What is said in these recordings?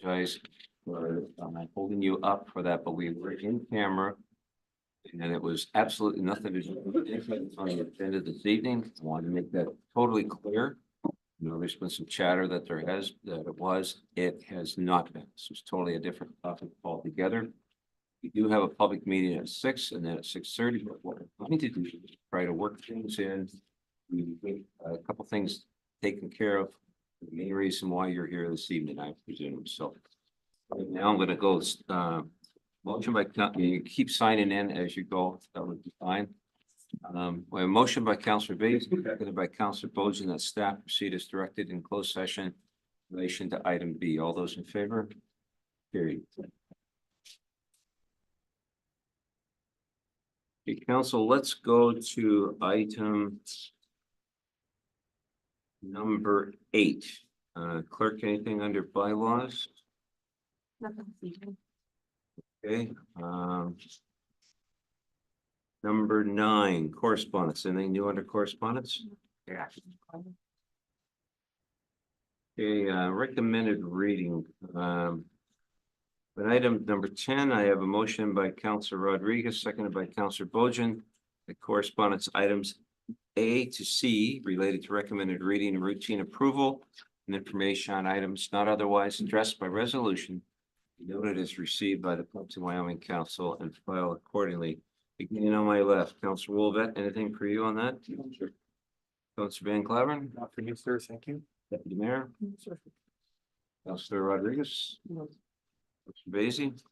apologize for holding you up for that, but we were in camera. And it was absolutely nothing to do with anything on the agenda this evening. I wanted to make that totally clear. You know, there's been some chatter that it has not been. This was totally a different topic altogether. We do have a public meeting at 6 and then at 6:30, but what we're going to do is try to work things in. We get a couple things taken care of. The main reason why you're here this evening, I presume. So right now I'm going to go, motion by, you keep signing in as you go, that would be fine. We have a motion by Councillor Bates, seconded by Councillor Bojan, that staff proceed as directed in closed session in relation to item B. All those in favor? Carried. Okay, council, let's go to item number 8. Clerk, anything under bylaws? Nothing. Okay, number 9, correspondence. Anything new under correspondence? Okay, recommended reading. But item number 10, I have a motion by Councillor Rodriguez, seconded by Councillor Bojan. The correspondence items A to C related to recommended reading and routine approval and information on items not otherwise addressed by resolution. Noted as received by the Plympton-Wyoming Council and filed accordingly. Beginning on my left, Councillor Wolvet, anything for you on that? Sure. Councillor Van Claveren? Not for you, sir. Thank you. Deputy Mayor? Sir. Councillor Rodriguez? No. Councillor Basie?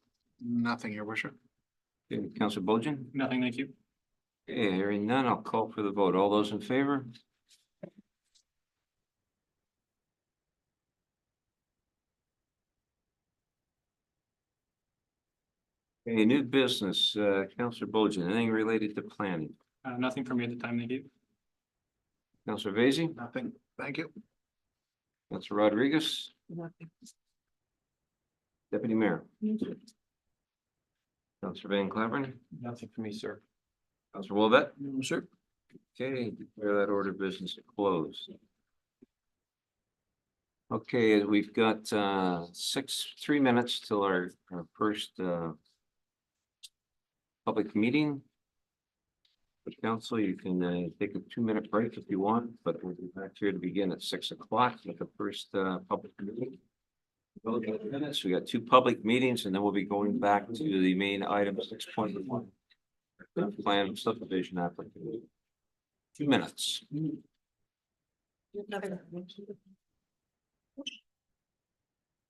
Nothing, your worship. Okay, Councillor Bojan? Nothing, thank you. Okay, hearing none, I'll call for the vote. All those in favor? Okay, new business, Councillor Bojan, anything related to planning? Nothing for me at the time, thank you. Councillor Basie? Nothing, thank you. Councillor Rodriguez? Nothing. Deputy Mayor? Councillor Van Claveren? Nothing for me, sir. Councillor Wolvet? No, sir. Okay, declare that order of business closed. Okay, we've got 3 minutes till our first public meeting. The council, you can take a 2-minute break if you want, but we'll be back here to begin at 6 o'clock with the first public meeting. Minutes. We got 2 public meetings, and then we'll be going back to the main item 6.1. Plan of subdivision application. 2 minutes.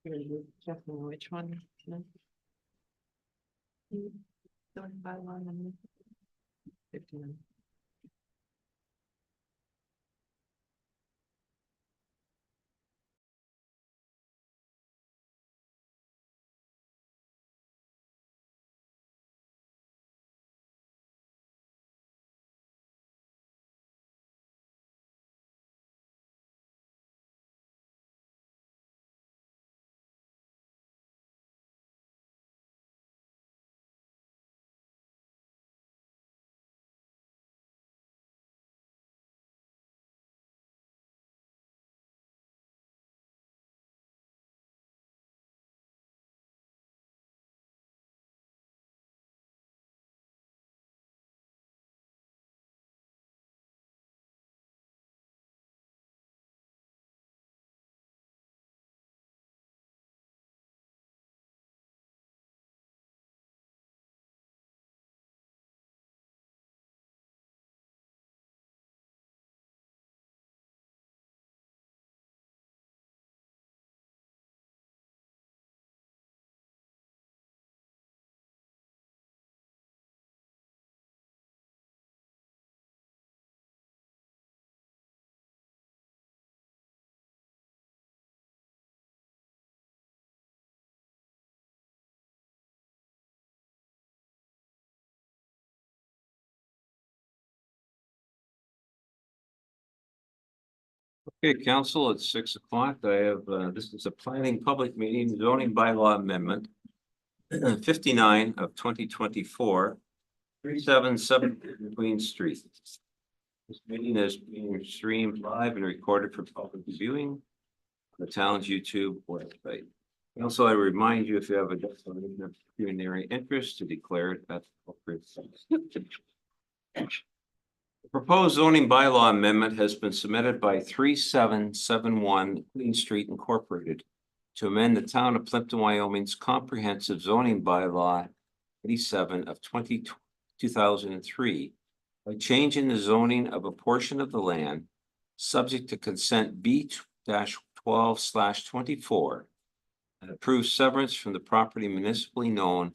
Which one? Going by one and 59. Okay, council, it's 6 o'clock. I have, this is a planning public meeting, zoning bylaw amendment 59 of 2024, 377 Queen Street. This meeting is being streamed live and recorded for public viewing on the town's YouTube website. Also, I remind you, if you have a declaration of pecuniary interest, to declare it at the appropriate time. The proposed zoning bylaw amendment has been submitted by 3771 Queen Street Incorporated to amend the town of Plympton-Wyoming's comprehensive zoning bylaw 87 of 2003 by changing the zoning of a portion of the land subject to consent B-12/24 and approve severance from the property municipally known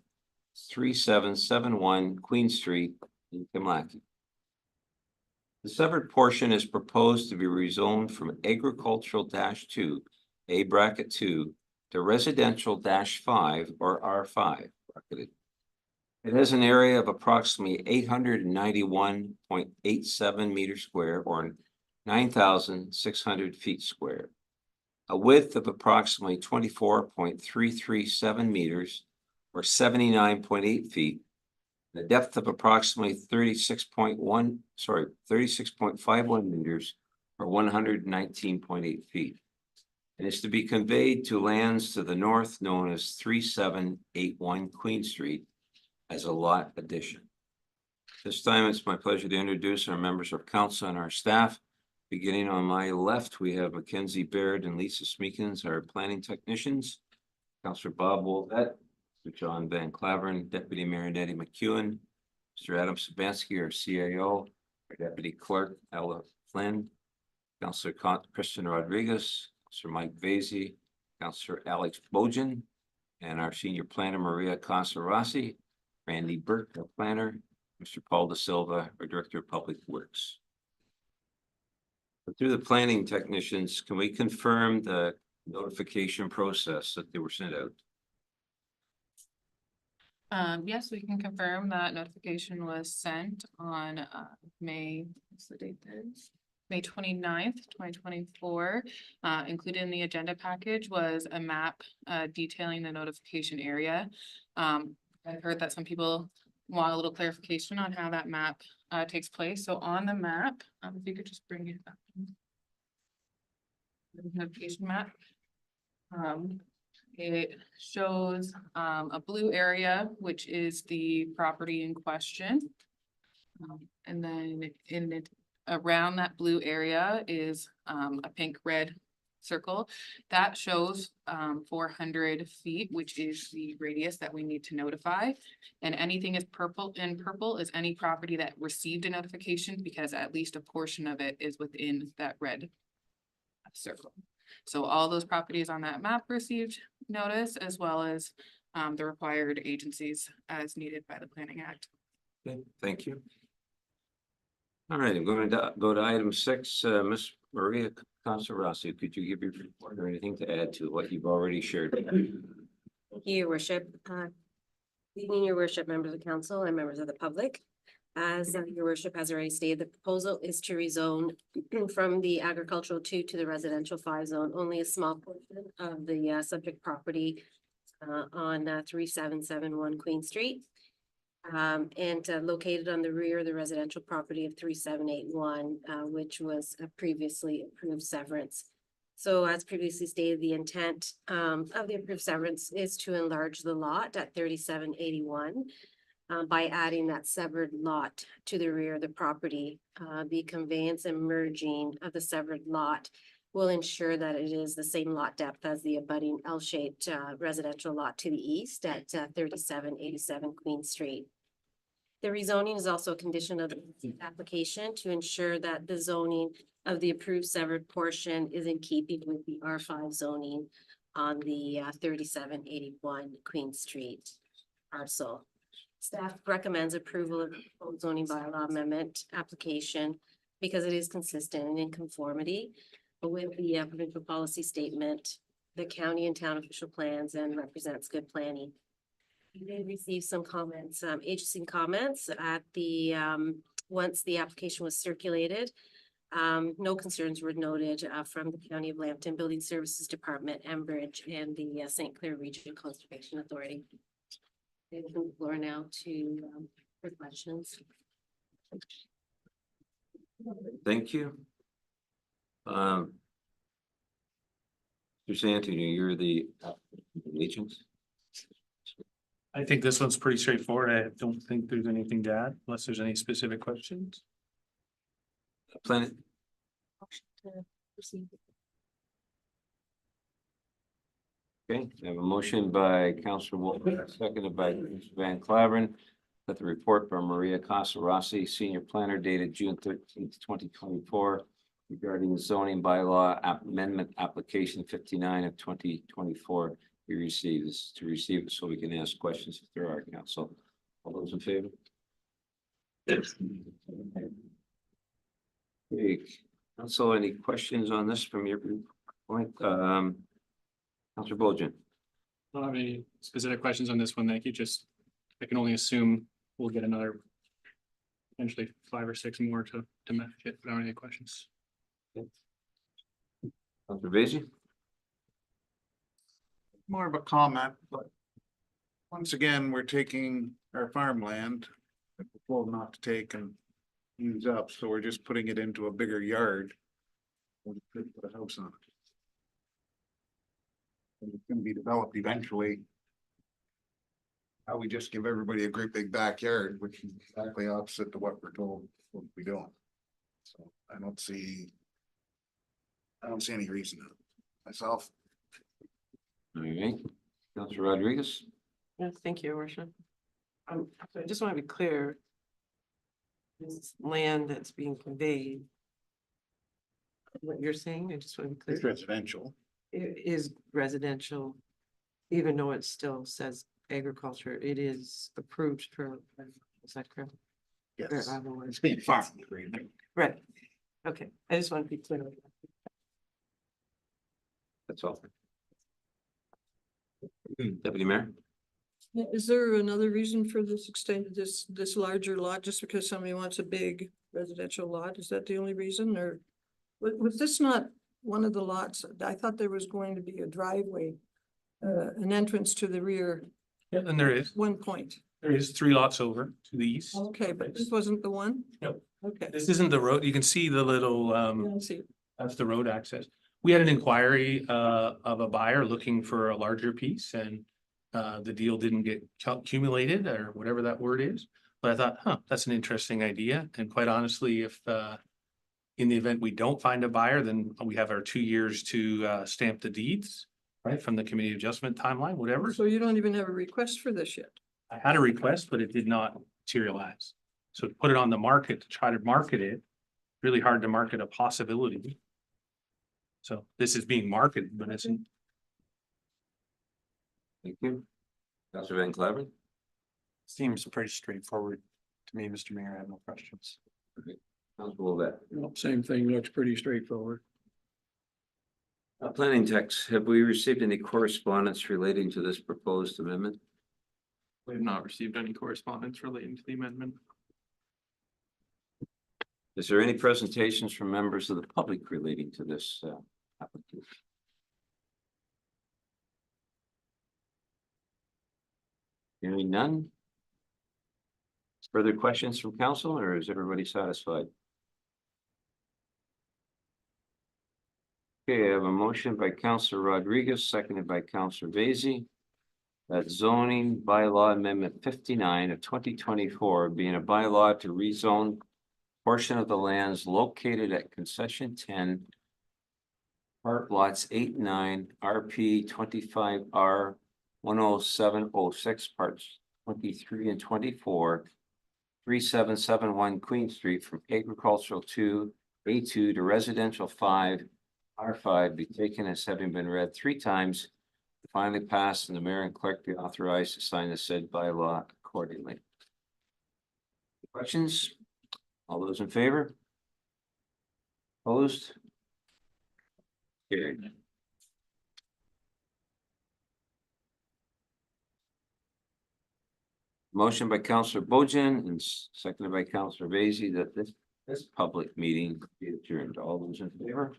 as 3771 Queen Street in Kimlaki. The severed portion is proposed to be rezoned from agricultural -2, A-2, to residential -5 or R5 bracketed. It has an area of approximately 891.87 meters square or 9,600 feet square. A width of approximately 24.337 meters or 79.8 feet. The depth of approximately 36.51 meters or 119.8 feet. And is to be conveyed to lands to the north known as 3781 Queen Street as a lot addition. This time, it's my pleasure to introduce our members of council and our staff. Beginning on my left, we have Mackenzie Baird and Lisa Smeekins, our planning technicians. Councilor Bob Wolvett, Mr. John Van Claveren, Deputy Mayor Nettie McEwen, Mr. Adam Sabansky, our CAO, our Deputy Clerk Ella Flynn, Councilor Kristen Rodriguez, Councilor Mike Vasey, Councilor Alex Bojan, and our Senior Planner Maria Casarasi, Randy Burke, our planner, Mr. Paul Da Silva, our Director of Public Works. Through the planning technicians, can we confirm the notification process that they were sent out? Yes, we can confirm that notification was sent on what's the date is? May 29th, 2024. Included in the agenda package was a map detailing the notification area. I've heard that some people want a little clarification on how that map takes place. So on the map, if you could just bring it up. The notification map. It shows a blue area, which is the property in question. And then around that blue area is a pink-red circle that shows 400 feet, which is the radius that we need to notify. And anything is purple is any property that received a notification because at least a portion of it is within that red circle. So all those properties on that map received notice as well as the required agencies as needed by the Planning Act. Okay, thank you. All right, I'm going to go to item 6. Ms. Maria Casarasi, could you give your report or anything to add to what you've already shared? Thank you, Your Worship. Good evening, Your Worship, members of council and members of the public. As Your Worship has already stated, the proposal is to rezone from the agricultural 2 to the residential 5 zone. Only a small portion of the subject property on 3771 Queen Street. And located on the rear of the residential property of 3781, which was a previously approved severance. So as previously stated, the intent of the approved severance is to enlarge the lot at 3781 by adding that severed lot to the rear of the property. The conveyance and merging of the severed lot will ensure that it is the same lot depth as the abutting L-shaped residential lot to the east at 3787 Queen Street. The rezoning is also a condition of the application to ensure that the zoning of the approved severed portion is in keeping with the R5 zoning on the 3781 Queen Street parcel. Staff recommends approval of the zoning bylaw amendment application because it is consistent and in conformity with the provincial policy statement, the county and town official plans, and represents good planning. We did receive some comments, agency comments at the, once the application was circulated. No concerns were noted from the County of Lambton Building Services Department, Enbridge, and the St. Clair Region Conservation Authority. I open the floor now to for questions. Thank you. Mr. Santini, you're the Agents? I think this one's pretty straightforward. I don't think there's anything to add unless there's any specific questions. Planet, okay, I have a motion by Councilor Wolf, seconded by Mr. Van Claveren. That the report from Maria Casa Rossi, Senior Planner dated June 13th, 2024. Regarding the zoning bylaw amendment application 59 of 2024 be received. This is to receive it so we can ask questions if there are, council. All those in favor? Okay, council, any questions on this from your point? Councilor Bojan. I don't have any specific questions on this one. Thank you. Just, I can only assume we'll get another potentially 5 or 6 more to match it. But I don't have any questions. Councilor Vacy? More of a comment, but once again, we're taking our farmland that we're told not to take and use up, so we're just putting it into a bigger yard. And put a house on it. And it's gonna be developed eventually. How we just give everybody a great big backyard, which is exactly opposite to what we're told what we doing. So I don't see any reason to myself. All right, Councilor Rodriguez. Yes, thank you, Your Worship. So I just want to be clear. This land that's being conveyed. What you're saying, I just want to be It's clear, residential. it is residential. Even though it still says agriculture, it is approved for, is that correct? Yes. Or otherwise- It's being farmed. Right, okay, I just want to be clear. with that. That's all. Deputy Mayor. Yeah, is there another reason for this extended, this larger lot, just because somebody wants a big residential lot? Is that the only reason, or? Was this not one of the lots? I thought there was going to be a driveway, an entrance to the rear, Yeah, and there is. one point. There is 3 lots over to the east. Okay, but this wasn't the one? No. Okay. This isn't the road. You can see the little, Yeah, I see. that's the road access. We had an inquiry of a buyer looking for a larger piece and the deal didn't get accumulated or whatever that word is. But I thought, that's an interesting idea. And quite honestly, if in the event we don't find a buyer, then we have our 2 years to stamp the deeds, right, from the committee adjustment timeline, whatever. So you don't even have a request for this yet? I had a request, but it did not materialize. So to put it on the market, to try to market it, really hard to market a possibility. So this is being marketed, but it's, Thank you. Councilor Van Claveren. Seems pretty straightforward to me, Mr. Mayor. I have no questions. Councilor Wolf. Same thing, looks pretty straightforward. Planning text, have we received any correspondence relating to this proposed amendment? We have not received any correspondence relating to the amendment. Is there any presentations from members of the public relating to this application? Hearing none? Further questions from council, or is everybody satisfied? Okay, I have a motion by Councilor Rodriguez, seconded by Councilor Vacy. That zoning bylaw amendment 59 of 2024 being a bylaw to rezone portion of the lands located at concession 10. Part lots 8 and 9, RP 25R 10706, parts 23 and 24. 3771 Queen Street from agricultural 2, A2 to residential 5, R5 be taken as having been read 3 times. Finally passed, and the mayor and clerk be authorized to sign the said bylaw accordingly. Questions? All those in favor? Opposed? Carried. Motion by Councilor Bojan and seconded by Councilor Vacy that this public meeting be adjourned. All those in favor?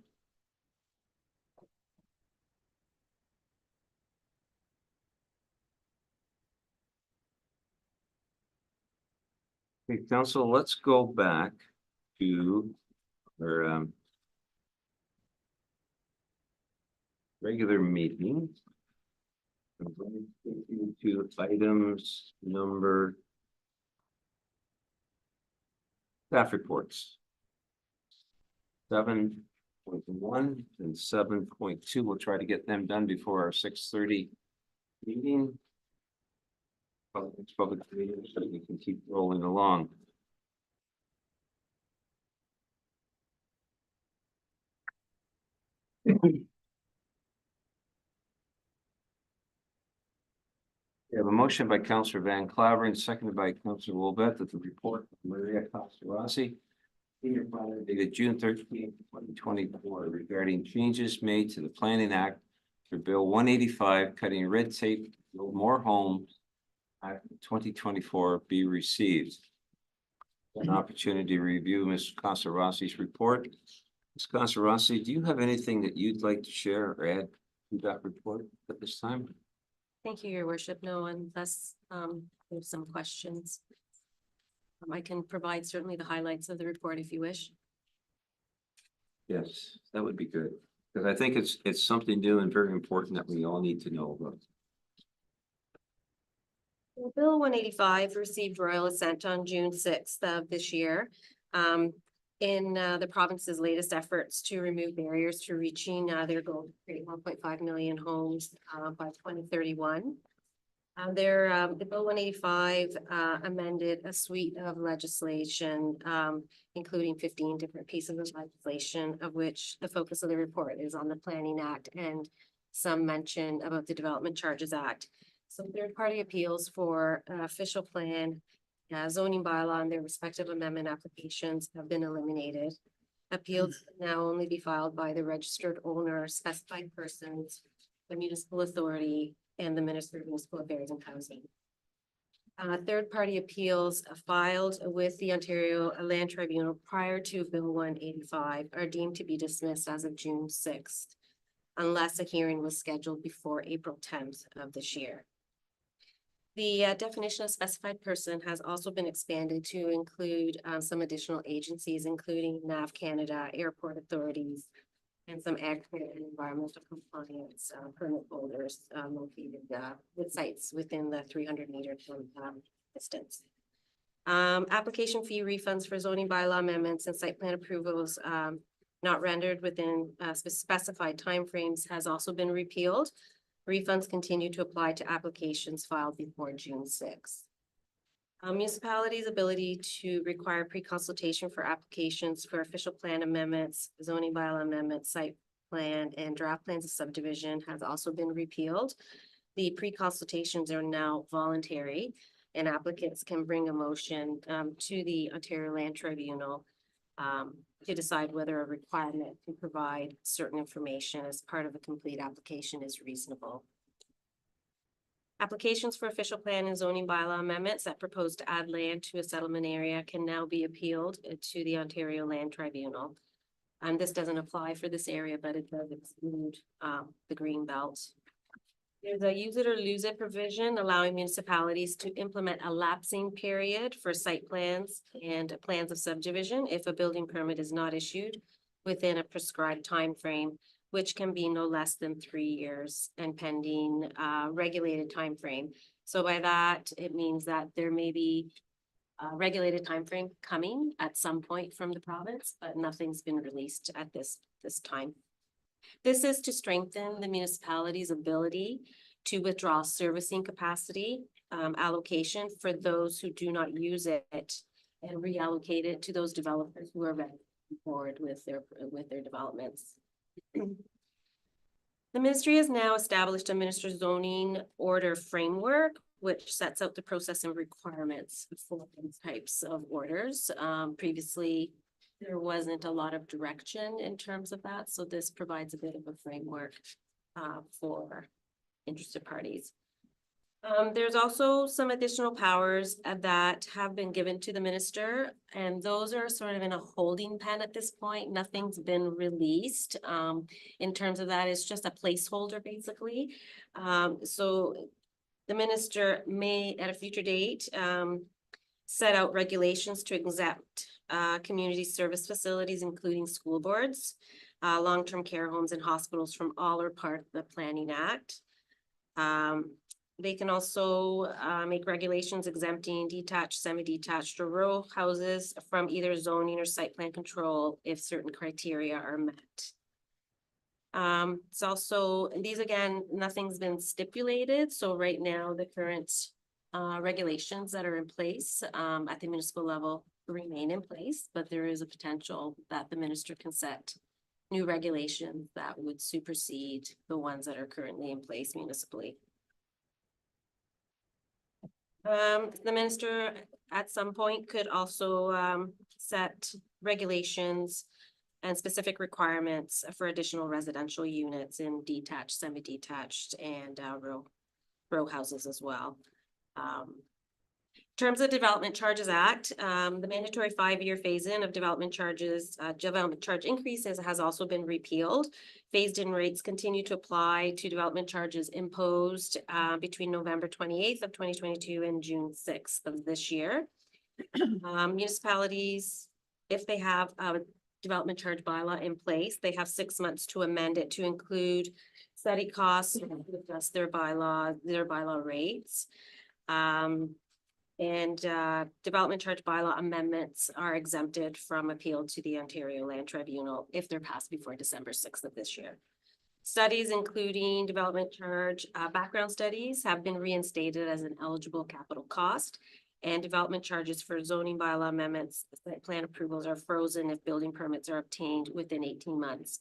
Okay, council, let's go back to our regular meeting. I'm going to take you to items number. Staff reports. 7.1 and 7.2, we'll try to get them done before our 6:30 meeting. Public meeting, so we can keep rolling along. We have a motion by Councillor Van Claveren, seconded by Councillor Wilbeth, that the report of Maria Costa Rossi, senior planner, dated June 13, 2024, regarding changes made to the Planning Act for Bill 185, cutting red tape, to build more homes, Act 2024, be received. An opportunity to review Ms. Costa Rossi's report. Ms. Costa Rossi, do you have anything that you'd like to share or add to that report at this time? Thank you, Your Worship. No, unless there's some questions. I can provide certainly the highlights of the report if you wish. Yes, that would be good, because I think it's something new and very important that we all need to know about. Well, Bill 185 received royal assent on June 6th of this year. In the province's latest efforts to remove barriers to reaching their goal to create 1.5 million homes by 2031. The Bill 185 amended a suite of legislation, including 15 different pieces of legislation, of which the focus of the report is on the Planning Act and some mention about the Development Charges Act. So third-party appeals for official plan, zoning bylaw, and their respective amendment applications have been eliminated. Appeals can now only be filed by the registered owner, specified persons, the municipal authority, and the Minister of Municipal Affairs and Housing. Third-party appeals filed with the Ontario Land Tribunal prior to Bill 185 are deemed to be dismissed as of June 6th, unless a hearing was scheduled before April 10th of this year. The definition of specified person has also been expanded to include some additional agencies, including NAV Canada, airport authorities, and some agricultural and environmental compliance permit holders located with sites within the 300-meter distance. Application fee refunds for zoning bylaw amendments and site plan approvals not rendered within specified timeframes has also been repealed. Refunds continue to apply to applications filed before June 6th. Municipalities' ability to require pre-consultation for applications for official plan amendments, zoning bylaw amendments, site plan, and draft plans of subdivision has also been repealed. The pre-consultations are now voluntary, and applicants can bring a motion to the Ontario Land Tribunal to decide whether a requirement to provide certain information as part of a complete application is reasonable. Applications for official plan and zoning bylaw amendments that propose to add land to a settlement area can now be appealed to the Ontario Land Tribunal. This doesn't apply for this area, but it does exclude the green belt. There's a use it or lose it provision allowing municipalities to implement a lapsing period for site plans and plans of subdivision if a building permit is not issued within a prescribed time frame, which can be no less than 3 years and pending regulated time frame. So by that, it means that there may be a regulated time frame coming at some point from the province, but nothing's been released at this time. This is to strengthen the municipality's ability to withdraw servicing capacity allocation for those who do not use it and reallocate it to those developers who are ready to move forward with their developments. The ministry has now established a minister's zoning order framework, which sets out the process and requirements for these types of orders. Previously, there wasn't a lot of direction in terms of that, so this provides a bit of a framework for interested parties. There's also some additional powers that have been given to the minister, and those are sort of in a holding pen at this point. Nothing's been released. In terms of that, it's just a placeholder basically. So the minister may at a future date set out regulations to exempt community service facilities, including school boards, long-term care homes and hospitals from all or part of the Planning Act. They can also make regulations exempting detached, semi-detached, or row houses from either zoning or site plan control if certain criteria are met. It's also, these again, nothing's been stipulated, so right now, the current regulations that are in place at the municipal level remain in place, but there is a potential that the minister can set new regulations that would supersede the ones that are currently in place municipally. The minister at some point could also set regulations and specific requirements for additional residential units in detached, semi-detached, and row houses as well. In terms of Development Charges Act, the mandatory 5-year phase-in of development charge increases has also been repealed. Phased-in rates continue to apply to development charges imposed between November 28th of 2022 and June 6th of this year. Municipalities, if they have a development charge bylaw in place, they have 6 months to amend it to include study costs, adjust their bylaw rates. Development charge bylaw amendments are exempted from appeal to the Ontario Land Tribunal if they're passed before December 6th of this year. Studies including development charge background studies have been reinstated as an eligible capital cost, and development charges for zoning bylaw amendments, site plan approvals are frozen if building permits are obtained within 18 months.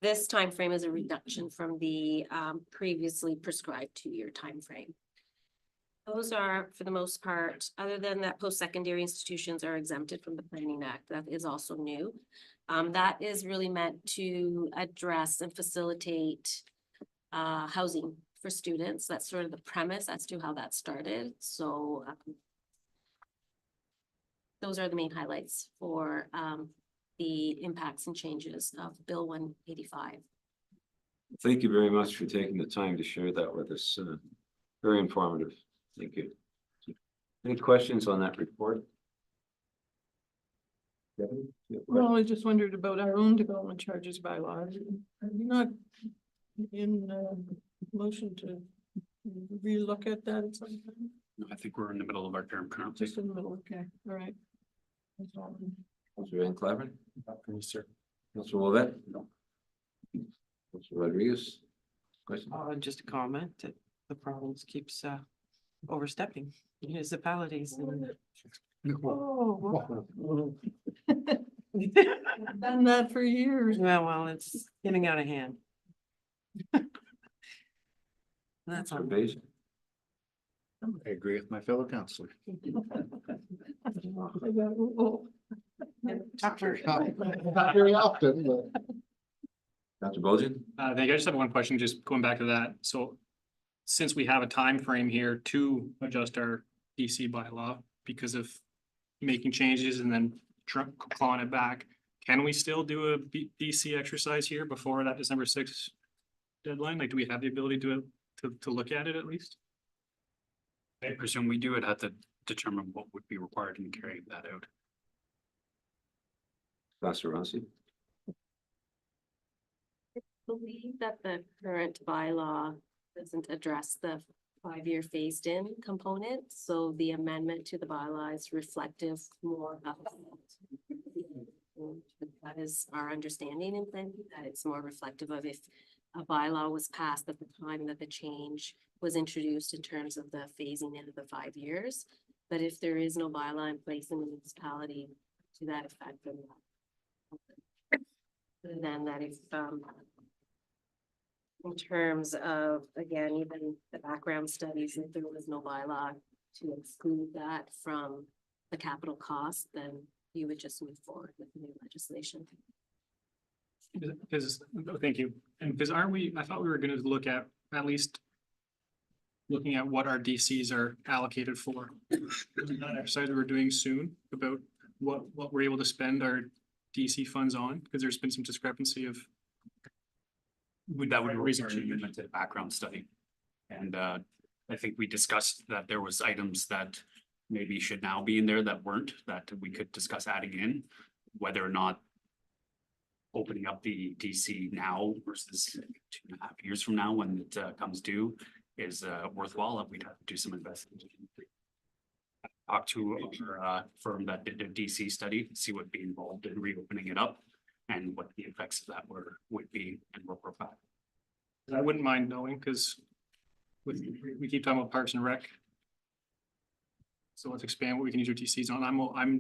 This timeframe is a reduction from the previously prescribed 2-year timeframe. Those are, for the most part, other than that, post-secondary institutions are exempted from the Planning Act. That is also new. That is really meant to address and facilitate housing for students. That's sort of the premise as to how that started. So those are the main highlights for the impacts and changes of Bill 185. Thank you very much for taking the time to share that with us. Very informative. Thank you. Any questions on that report? Kevin, you have a question? Well, I just wondered about our own development charges bylaw. Are you not in motion to relook at that at some time? No, I think we're in the middle of our term currently. Just in the middle, okay, all right. That's all. Councilor Van Clavin? Sir. Councilor Wolvett? No. Councilor Rodriguez? Question? Just a comment that the province keeps overstepping municipalities. And Oh, wow. Done that for years. yeah, well, it's getting out of hand. That's all. Councilor Basin? I agree with my fellow counselor. Tougher. Not very often, but. Councilor Bojan? I think I just have one question, just going back to that. So since we have a time frame here to adjust our DC bylaw because of making changes and then clawing it back, can we still do a DC exercise here before that December 6th deadline? Like, do we have the ability to look at it at least? I presume we do. It have to determine what would be required in carrying that out. Councilor Rossi? I believe that the current bylaw doesn't address the 5-year phased-in component, so the amendment to the bylaw is reflective more of that is our understanding in planning, that it's more reflective of if a bylaw was passed at the time that the change was introduced in terms of the phasing in of the 5 years. But if there is no bylaw in place in the municipality to that effect, then that if in terms of, again, even the background studies, if there was no bylaw to exclude that from the capital cost, then you would just move forward with new legislation. Because, thank you. And because aren't we, I thought we were going to look at least looking at what our DCs are allocated for. Isn't that exercise we're doing soon about what we're able to spend our DC funds on? Because there's been some discrepancy of. That would require an amendment to the background study. And I think we discussed that there was items that maybe should now be in there that weren't, that we could discuss adding in, whether or not opening up the DC now versus 2.5 years from now when it comes due is worthwhile, and we'd have to do some investigation. Talk to our firm that did a DC study, see what would be involved in reopening it up and what the effects of that would be and report back. I wouldn't mind knowing, because we keep talking about Parks and Rec. So let's expand what we can use our DCs on.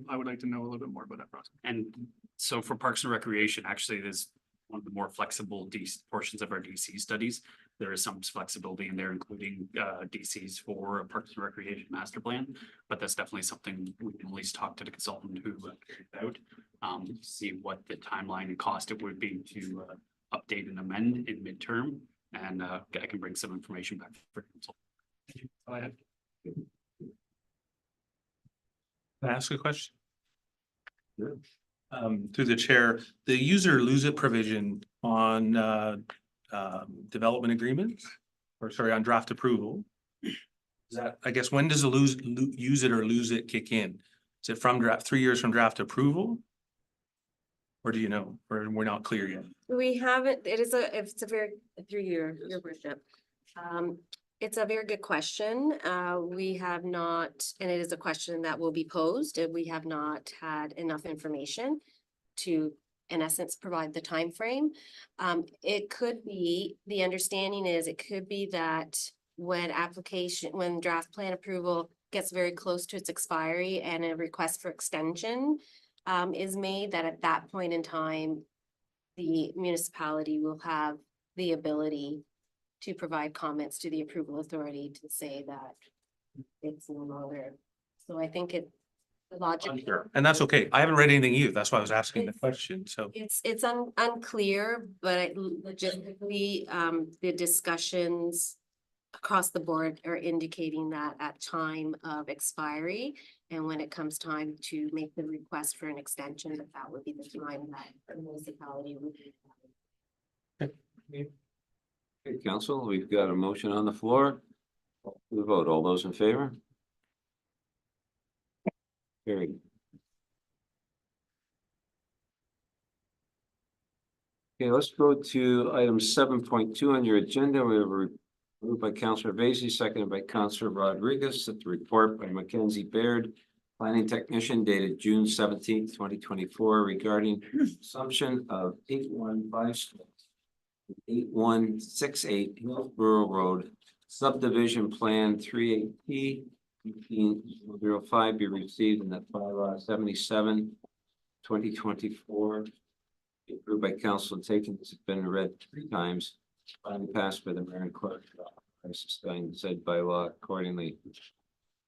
I would like to know a little bit more about that process. And so for Parks and Recreation, actually, there's one of the more flexible portions of our DC studies. There is some flexibility in there, including DCs for a Parks and Recreation master plan. But that's definitely something we can at least talk to the consultant who carried it out. See what the timeline and cost it would be to update and amend in midterm. And I can bring some information back for council. Go ahead. Can I ask a question? Through the chair, the user lose it provision on development agreements, or sorry, on draft approval. Is that, I guess, when does the use it or lose it kick in? Is it from 3 years from draft approval? Or do you know, or we're not clear yet? We haven't, it's a very, through your worship. It's a very good question. We have not, and it is a question that will be posed, and we have not had enough information to, in essence, provide the time frame. It could be, the understanding is it could be that when draft plan approval gets very close to its expiry and a request for extension is made, that at that point in time, the municipality will have the ability to provide comments to the approval authority to say that it's no longer. So I think the logic. And that's okay. I haven't read anything either. That's why I was asking the question, so. It's unclear, but logistically, the discussions across the board are indicating that at time of expiry, and when it comes time to make the request for an extension, that would be the time that the municipality would. Okay, council, we've got a motion on the floor. The vote, all those in favor? Carried. Okay, let's go to item 7.2 on your agenda. We have a moved by Councillor Vasey, seconded by Councillor Rodriguez, that the report by Mackenzie Baird, planning technician, dated June 17th, 2024, regarding assumption of 8168 Hillsborough Road subdivision plan 38P 1805 be received in that bylaw 77 2024. Approved by council and taken, it's been read 3 times, finally passed by the mayor and clerk. I sustain said by law accordingly.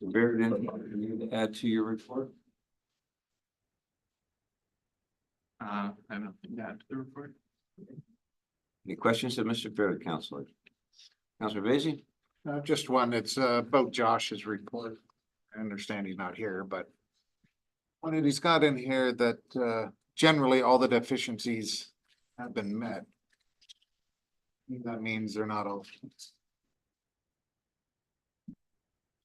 Baird, anything you need to add to your report? I have nothing to add to the report. Any questions of Mr. Baird, Councilor? Councilor Vasey? Just one, it's about Josh's report. I understand he's not here, but what he's got in here that generally all the deficiencies have been met. That means they're not all.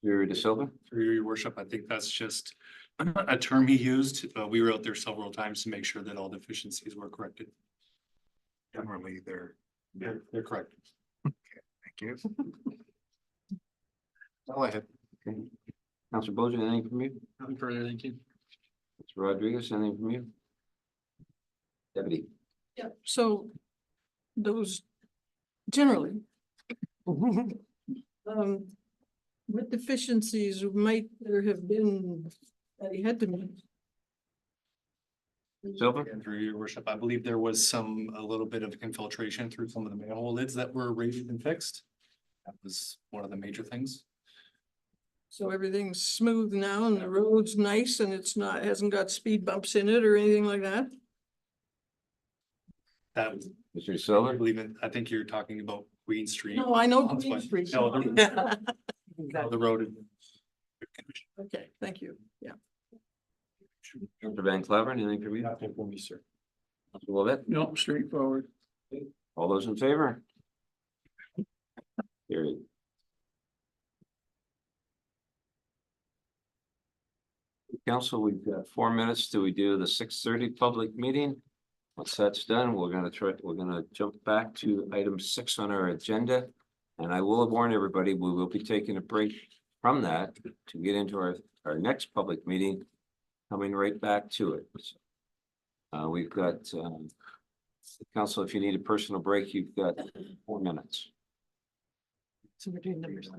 Yuri De Silva? Through your worship, I think that's just a term he used. We were out there several times to make sure that all deficiencies were corrected. Generally, they're correct. thank you. Go ahead. Okay. Councilor Bojan, anything from you? Nothing further, thank you. Mr. Rodriguez, anything from you? Deputy? Yeah, so those generally. What deficiencies might there have been that he had to meet? Silva? And through your worship, I believe there was a little bit of infiltration through some of the manhole lids that were raised and fixed. That was one of the major things. So everything's smooth now and the road's nice and it's not, hasn't got speed bumps in it or anything like that? That was, Mr. I Silva? believe it, I think you're talking about Queen Street. No, I know That's Queen fine. Street. No, the road. is good condition. Okay, thank you. Yeah. Councilor Van Claveren, anything from you? Nothing for me, sir. Councilor Lovett? No, straightforward. All those in favor? Carried. Council, we've got 4 minutes till we do the 6:30 public meeting. Once that's done, we're gonna jump back to item 6 on our agenda. And I will warn everybody, we will be taking a break from that to get into our next public meeting, coming right back to it. We've got, council, if you need a personal break, you've got 4 minutes. So we're doing numbers.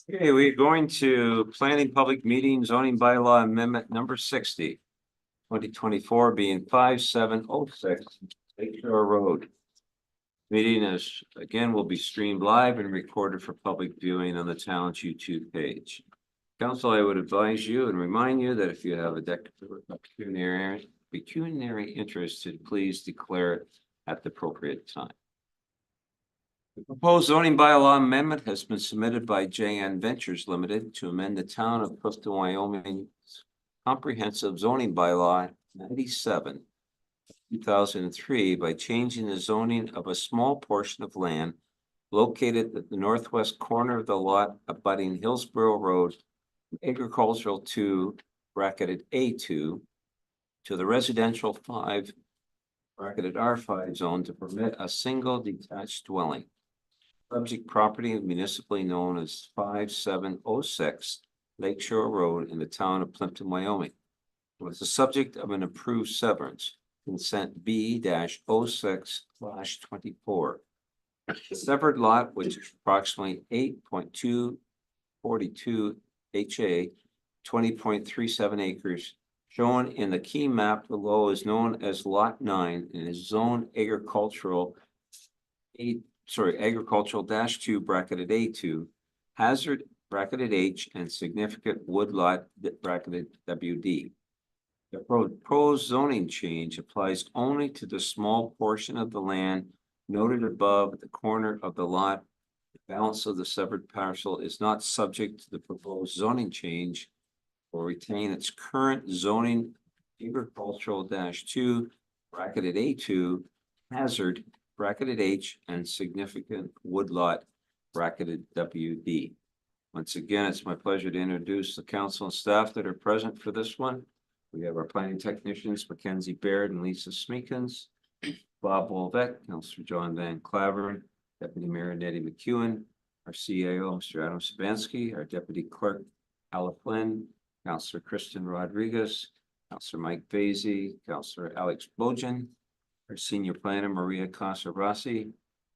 Okay, we're going to planning public meeting zoning bylaw amendment number 60. 2024 being 5706 Lakeshore Road. Meeting is, again, will be streamed live and recorded for public viewing on the town's YouTube page. Council, I would advise you and remind you that if you have a pecuniary interest, please declare it at the appropriate time. The proposed zoning bylaw amendment has been submitted by JN Ventures Limited to amend the town of Plympton-Wyoming comprehensive zoning bylaw 97, 2003 by changing the zoning of a small portion of land located at the northwest corner of the lot abutting Hillsborough Road, agricultural 2, bracketed A2, to the residential 5, bracketed R5 zone to permit a single detached dwelling. Subject property municipally known as 5706 Lakeshore Road in the town of Plympton, Wyoming. It was the subject of an approved severance, consent B-06/24. The severed lot, which is approximately 8.242 HA, 20.37 acres, shown in the key map below, is known as Lot 9 and is zoned agricultural -2 bracketed A2, hazard bracketed H, and significant wood lot bracketed WD. The proposed zoning change applies only to the small portion of the land noted above at the corner of the lot. The balance of the severed parcel is not subject to the proposed zoning change or retain its current zoning agricultural -2 bracketed A2, hazard bracketed H, and significant woodlot bracketed WD. Once again, it's my pleasure to introduce the council and staff that are present for this one. We have our planning technicians, Mackenzie Baird and Lisa Smeekins, Bob Wolvett, Councilor John Van Claveren, Deputy Mayor Nettie McEwen, our CAO, Mr. Adam Sabansky, our Deputy Clerk, Ala Flynn, Councilor Kristen Rodriguez, Councilor Mike Vasey, Councilor Alex Bojan, our Senior Planner, Maria Casa Rossi,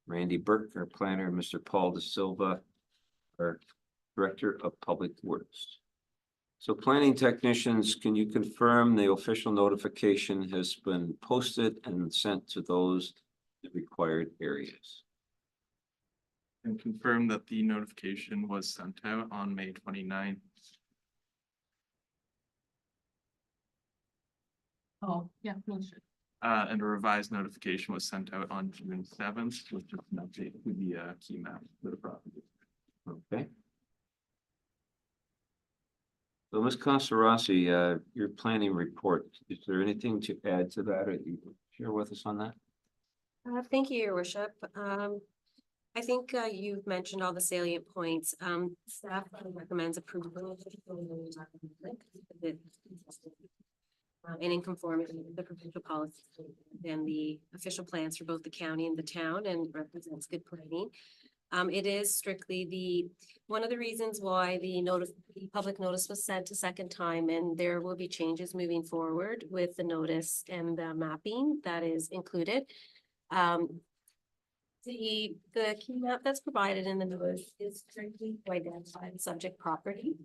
Randy Burke, our planner, Mr. Paul De Silva, our Director of Public Works. So planning technicians, can you confirm the official notification has been posted and sent to those required areas? And confirm that the notification was sent out on May 29th. Oh, yeah, no shit. And a revised notification was sent out on June 7th, with just an update to the key map for the property. Okay. So Ms. Casarossi, your planning report, is there anything to add to that or you can share with us on that? Thank you, Your Worship. I think you've mentioned all the salient points. Staff recommends approval and in conformity with the provincial policy and the official plans for both the county and the town, and represents good planning. It is strictly one of the reasons why the public notice was sent a second time, and there will be changes moving forward with the notice and the mapping that is included. The key map that's provided in the notice is strictly to identify the subject property.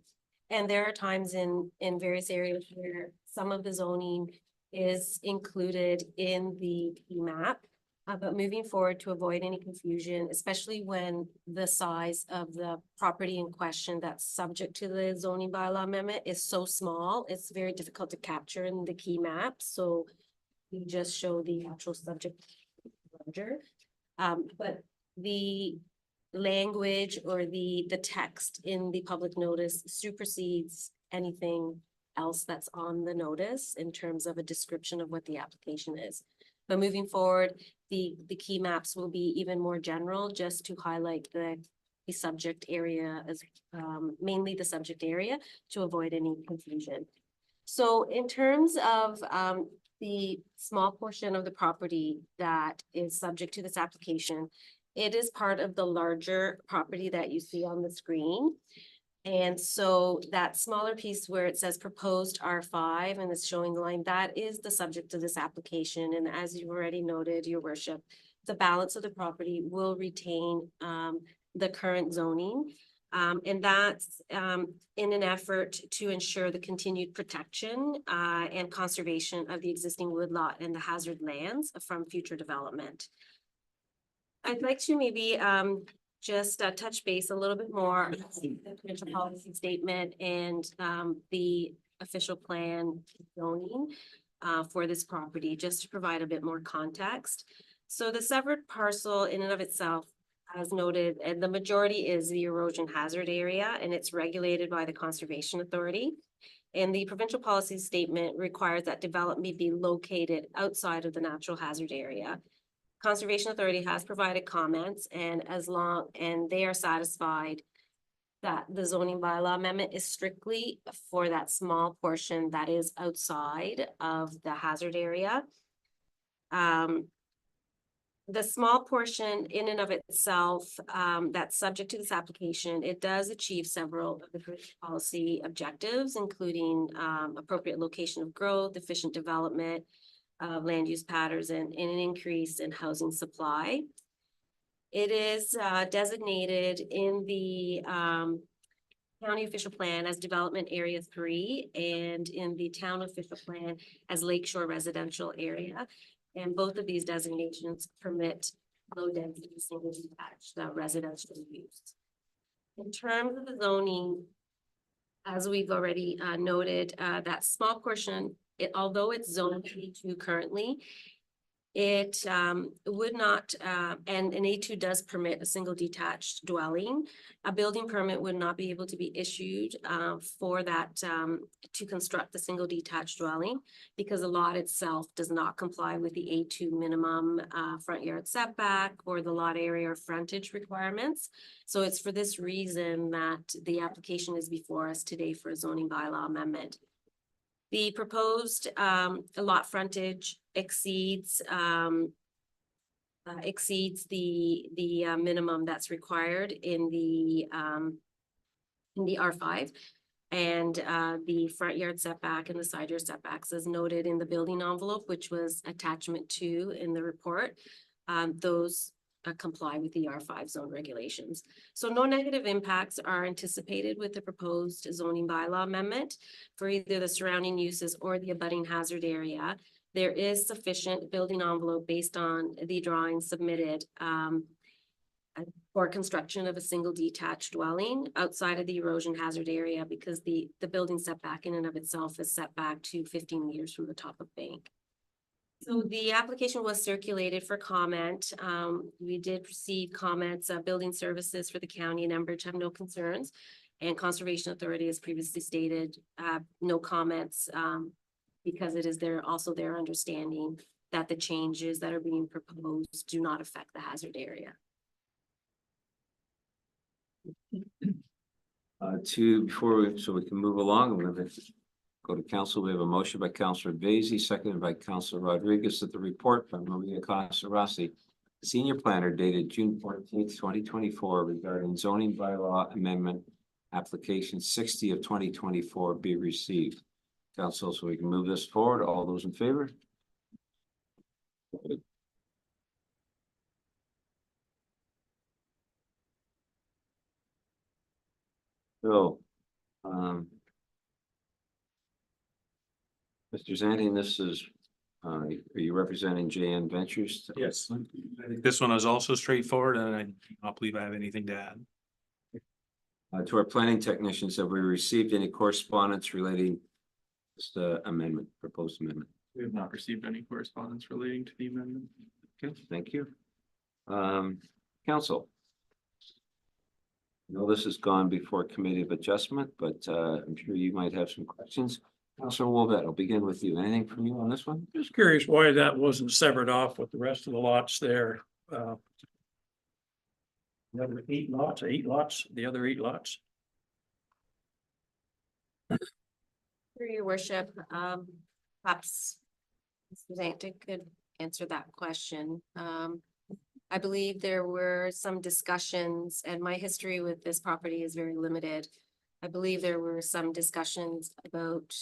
And there are times in various areas where some of the zoning is included in the key map. But moving forward, to avoid any confusion, especially when the size of the property in question that's subject to the zoning bylaw amendment is so small, it's very difficult to capture in the key map. So we just show the actual subject larger. But the language or the text in the public notice supersedes anything else that's on the notice in terms of a description of what the application is. But moving forward, the key maps will be even more general, just to highlight the subject area as mainly the subject area, to avoid any confusion. So in terms of the small portion of the property that is subject to this application, it is part of the larger property that you see on the screen. And so that smaller piece where it says proposed R5 and it's showing the line, that is the subject of this application. And as you've already noted, Your Worship, the balance of the property will retain the current zoning. And that's in an effort to ensure the continued protection and conservation of the existing woodlot and the hazard lands from future development. I'd like to maybe just touch base a little bit more on the provincial policy statement and the official plan zoning for this property, just to provide a bit more context. So the severed parcel in and of itself, as noted, and the majority is the erosion hazard area, and it's regulated by the Conservation Authority. And the provincial policy statement requires that development be located outside of the natural hazard area. Conservation Authority has provided comments, and they are satisfied that the zoning bylaw amendment is strictly for that small portion that is outside of the hazard area. The small portion in and of itself, that's subject to this application, it does achieve several of the policy objectives, including appropriate location of growth, efficient development, land use patterns, and an increase in housing supply. It is designated in the county official plan as Development Area 3 and in the town official plan as Lakeshore Residential Area. And both of these designations permit low density single detached residential use. In terms of the zoning, as we've already noted, that small portion, although it's zoned A2 currently, it would not, and an A2 does permit a single detached dwelling. A building permit would not be able to be issued for that to construct the single detached dwelling because the lot itself does not comply with the A2 minimum front yard setback or the lot area or frontage requirements. So it's for this reason that the application is before us today for a zoning bylaw amendment. The proposed lot frontage exceeds the minimum that's required in the R5. And the front yard setback and the side yard setbacks as noted in the building envelope, which was attachment 2 in the report. Those comply with the R5 zone regulations. So no negative impacts are anticipated with the proposed zoning bylaw amendment for either the surrounding uses or the abutting hazard area. There is sufficient building envelope based on the drawings submitted for construction of a single detached dwelling outside of the erosion hazard area because the building setback in and of itself is set back to 15 meters from the top of bank. So the application was circulated for comment. We did receive comments. Building services for the county and Enbridge have no concerns. And Conservation Authority, as previously stated, no comments because it is also their understanding that the changes that are being proposed do not affect the hazard area. So we can move along, we're going to go to council. We have a motion by Councillor Basie, seconded by Councillor Rodriguez, that the report from Maria Casarasi, senior planner dated June 14th, 2024 regarding zoning bylaw amendment application 60 of 2024 be received. Council, so we can move this forward. All those in favor? So, Mr. Zandy, this is, are you representing JN Ventures? Yes. I think this one is also straightforward and I don't believe I have anything to add. To our planning technicians, have we received any correspondence relating to the amendment, proposed amendment? We have not received any correspondence relating to the amendment. Okay, thank you. Council. I know this has gone before committee of adjustment, but I'm sure you might have some questions. Councilor Wolvett, I'll begin with you. Anything from you on this one? Just curious why that wasn't severed off with the rest of the lots there. The other 8 lots, the other 8 lots. Through your worship, perhaps Mr. Zanta could answer that question. I believe there were some discussions, and my history with this property is very limited. I believe there were some discussions about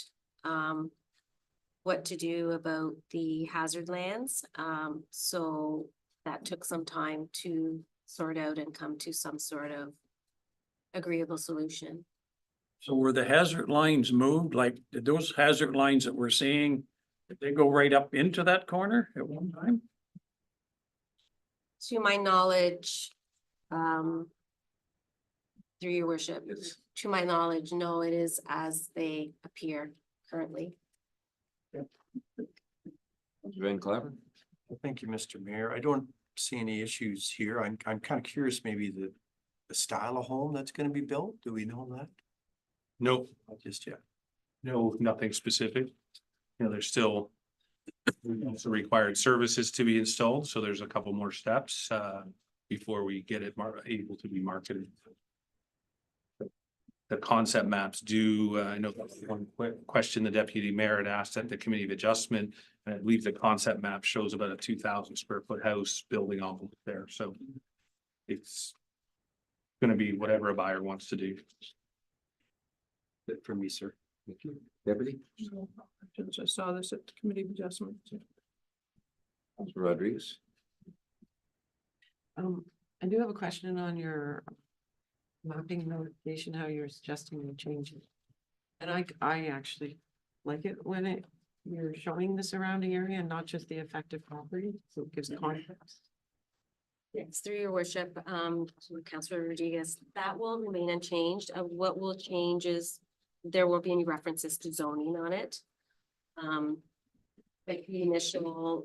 what to do about the hazard lands. So that took some time to sort out and come to some sort of agreeable solution. So were the hazard lines moved, like, did those hazard lines that we're seeing, did they go right up into that corner at one time? To my knowledge, through your worship, Yes. to my knowledge, no, it is as they appear currently. Councilor Van Claver? Thank you, Mr. Mayor. I don't see any issues here. I'm kind of curious, maybe the style of home that's gonna be built. Do we know that? No, Not just yet. no, nothing specific. You know, there's still some required services to be installed, so there's a couple more steps before we get it able to be marketed. The concept maps do, I know that's one quick question the deputy mayor had asked at the committee of adjustment. And I believe the concept map shows about a 2,000 square foot house building off of there, so it's gonna be whatever a buyer wants to do. Good for me, sir. Thank you. Deputy? Since I saw this at the committee of adjustment. Councilor Rodriguez? I do have a question on your mapping notification, how you're suggesting the changes. And I actually like it when you're showing the surrounding area and not just the affected property, so it gives context. Yes, through your worship, Councilor Rodriguez, that will remain unchanged. What will change is there won't be any references to zoning on it. But the initial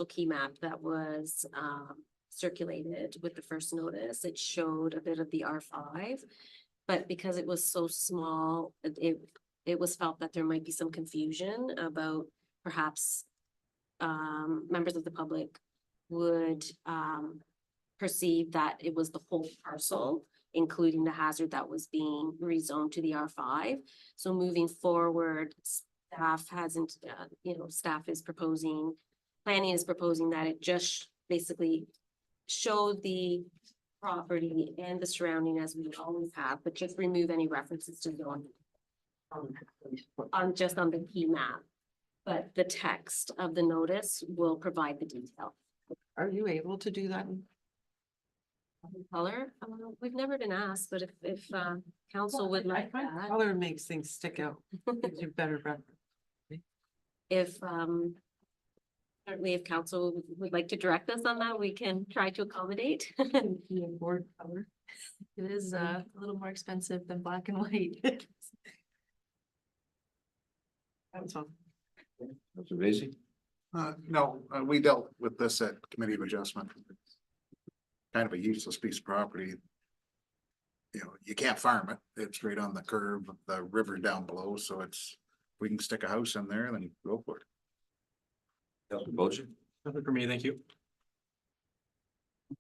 key map that was circulated with the first notice, it showed a bit of the R5. But because it was so small, it was felt that there might be some confusion about perhaps members of the public would perceive that it was the whole parcel, including the hazard that was being rezoned to the R5. So moving forward, staff hasn't, staff is proposing, planning is proposing that it just basically show the property and the surrounding as we always have, but just remove any references to zoning on the key map. But the text of the notice will provide the detail. Are you able to do that? Color, we've never been asked, but if council would I like find that, color makes things stick out, gives you better reference. if certainly if council would like to direct us on that, we can try to accommodate. Board color. It is a little more expensive than black and white. That's all. Councilor Vacy? No, we dealt with this at committee of adjustment. Kind of a useless piece of property. You know, you can't farm it. It's right on the curve of the river down below, so we can stick a house in there, then go for it. Councilor Bolger? Nothing for me, thank you.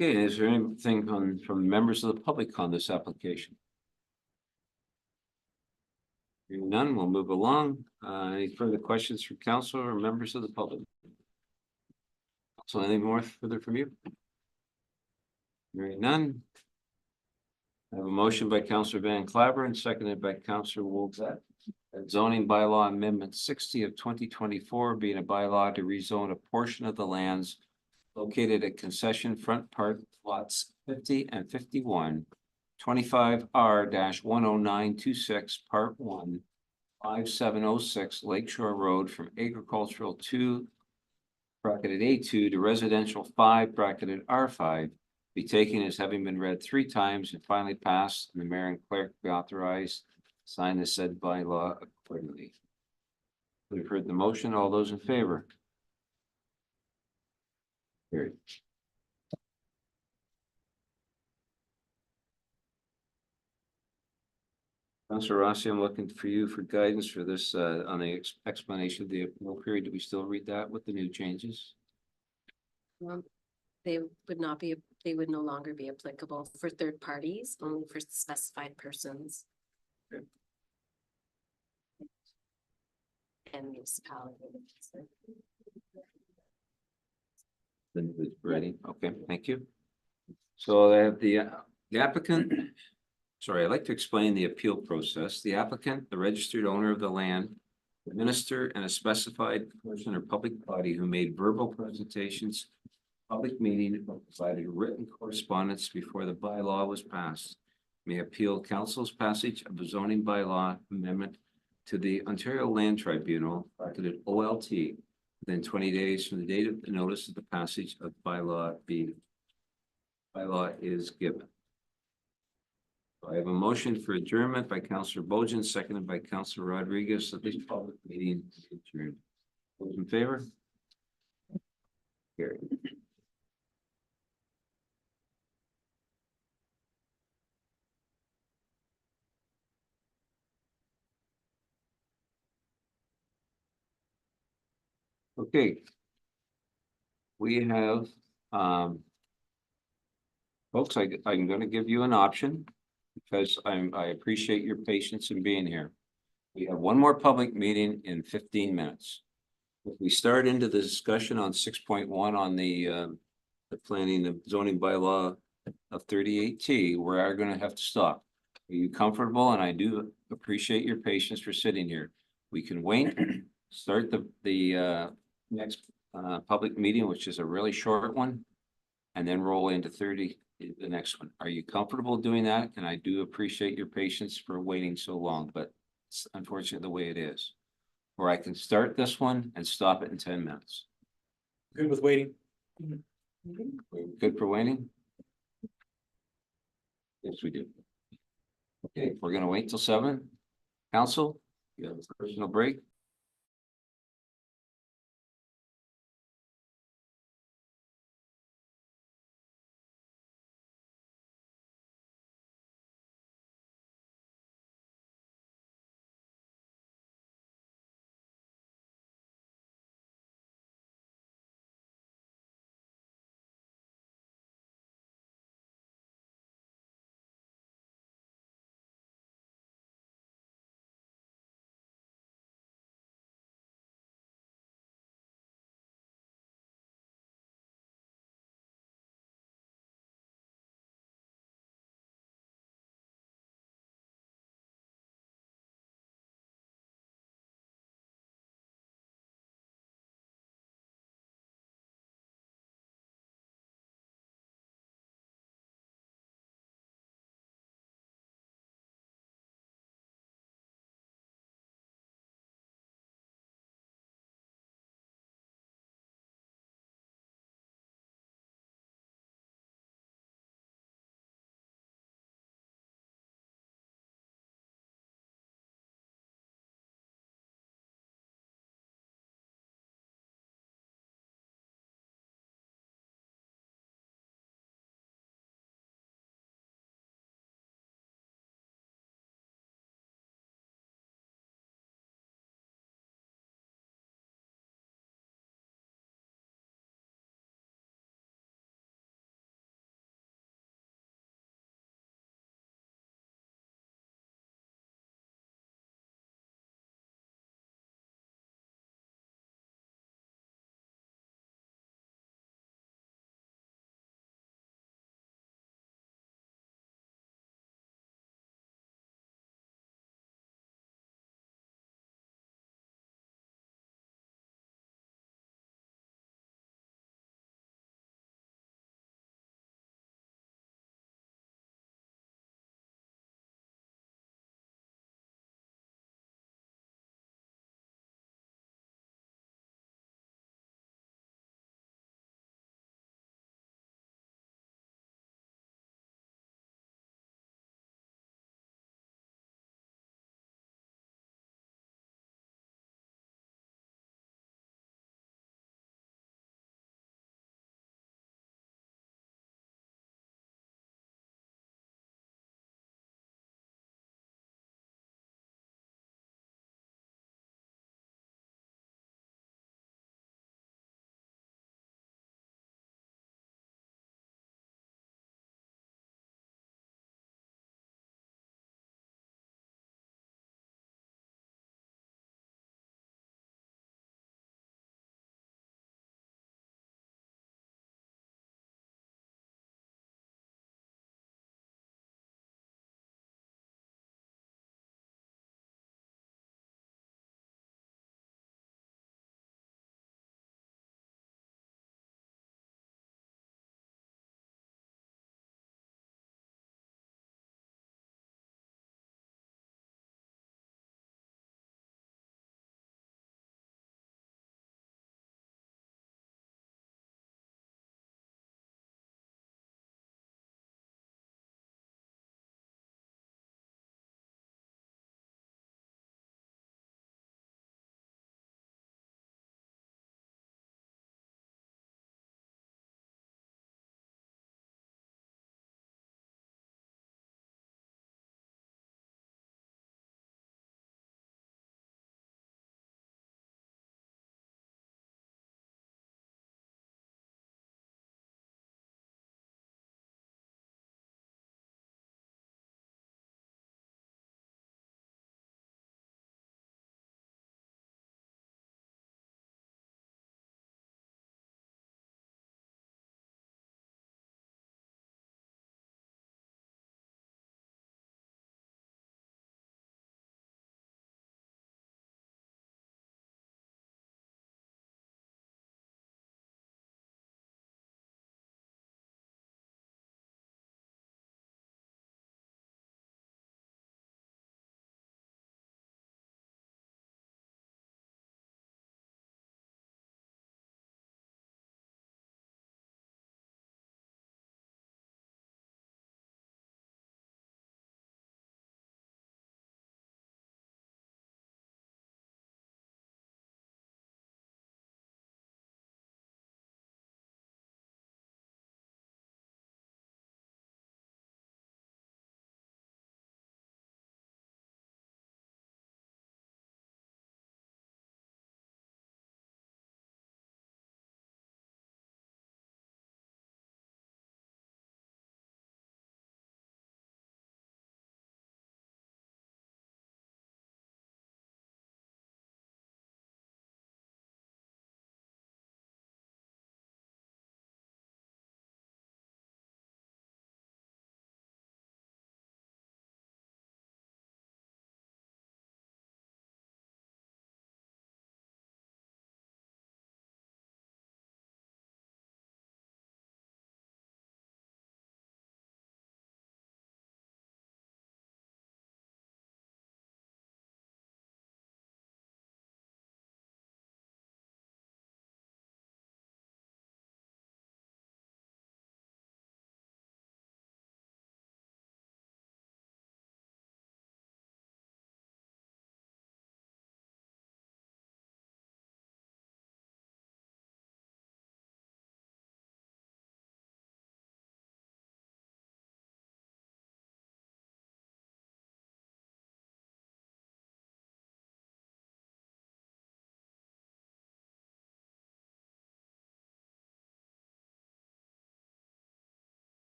Okay, is there anything from members of the public on this application? Hearing none, we'll move along. Any further questions from council or members of the public? So anything more further from you? Hearing none. I have a motion by Councilor Van Claver and seconded by Councilor Wolzett. Zoning bylaw amendment 60 of 2024 being a bylaw to rezone a portion of the lands located at concession front part lots 50 and 51, 25R-10926 part 1, 5706 Lakeshore Road from agricultural 2 bracketed A2 to residential 5 bracketed R5 be taken as having been read 3 times and finally passed, and the mayor and clerk be authorized to sign the said bylaw accordingly. We've heard the motion. All those in favor? Carried. Councilor Rossi, I'm looking for you for guidance for this on the explanation of the appeal period. Do we still read that with the new changes? They would no longer be applicable for third parties, only for specified persons. Okay. And municipalities. Then it's ready. Okay, thank you. So I have the applicant. Sorry, I'd like to explain the appeal process. The applicant, the registered owner of the land, the minister, and a specified person or public body who made verbal presentations public meeting or provided written correspondence before the bylaw was passed may appeal council's passage of the zoning bylaw amendment to the Ontario Land Tribunal, bracketed OLT, within 20 days from the date of the notice of the passage of bylaw is given. So I have a motion for adjournment by Councillor Bojan, seconded by Councillor Rodriguez, that this public meeting is adjourned. Those in favor? Carried. Okay. We have, folks, I'm gonna give you an option because I appreciate your patience in being here. We have one more public meeting in 15 minutes. If we start into the discussion on 6.1 on the planning of zoning bylaw of 38T, we are gonna have to stop. Are you comfortable? And I do appreciate your patience for sitting here. We can wait, start the next public meeting, which is a really short one, and then roll into 30, the next one. Are you comfortable doing that? And I do appreciate your patience for waiting so long, but it's unfortunately the way it is. Or I can start this one and stop it in 10 minutes. Good with waiting. Good for waiting? Yes, we do. Okay, we're gonna wait till 7. Council, you have a personal break?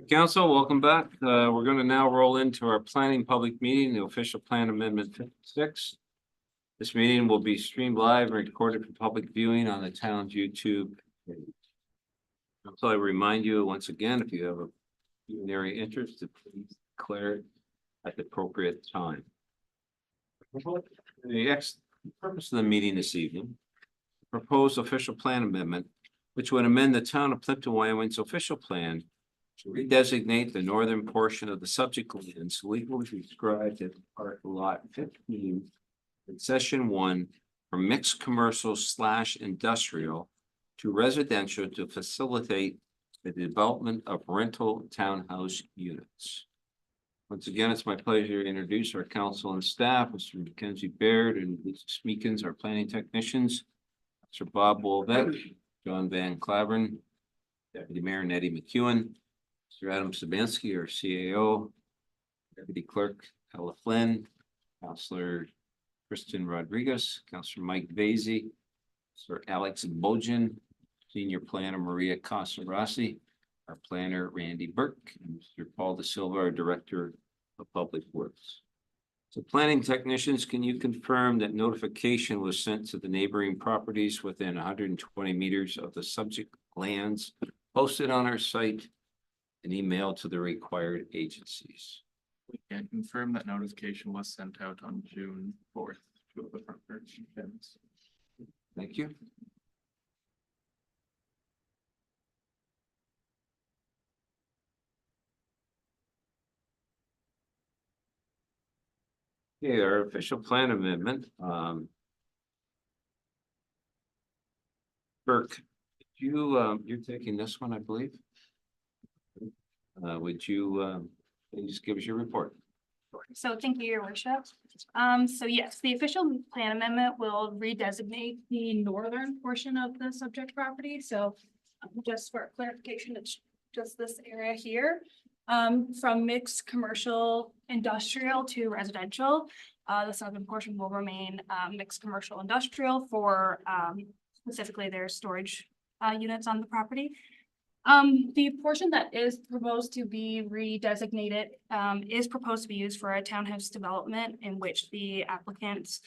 Council, welcome back. We're going to now roll into our planning public meeting, the official plan amendment 56. This meeting will be streamed live and recorded for public viewing on the town's YouTube page. So I remind you once again, if you have a viewing area interest, to please declare it at the appropriate time. The purpose of the meeting this evening, proposed official plan amendment, which would amend the town of Plympton-Wyoming's official plan to redesignate the northern portion of the subject lands legally described as part lot 15 in session 1 from mixed commercial / industrial to residential to facilitate the development of rental townhouse units. Once again, it's my pleasure to introduce our council and staff, Mr. Mackenzie Baird and Lisa Smeekins, our planning technicians, Sir Bob Wolvett, John Van Clavern, Deputy Mayor Nettie McEwen, Mr. Adam Sabansky, our CAO, Deputy Clerk Ella Flynn, Councilor Kristen Rodriguez, Councilor Mike Vasey, Sir Alex Bojan, Senior Planner Maria Casarasi, our planner Randy Burke, and Mr. Paul Da Silva, our Director of Public Works. So planning technicians, can you confirm that notification was sent to the neighboring properties within 120 meters of the subject lands posted on our site and emailed to the required agencies? We can confirm that notification was sent out on June 4th to the front page. Thank you. Okay, our official plan amendment, Burke, you're taking this one, I believe. Would you, please give us your report? So thank you, Your Worship. So yes, the official plan amendment will redesignate the northern portion of the subject property. So just for clarification, it's just this area here. From mixed commercial industrial to residential. The southern portion will remain mixed commercial industrial for specifically their storage units on the property. The portion that is proposed to be redesignated is proposed to be used for a townhouse development in which the applicants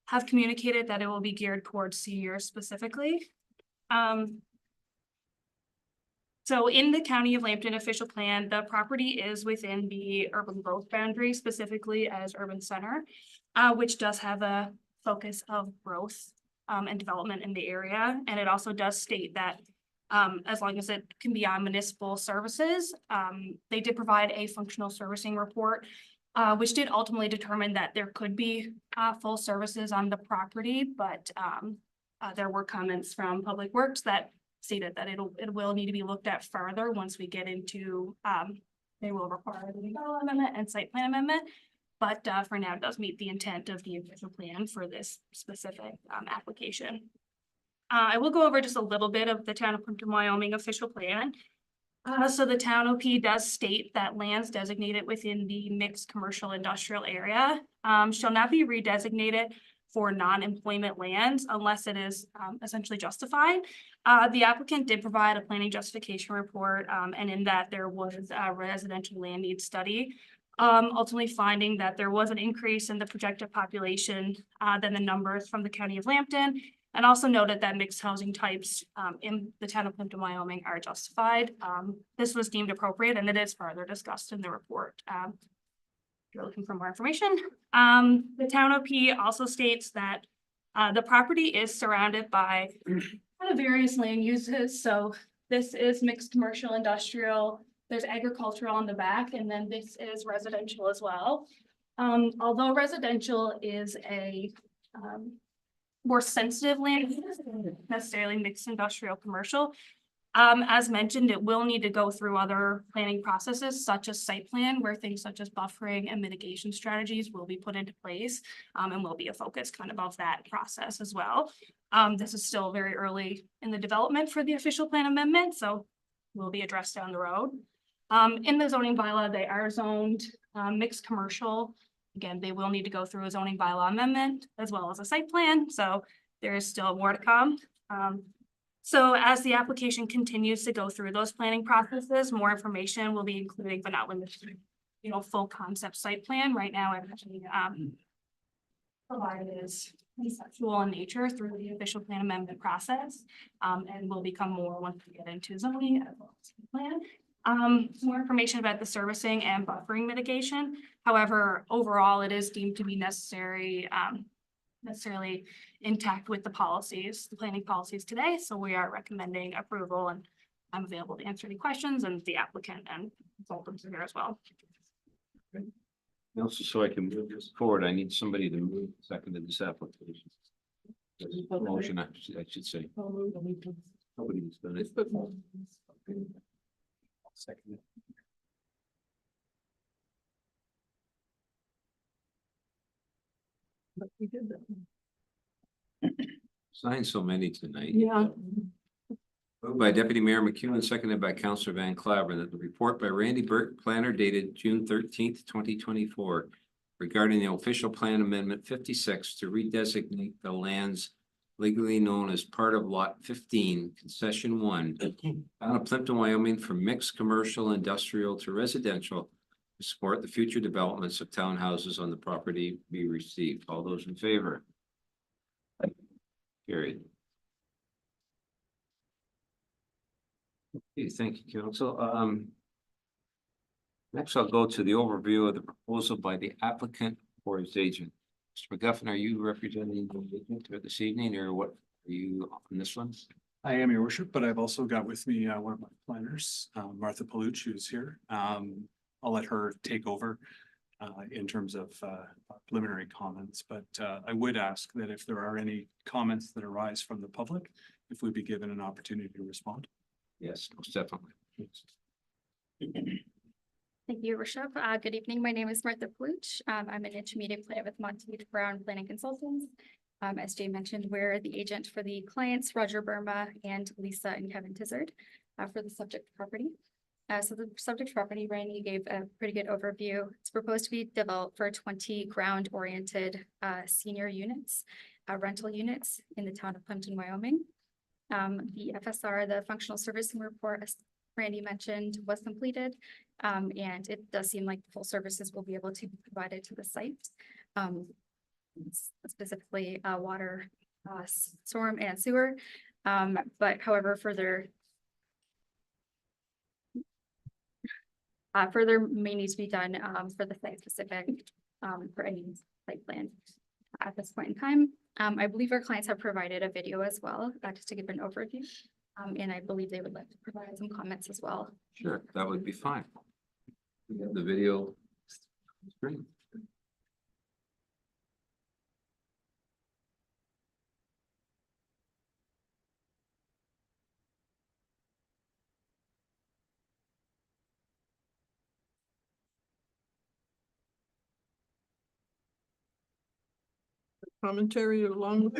have communicated that it will be geared towards seniors specifically. So in the County of Lambton official plan, the property is within the urban growth boundary, specifically as urban center, which does have a focus of growth and development in the area. And it also does state that as long as it can be on municipal services, they did provide a functional servicing report, which did ultimately determine that there could be full services on the property, but there were comments from Public Works that stated that it will need to be looked at further once we get into, they will require the development amendment and site plan amendment. But for now, it does meet the intent of the official plan for this specific application. I will go over just a little bit of the town of Plympton-Wyoming official plan. So the town OP does state that lands designated within the mixed commercial industrial area shall not be redesignated for non-employment lands unless it is essentially justified. The applicant did provide a planning justification report, and in that there was a residential land need study, ultimately finding that there was an increase in the projected population than the numbers from the County of Lambton, and also noted that mixed housing types in the town of Plympton-Wyoming are justified. This was deemed appropriate, and it is further discussed in the report. If you're looking for more information. The town OP also states that the property is surrounded by kind of various land uses. So this is mixed commercial industrial, there's agricultural on the back, and then this is residential as well. Although residential is a more sensitive land use than necessarily mixed industrial commercial. As mentioned, it will need to go through other planning processes such as site plan, where things such as buffering and mitigation strategies will be put into place and will be a focus kind of that process as well. This is still very early in the development for the official plan amendment, so will be addressed down the road. In the zoning bylaw, they are zoned mixed commercial. Again, they will need to go through a zoning bylaw amendment as well as a site plan, so there is still more to come. So as the application continues to go through those planning processes, more information will be included, but not limited to, full concept site plan. Right now, I've actually, provided is conceptual in nature through the official plan amendment process, and will become more once we get into zoning as well as the plan. More information about the servicing and buffering mitigation. However, overall, it is deemed to be necessarily intact with the policies, the planning policies today. So we are recommending approval, and I'm available to answer any questions, and the applicant and consultants are here as well. Also, so I can move this forward, I need somebody to move second to this application. Motion, I should say. Nobody's done it. Second. But we did that. Signed so many tonight. Yeah. Moved by Deputy Mayor McEwen, seconded by Councillor Van Claveren, that the report by Randy Burke, planner dated June 13th, 2024, regarding the official plan amendment 56 to redesignate the lands legally known as part of Lot 15, Concession 1, town of Plympton, Wyoming, from mixed commercial, industrial to residential, to support the future developments of townhouses on the property be received. All those in favor? Carried. Okay, thank you, council. Next, I'll go to the overview of the proposal by the applicant or his agent. Mr. McGuffin, are you representing the agent this evening, or what are you on this one? I am, your worship, but I've also got with me one of my planners, Martha Paluch, who's here. I'll let her take over in terms of preliminary comments, but I would ask that if there are any comments that arise from the public, if we'd be given an opportunity to respond. Yes, most definitely. Thank you, Your Worship. Good evening. My name is Martha Paluch. I'm an intermediate planner with Monteith Brown Planning Consultants. As Jay mentioned, we're the agent for the clients, Roger Burma and Lisa and Kevin Tizard, for the subject property. So the subject property, Randy gave a pretty good overview. It's proposed to be developed for 20 ground-oriented senior units, rental units in the town of Plympton, Wyoming. The FSR, the functional servicing report, as Randy mentioned, was completed. And it does seem like full services will be able to be provided to the site. Specifically water, storm and sewer. But however, further may need to be done for the site specific for any site plan at this point in time. I believe our clients have provided a video as well, just to give an overview. And I believe they would like to provide some comments as well. Sure, that would be fine. We have the video. Screen. Commentary along with.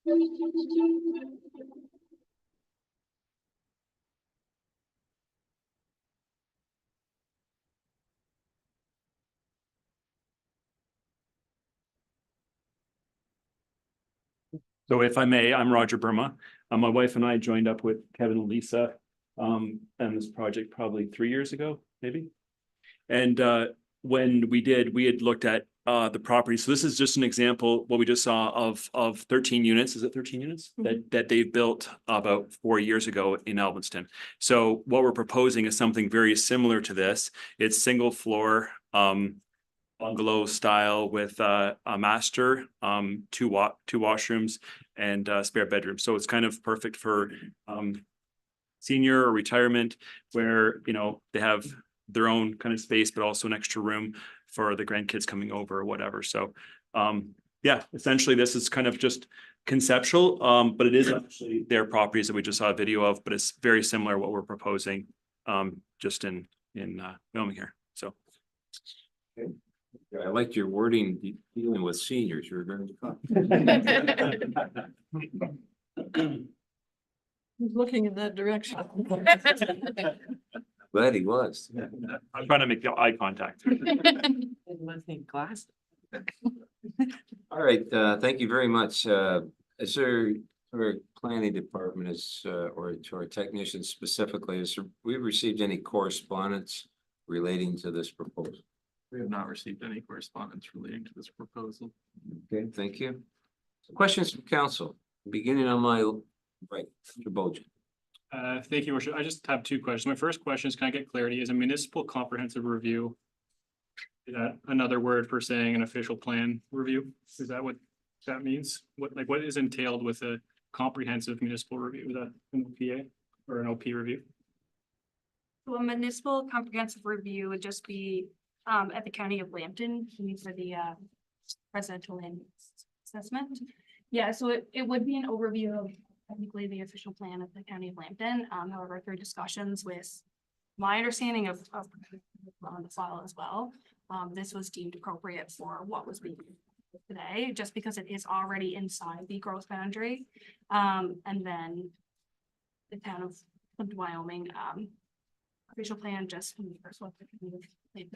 So if I may, I'm Roger Burma. My wife and I joined up with Kevin and Lisa and this project probably 3 years ago, maybe. And when we did, we had looked at the property. So this is just an example, what we just saw of 13 units. Is it 13 units that they've built about 4 years ago in Elvinston? So what we're proposing is something very similar to this. It's single floor bungalow style with a master, two washrooms and spare bedrooms. So it's kind of perfect for senior or retirement where, you know, they have their own kind of space, but also an extra room for the grandkids coming over or whatever. So yeah, essentially this is kind of just conceptual, but it is actually their properties that we just saw a video of, but it's very similar to what we're proposing just in Wyoming here. So. Okay. I liked your wording dealing with seniors. You're very. He's looking in that direction. Glad he was. I'm trying to make eye contact. All right, thank you very much. Is there, our planning department is, or to our technicians specifically, we've received any correspondence relating to this proposal? We have not received any correspondence relating to this proposal. Okay, thank you. Questions from council, beginning on my right, Mr. Bolger. Thank you, Worship. I just have two questions. My first question is, can I get clarity? Is a municipal comprehensive review, is that another word for saying an official plan review? Is that what that means? What is entailed with a comprehensive municipal review? Is that an OPA or an OP review? So a municipal comprehensive review would just be at the county of Lambton, for the residential land assessment. Yeah, so it would be an overview of technically the official plan of the county of Lambton. However, through discussions with my understanding of on the file as well, this was deemed appropriate for what was being used today, just because it is already inside the growth boundary. And then the town of Plympton-Wyoming official plan just mirrors what the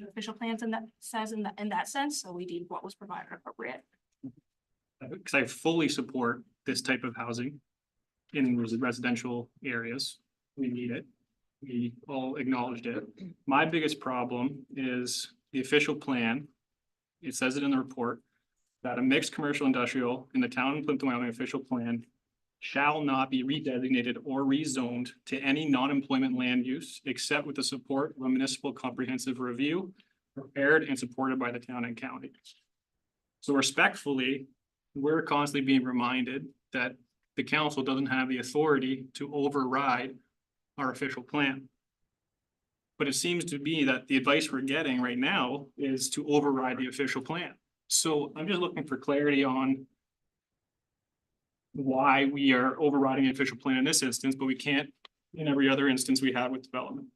official plans in that says in that sense. So we deemed what was provided appropriate. Because I fully support this type of housing in residential areas. We need it. We all acknowledged it. My biggest problem is the official plan. It says it in the report that a mixed commercial industrial in the town of Plympton-Wyoming official plan shall not be redesignated or rezoned to any non-employment land use except with the support of a municipal comprehensive review prepared and supported by the town and county. So respectfully, we're constantly being reminded that the council doesn't have the authority to override our official plan. But it seems to be that the advice we're getting right now is to override the official plan. So I'm just looking for clarity on why we are overriding the official plan in this instance, but we can't in every other instance we have with development.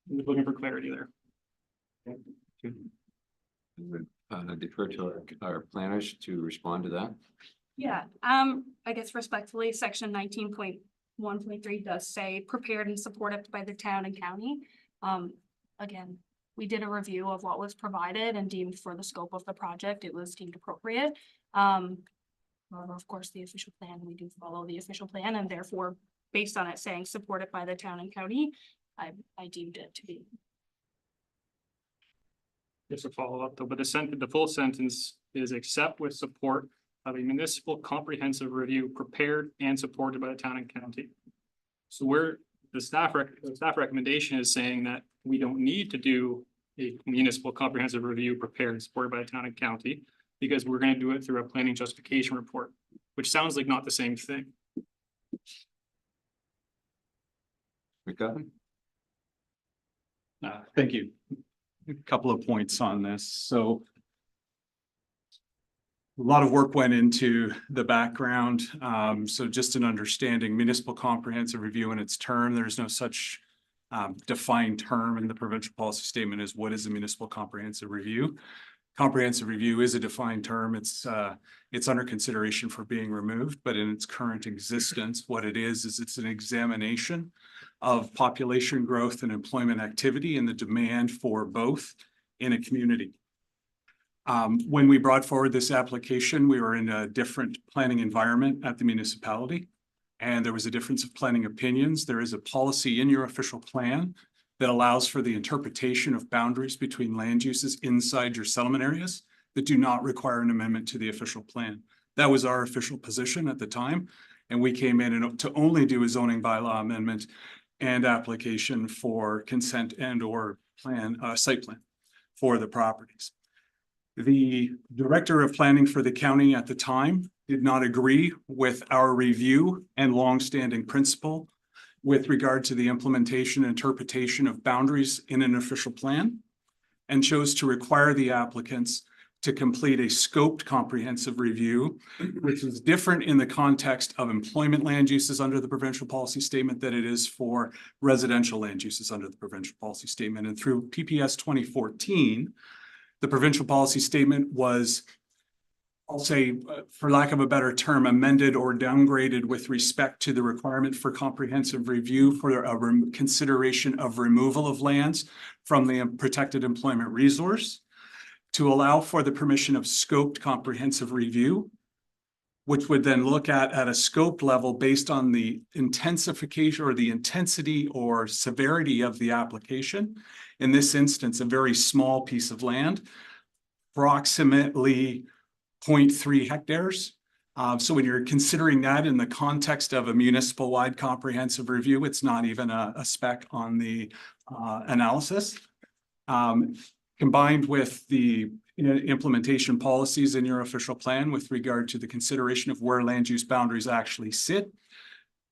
I'm just looking for clarity there. Defer to our planners to respond to that. Yeah, I guess respectfully, section 19.1.3 does say prepared and supported by the town and county. Again, we did a review of what was provided and deemed for the scope of the project, it was deemed appropriate. However, of course, the official plan, we do follow the official plan, and therefore, based on it saying supported by the town and county, I deemed it to be. Just a follow-up though, but the full sentence is except with support of a municipal comprehensive review prepared and supported by the town and county. So the staff recommendation is saying that we don't need to do a municipal comprehensive review prepared and supported by the town and county because we're going to do it through a planning justification report, which sounds like not the same thing. McGovern? Thank you. A couple of points on this. So a lot of work went into the background. So just an understanding, municipal comprehensive review in its term, there's no such defined term in the provincial policy statement as what is a municipal comprehensive review. comprehensive review is a defined term. It's under consideration for being removed, but in its current existence, what it is it's an examination of population growth and employment activity and the demand for both in a community. When we brought forward this application, we were in a different planning environment at the municipality, and there was a difference of planning opinions. There is a policy in your official plan that allows for the interpretation of boundaries between land uses inside your settlement areas that do not require an amendment to the official plan. That was our official position at the time, and we came in and to only do a zoning bylaw amendment and application for consent and or site plan for the properties. The director of planning for the county at the time did not agree with our review and longstanding principle with regard to the implementation and interpretation of boundaries in an official plan, and chose to require the applicants to complete a scoped comprehensive review, which is different in the context of employment land uses under the provincial policy statement than it is for residential land uses under the provincial policy statement. And through PPS 2014, the provincial policy statement was, I'll say, for lack of a better term, amended or downgraded with respect to the requirement for comprehensive review for a consideration of removal of lands from the protected employment resource, to allow for the permission of scoped comprehensive review, which would then look at a scope level based on the intensification or the intensity or severity of the application. In this instance, a very small piece of land, approximately 0.3 hectares. So when you're considering that in the context of a municipal-wide comprehensive review, it's not even a spec on the analysis. Combined with the implementation policies in your official plan with regard to the consideration of where land use boundaries actually sit.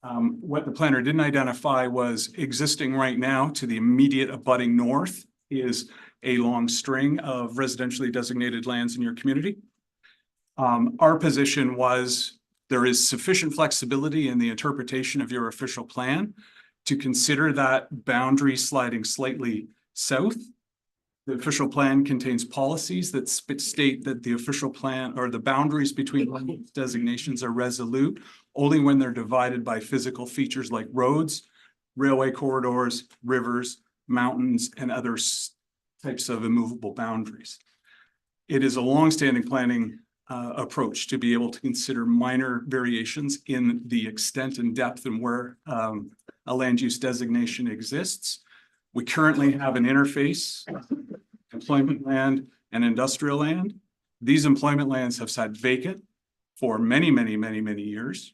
What the planner didn't identify was existing right now to the immediate abutting north is a long string of residentially designated lands in your community. Our position was there is sufficient flexibility in the interpretation of your official plan to consider that boundary sliding slightly south. The official plan contains policies that state that the official plan or the boundaries between land designations are resolute only when they're divided by physical features like roads, railway corridors, rivers, mountains, and other types of immovable boundaries. It is a longstanding planning approach to be able to consider minor variations in the extent and depth and where a land use designation exists. We currently have an interface, employment land and industrial land. These employment lands have sat vacant for many years.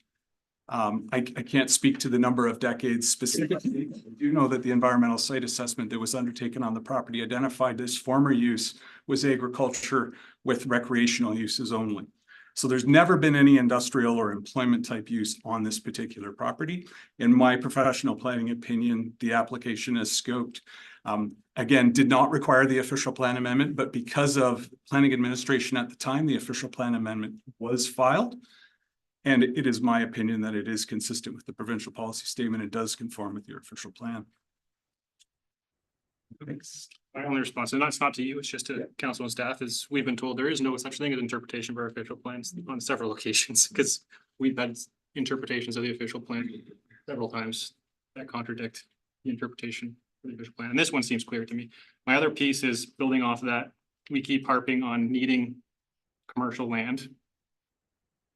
I can't speak to the number of decades specifically. I do know that the environmental site assessment that was undertaken on the property identified this former use was agriculture with recreational uses only. So there's never been any industrial or employment type use on this particular property. In my professional planning opinion, the application is scoped. Again, did not require the official plan amendment, but because of planning administration at the time, the official plan amendment was filed. And it is my opinion that it is consistent with the provincial policy statement. It does conform with your official plan. Thanks. My only response, and that's not to you, it's just to council and staff, is we've been told there is no such thing as interpretation of our official plans on several occasions, because we've had interpretations of the official plan several times that contradict the interpretation of the official plan. And this one seems clear to me. My other piece is building off of that. We keep harping on needing commercial land.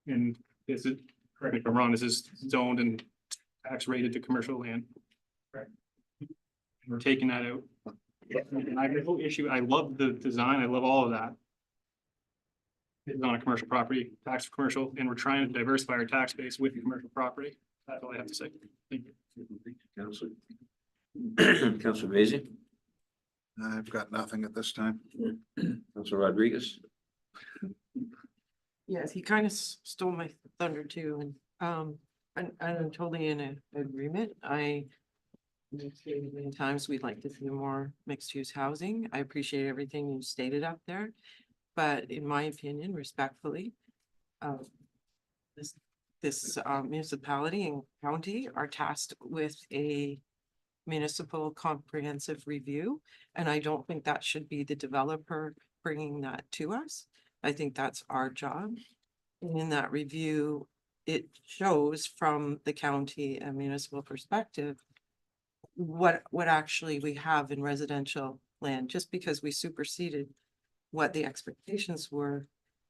And this is, correct me if I'm wrong, this is zoned and tax rated to commercial land. Correct. We're taking that out. And I have no issue. I love the design. I love all of that. It's on a commercial property, tax for commercial, and we're trying to diversify our tax base with commercial property. That's all I have to say. Thank you. Councilor. Councilor Basie. I've got nothing at this time. Councilor Rodriguez. Yes, he kind of stole my thunder too, and I'm totally in agreement. We've stated many times we'd like to see more mixed-use housing. I appreciate everything you stated up there, but in my opinion, respectfully, this municipality and county are tasked with a municipal comprehensive review, and I don't think that should be the developer bringing that to us. I think that's our job. And in that review, it shows from the county and municipal perspective what actually we have in residential land, just because we superseded what the expectations were.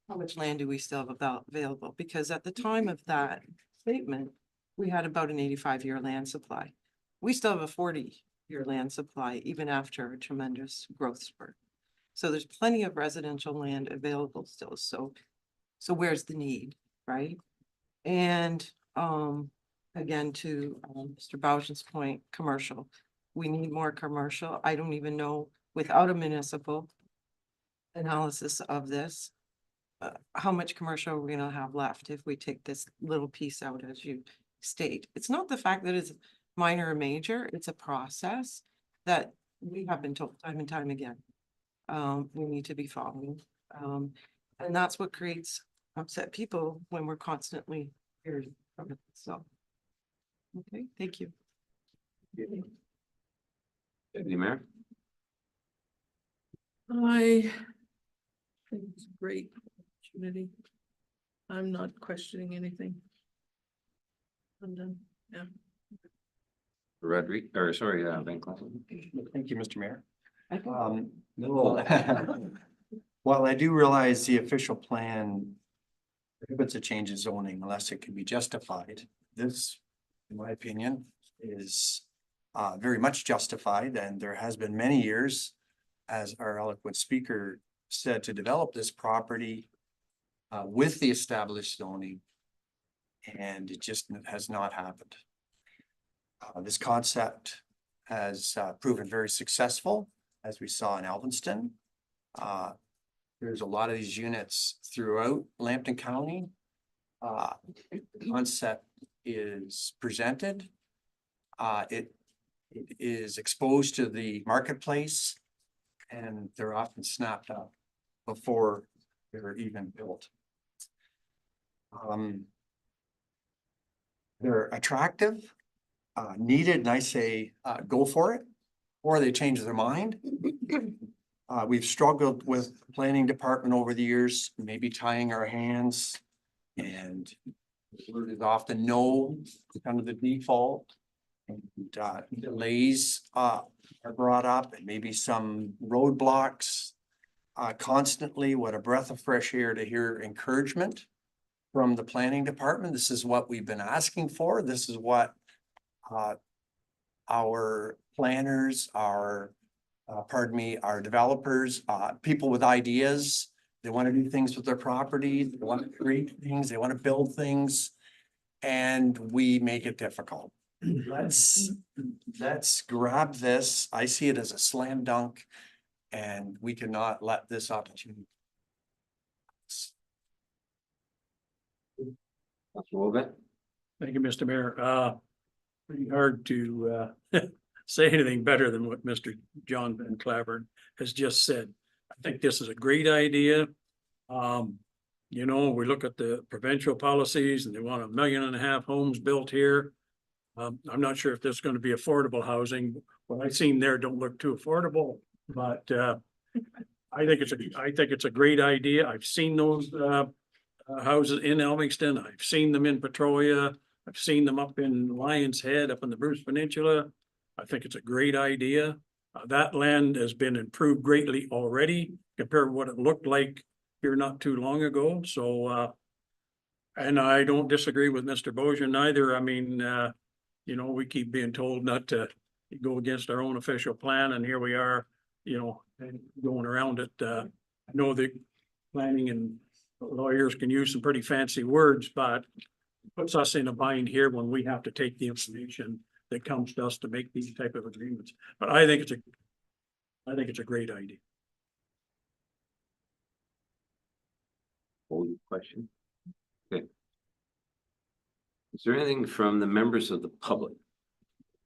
How much land do we still have available? Because at the time of that statement, we had about an 85-year land supply. We still have a 40-year land supply, even after a tremendous growth spurt. So there's plenty of residential land available still. So where's the need, right? And again, to Mr. Bouchen's point, commercial. We need more commercial. I don't even know, without a municipal analysis of this, how much commercial we're gonna have left if we take this little piece out, as you state. It's not the fact that it's minor or major, it's a process that we have been told time and time again. We need to be following. And that's what creates upset people when we're constantly hearing from it. So, okay, thank you. Deputy Mayor? I think it's a great opportunity. I'm not questioning anything. I'm done, yeah. Rodriguez, or sorry, Van Cleef. Thank you, Mr. Mayor. I think No. While I do realize the official plan prohibits a change in zoning unless it can be justified, this, in my opinion, is very much justified, and there has been many years, as our eloquent speaker said, to develop this property with the established zoning, and it just has not happened. This concept has proven very successful, as we saw in Alvinston. There's a lot of these units throughout Lambton County. The concept is presented. It is exposed to the marketplace, and they're often snapped up before they're even built. They're attractive, needed, and I say go for it, or they change their mind. We've struggled with the planning department over the years, maybe tying our hands, and the word is often no, kind of the default. And delays are brought up, and maybe some roadblocks constantly. What a breath of fresh air to hear encouragement from the planning department. This is what we've been asking for. This is what our planners, our developers, people with ideas, they want to do things with their property, they want to create things, they want to build things, and we make it difficult. Let's grab this. I see it as a slam dunk, and we cannot let this opportunity. Thank you, Mr. Mayor. Pretty hard to say anything better than what Mr. John Van Claveren has just said. I think this is a great idea. You know, we look at the provincial policies and they want 1.5 million homes built here. I'm not sure if this is going to be affordable housing. What I've seen there don't look too affordable, but I think it's a great idea. I've seen those houses in Elmington. I've seen them in Petrolia. I've seen them up in Lion's Head, up in the Bruce Peninsula. I think it's a great idea. That land has been improved greatly already compared to what it looked like here not too long ago. So, and I don't disagree with Mr. Bojan either. I mean, you know, we keep being told not to go against our own official plan, and here we are, you know, and going around it. I know the planning and lawyers can use some pretty fancy words, but it puts us in a bind here when we have to take the information that comes to us to make these type of agreements. But I think it's a great idea. Hold your question. Okay. Is there anything from the members of the public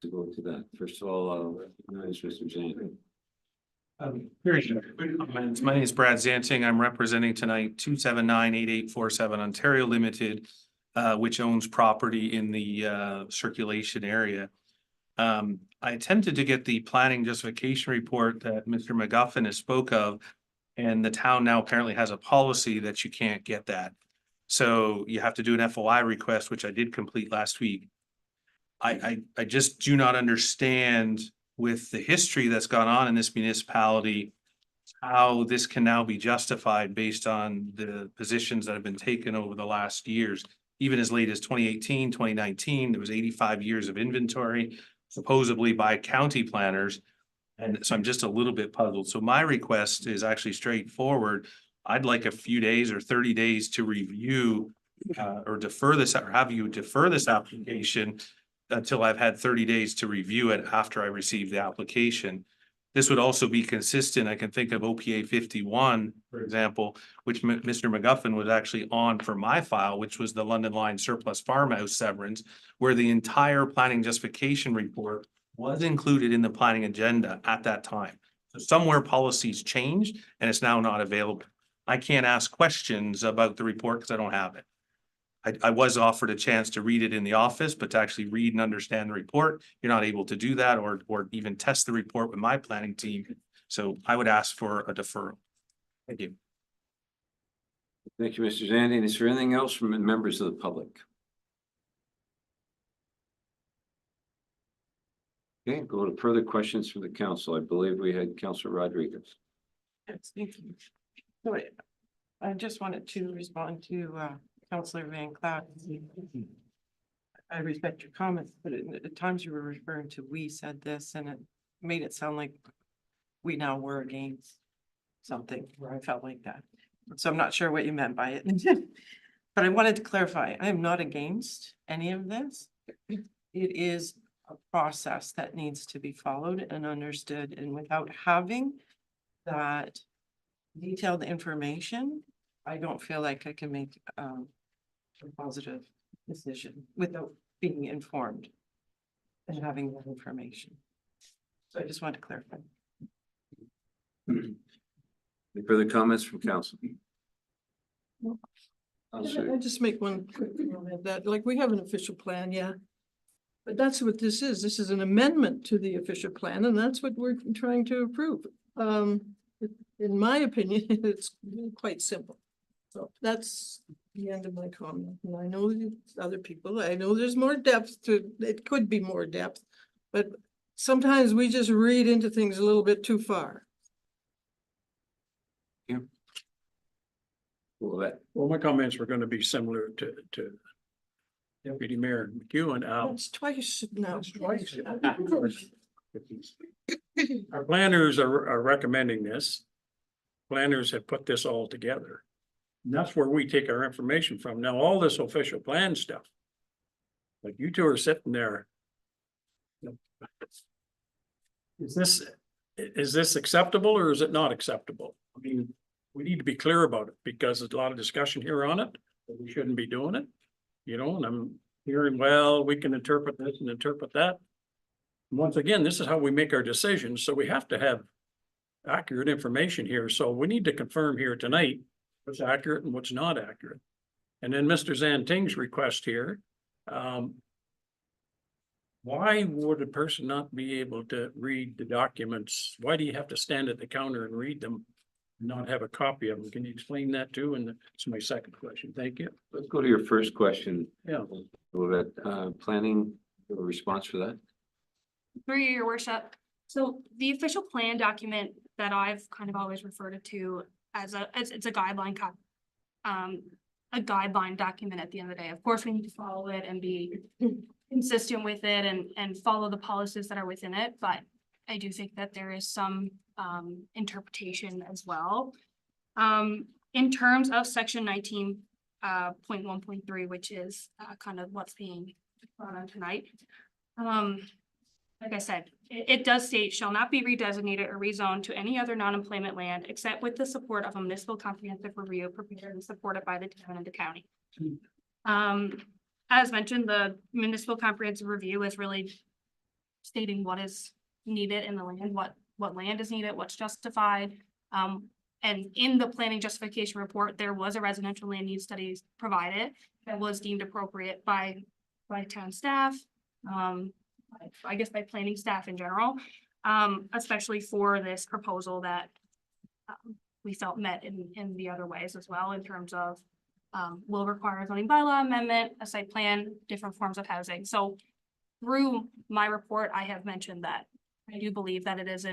to go into that? First of all, recognize Mr. Zane. My name is Brad Zanting. I'm representing tonight 2798847 Ontario Limited, which owns property in the circulation area. I attempted to get the planning justification report that Mr. McGuffin has spoke of, And the town now apparently has a policy that you can't get that. So you have to do an FOI request, which I did complete last week. I just do not understand with the history that's gone on in this municipality, how this can now be justified based on the positions that have been taken over the last years. Even as late as 2018, 2019, there was 85 years of inventory supposedly by county planners. And so I'm just a little bit puzzled. So my request is actually straightforward. I'd like a few days or 30 days to review or defer this, or have you defer this application until I've had 30 days to review it after I receive the application. This would also be consistent. I can think of OPA 51, for example, which Mr. McGuffin was actually on for my file, which was the London Line surplus farmhouse severance, where the entire planning justification report was included in the planning agenda at that time. So somewhere policies changed and it's now not available. I can't ask questions about the report because I don't have it. I was offered a chance to read it in the office, but to actually read and understand the report, you're not able to do that or even test the report with my planning team. So I would ask for a deferral. Thank you. Thank you, Mr. Zandi. Is there anything else from members of the public? Okay, go to further questions from the council. I believe we had Councilor Rodriguez. Yes, thank you. So I just wanted to respond to Councilor Van Cloud. I respect your comments, but at times you were referring to we said this and it made it sound like we now were against something where I felt like that. So I'm not sure what you meant by it. But I wanted to clarify, I am not against any of this. It is a process that needs to be followed and understood, and without having that detailed information, I don't feel like I can make a positive decision without being informed and having that information. So I just want to clarify. Any further comments from council? I just make one quick comment that, like, we have an official plan, yeah. But that's what this is. This is an amendment to the official plan, and that's what we're trying to approve. In my opinion, it's quite simple. So that's the end of my comment. And I know other people, I know there's more depth to, it could be more depth, but sometimes we just read into things a little bit too far. Well, my comments were gonna be similar to Deputy Mayor McEwen. That's twice now. Our planners are recommending this. Planners have put this all together. And that's where we take our information from. Now, all this official plan stuff. Like you two are sitting there. Is this acceptable or is it not acceptable? I mean, we need to be clear about it because there's a lot of discussion here on it, but we shouldn't be doing it. You know, and I'm hearing, well, we can interpret this and interpret that. Once again, this is how we make our decisions, so we have to have accurate information here. So we need to confirm here tonight what's accurate and what's not accurate. And then Mr. Zanting's request here, why would a person not be able to read the documents? Why do you have to stand at the counter and read them? Not have a copy of them? Can you explain that too? And that's my second question. Thank you. Let's go to your first question. Yeah. Planning, a response for that? Through your worship. So the official plan document that I've kind of always referred it to as it's a guideline a guideline document at the end of the day. Of course, we need to follow it and be consistent with it and follow the policies that are within it. But I do think that there is some interpretation as well. In terms of section 19.1.3, which is kind of what's being brought on tonight. Like I said, it does state shall not be redesignated or rezoned to any other non-employment land except with the support of a municipal comprehensive review prepared and supported by the town and the county. As mentioned, the municipal comprehensive review is really stating what is needed in the land, what land is needed, what's justified. And in the planning justification report, there was a residential land use studies provided that was deemed appropriate by town staff. I guess by planning staff in general, especially for this proposal that we felt met in the other ways as well in terms of will require zoning bylaw amendment, a site plan, different forms of housing. So through my report, I have mentioned that I do believe that it is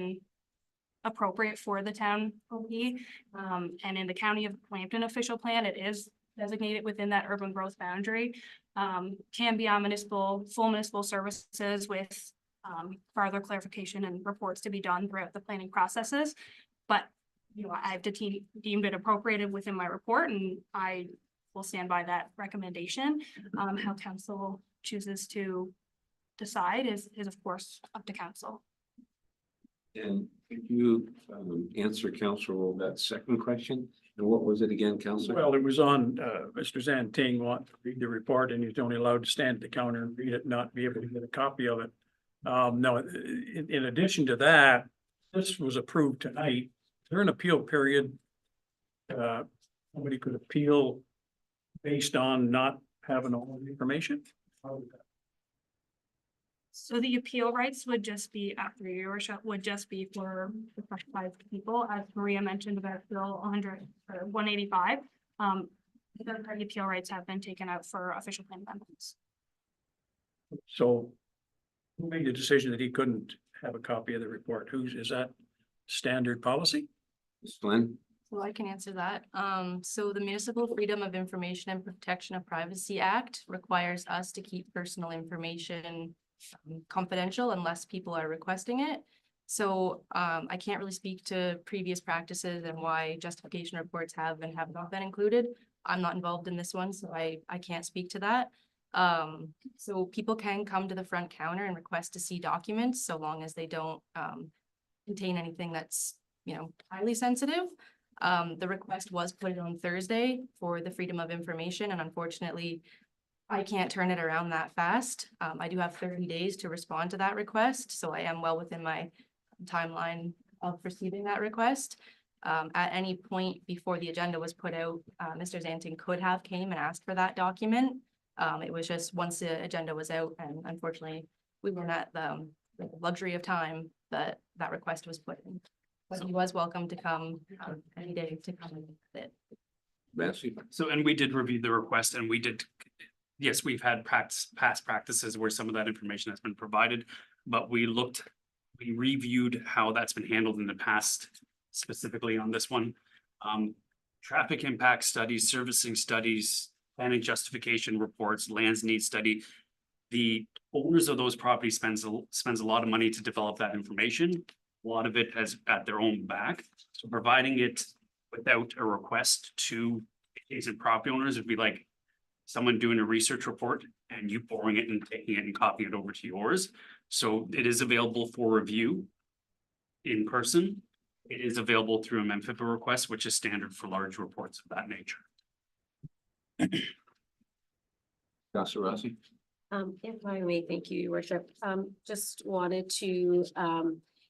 appropriate for the town OP. And in the County of Plympton official plan, it is designated within that urban growth boundary. Can be on full municipal services with further clarification and reports to be done throughout the planning processes. But, you know, I've deemed it appropriated within my report, and I will stand by that recommendation. How council chooses to decide is of course up to council. And could you answer Councilor that second question? And what was it again, Councilor? Well, it was on, Mr. Zanting wanted to read the report and he's only allowed to stand at the counter and read it, not be able to get a copy of it. No, in addition to that, this was approved tonight. During an appeal period, somebody could appeal based on not having all the information. So the appeal rights would just be, after your worship, would just be for the first 5 people, as Maria mentioned about Bill 185. Third-party appeal rights have been taken out for official plan amendments. So who made the decision that he couldn't have a copy of the report? Is that standard policy? Ms. Flynn? So I can answer that. So the Municipal Freedom of Information and Protection of Privacy Act requires us to keep personal information confidential unless people are requesting it. So I can't really speak to previous practices and why justification reports have and have not been included. I'm not involved in this one, so I can't speak to that. So people can come to the front counter and request to see documents so long as they don't contain anything that's, you know, highly sensitive. The request was put on Thursday for the freedom of information, and unfortunately, I can't turn it around that fast. I do have 30 days to respond to that request, so I am well within my timeline of receiving that request. At any point before the agenda was put out, Mr. Zanting could have came and asked for that document. It was just once the agenda was out, and unfortunately, we weren't at the luxury of time that that request was put in. But he was welcome to come any day to come and get it. Massey? So, and we did review the request and we did, yes, we've had past practices where some of that information has been provided, but we reviewed how that's been handled in the past, specifically on this one. Traffic impact studies, servicing studies, planning justification reports, lands need study. The owners of those properties spends a lot of money to develop that information. A lot of it has at their own back. So providing it without a request to adjacent property owners would be like someone doing a research report and you borrowing it and taking it and copying it over to yours. So it is available for review in person. It is available through a MFIPA request, which is standard for large reports of that nature. Councilor Rossi? If I may, thank you, Your Worship. Just wanted to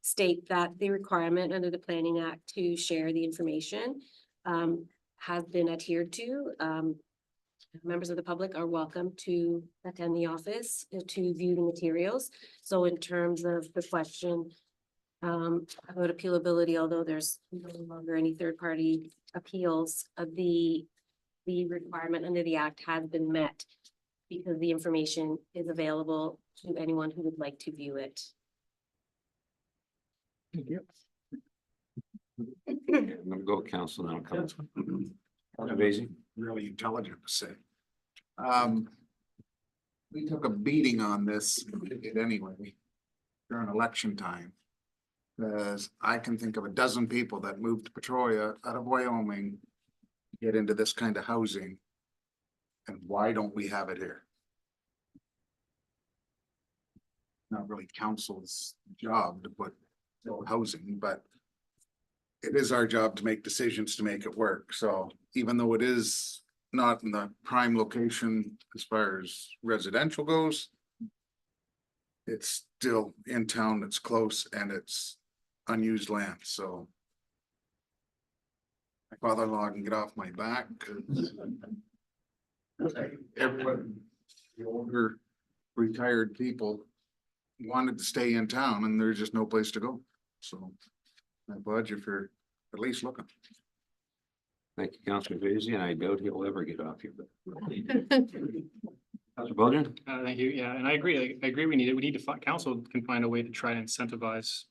state that the requirement under the Planning Act to share the information has been adhered to. Members of the public are welcome to attend the office to view the materials. So in terms of the question about appealability, although there's no longer any third-party appeals, the requirement under the act has been met because the information is available to anyone who would like to view it. Thank you. I'm gonna go with council now. Amazing. Really intelligent to say. We took a beating on this anyway during election time. Because I can think of a dozen people that moved to Petrolia out of Wyoming to get into this kind of housing. And why don't we have it here? Not really council's job to put housing, but it is our job to make decisions to make it work. So even though it is not in the prime location as far as residential goes, it's still in town, it's close, and it's unused land, so my father-in-law can get off my back, because everyone, the older retired people wanted to stay in town, and there's just no place to go. So I applaud you for at least looking. Thank you, Councilor Vacy, and I doubt he'll ever get off here. Councilor Bellion? Thank you. Yeah, and I agree. I agree. We need to find, council can find a way to try to incentivize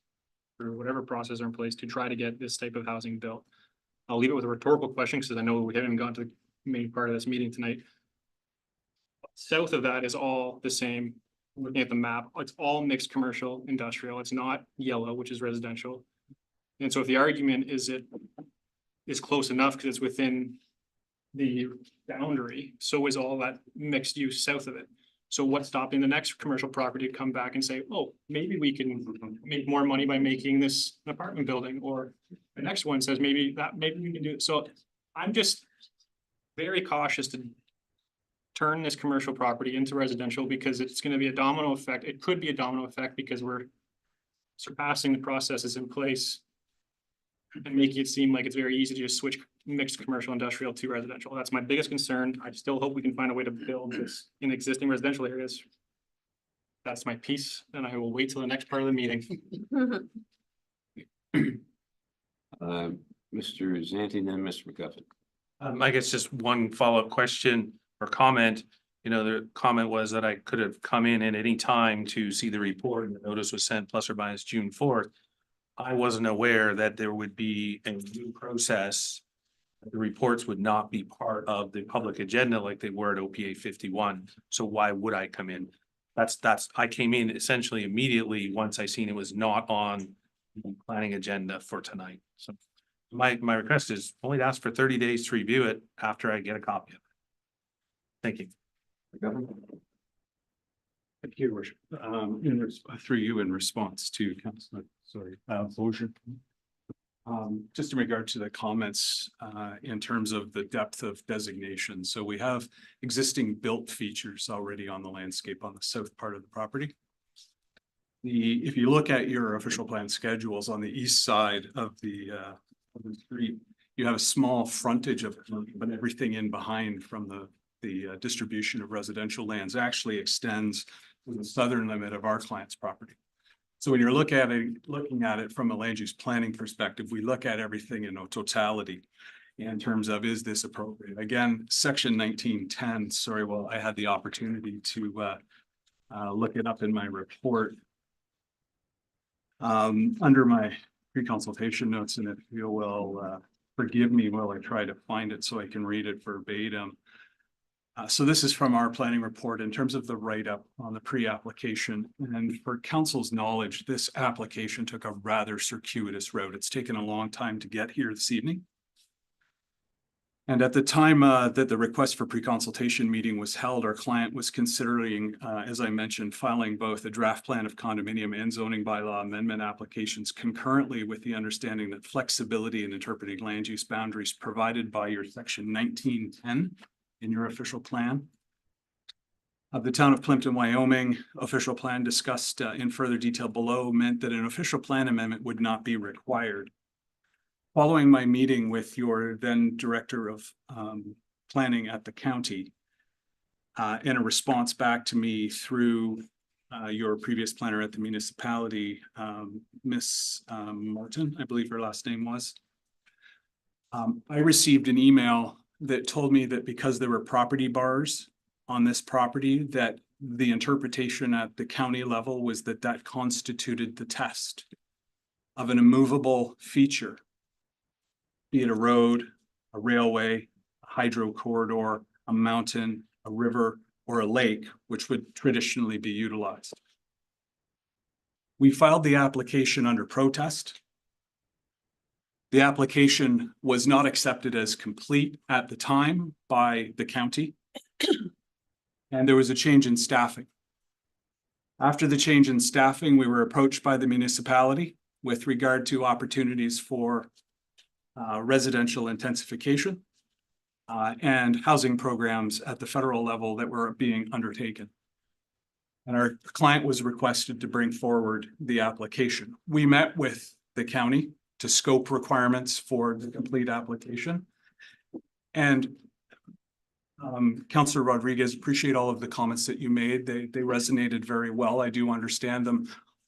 through whatever process are in place to try to get this type of housing built. I'll leave it with a rhetorical question because I know we haven't gotten to the main part of this meeting tonight. South of that is all the same. Looking at the map, it's all mixed commercial, industrial. It's not yellow, which is residential. And so if the argument is it is close enough because it's within the boundary, so is all that mixed use south of it. So what's stopping the next commercial property to come back and say, oh, maybe we can make more money by making this an apartment building, or the next one says maybe we can do it. So I'm just very cautious to turn this commercial property into residential because it's going to be a domino effect. It could be a domino effect because we're surpassing the processes in place and making it seem like it's very easy to just switch mixed commercial industrial to residential. That's my biggest concern. I still hope we can find a way to build this in existing residential areas. That's my piece, and I will wait till the next part of the meeting. Mr. Zanti, then Mr. McGuffin. I guess just one follow-up question or comment. You know, the comment was that I could have come in at any time to see the report, and the notice was sent plus or minus June 4th. I wasn't aware that there would be a new process. The reports would not be part of the public agenda like they were at OPA 51. So why would I come in? I came in essentially immediately once I seen it was not on the planning agenda for tonight. So my request is only to ask for 30 days to review it after I get a copy of it. Thank you. Thank you, Your Worship. Through you in response to Councilor, Bosier. Just in regard to the comments in terms of the depth of designation. So we have existing built features already on the landscape on the south part of the property. If you look at your official plan schedules on the east side of the street, you have a small frontage of, but everything in behind from the distribution of residential lands actually extends to the southern limit of our client's property. So when you're looking at it from a land use planning perspective, we look at everything in a totality in terms of, is this appropriate? Again, section 1910, sorry, well, I had the opportunity to look it up in my report. Under my pre-consultation notes, and if you will forgive me while I try to find it so I can read it verbatim. So this is from our planning report in terms of the write-up on the pre-application. And for council's knowledge, this application took a rather circuitous route. It's taken a long time to get here this evening. And at the time that the request for pre-consultation meeting was held, our client was considering, as I mentioned, filing both a draft plan of condominium and zoning bylaw amendment applications concurrently, with the understanding that flexibility in interpreting land use boundaries provided by your section 1910 in your official plan. Of the town of Plympton-Wyoming official plan discussed in further detail below meant that an official plan amendment would not be required. Following my meeting with your then director of planning at the county, in a response back to me through your previous planner at the municipality, Miss Martin, I believe her last name was, I received an email that told me that because there were property bars on this property, that the interpretation at the county level was that that constituted the test of an immovable feature, be it a road, a railway, a hydro corridor, a mountain, a river, or a lake, which would traditionally be utilized. We filed the application under protest. The application was not accepted as complete at the time by the county, and there was a change in staffing. After the change in staffing, we were approached by the municipality with regard to opportunities for residential intensification and housing programs at the federal level that were being undertaken. And our client was requested to bring forward the application. We met with the county to scope requirements for the complete application. And Councillor Rodriguez, appreciate all of the comments that you made. They resonated very well. I do understand them.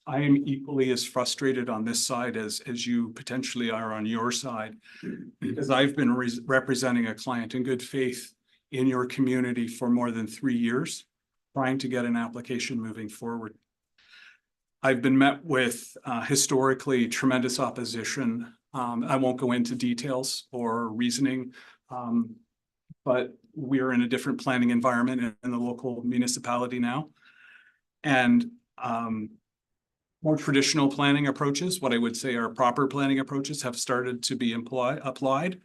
I am equally as frustrated on this side as you potentially are on your side. Because I've been representing a client in good faith in your community for more than 3 years, trying to get an application moving forward. I've been met with historically tremendous opposition. I won't go into details or reasoning, but we're in a different planning environment in the local municipality now. And more traditional planning approaches, what I would say are proper planning approaches, have started to be applied.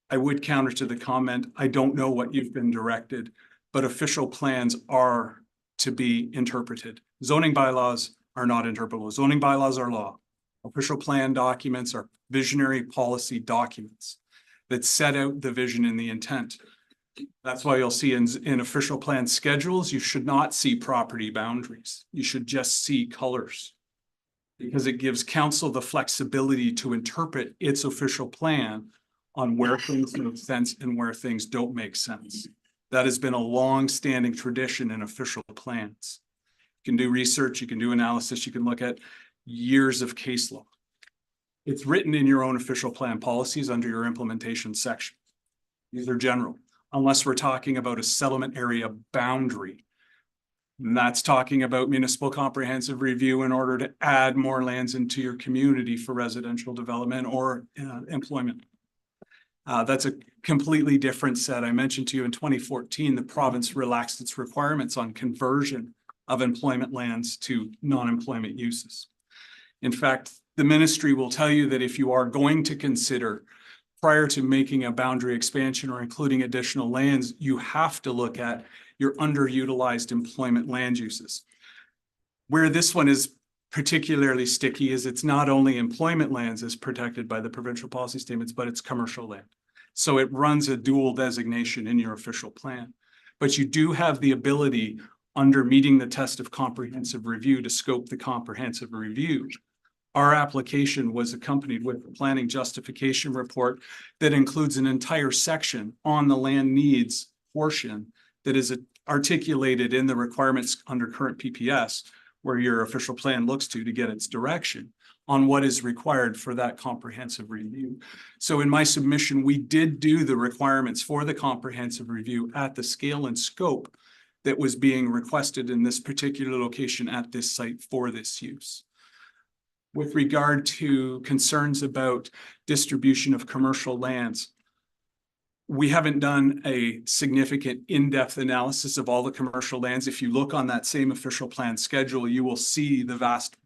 I would counter to the comment, I don't know what you've been directed, but official plans are to be interpreted. Zoning bylaws are not interpretable. Zoning bylaws are law. Official plan documents are visionary policy documents that set out the vision and the intent. That's why you'll see in official plan schedules, you should not see property boundaries. You should just see colors. Because it gives council the flexibility to interpret its official plan on where things make sense and where things don't make sense. That has been a long-standing tradition in official plans. You can do research, you can do analysis, you can look at years of case law. It's written in your own official plan policies under your implementation section. These are general, unless we're talking about a settlement area boundary. And that's talking about municipal comprehensive review in order to add more lands into your community for residential development or employment. That's a completely different set. I mentioned to you in 2014, the province relaxed its requirements on conversion of employment lands to non-employment uses. In fact, the ministry will tell you that if you are going to consider prior to making a boundary expansion or including additional lands, you have to look at your underutilized employment land uses. Where this one is particularly sticky is it's not only employment lands as protected by the provincial policy statements, but it's commercial land. So it runs a dual designation in your official plan. But you do have the ability under meeting the test of comprehensive review to scope the comprehensive review. Our application was accompanied with a planning justification report that includes an entire section on the land needs portion that is articulated in the requirements under current PPS, where your official plan looks to get its direction on what is required for that comprehensive review. So in my submission, we did do the requirements for the comprehensive review at the scale and scope that was being requested in this particular location at this site for this use. With regard to concerns about distribution of commercial lands, we haven't done a significant in-depth analysis of all the commercial lands. If you look on that same official plan schedule, you will see the vast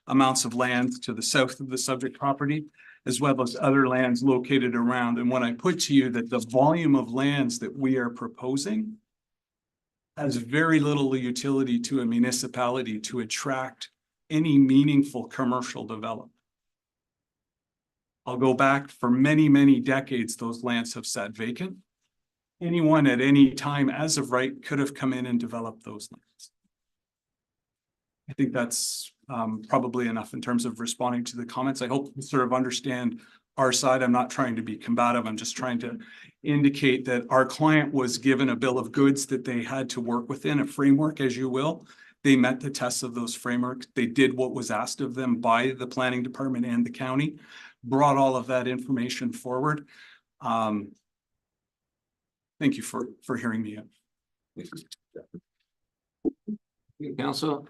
amounts of land to the south of the subject property, as well as other lands located around. And when I put to you that the volume of lands that we are proposing has very little utility to a municipality to attract any meaningful commercial development. I'll go back for many, many decades, those lands have sat vacant. Anyone at any time as of right could have come in and developed those lands. I think that's probably enough in terms of responding to the comments. I hope you sort of understand our side. I'm not trying to be combative. I'm just trying to indicate that our client was given a bill of goods that they had to work within, a framework, as you will. They met the tests of those frameworks. They did what was asked of them by the planning department and the county, brought all of that information forward. Thank you for hearing me out. Council.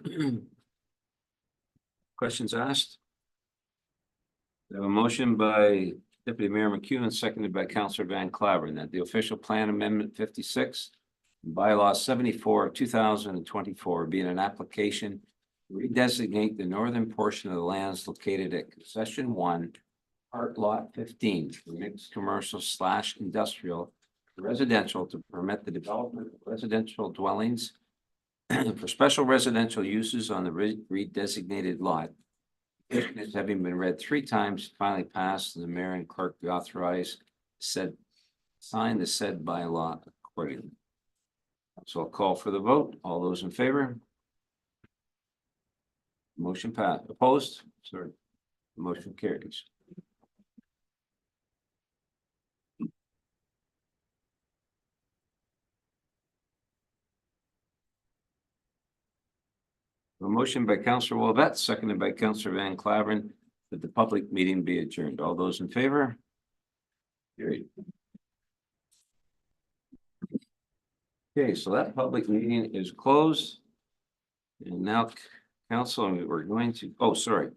Questions asked? We have a motion by Deputy Mayor McEwen, seconded by Councillor Van Claveren, that the official plan amendment 56, bylaw 74 of 2024, being an application to redesignate the northern portion of the lands located at concession 1, part lot 15, for mixed commercial / industrial residential to permit the development of residential dwellings for special residential uses on the redesignated lot. It's having been read 3 times, finally passed, and the mayor and clerk be authorized sign the said bylaw accordingly. So I'll call for the vote. All those in favor? Motion passed. Opposed? Sorry. Motion carries. A motion by Councillor Wilbet, seconded by Councillor Van Claveren, that the public meeting be adjourned. All those in favor? Carried. Okay, so that public meeting is closed. And now, council, we're going to, oh, sorry.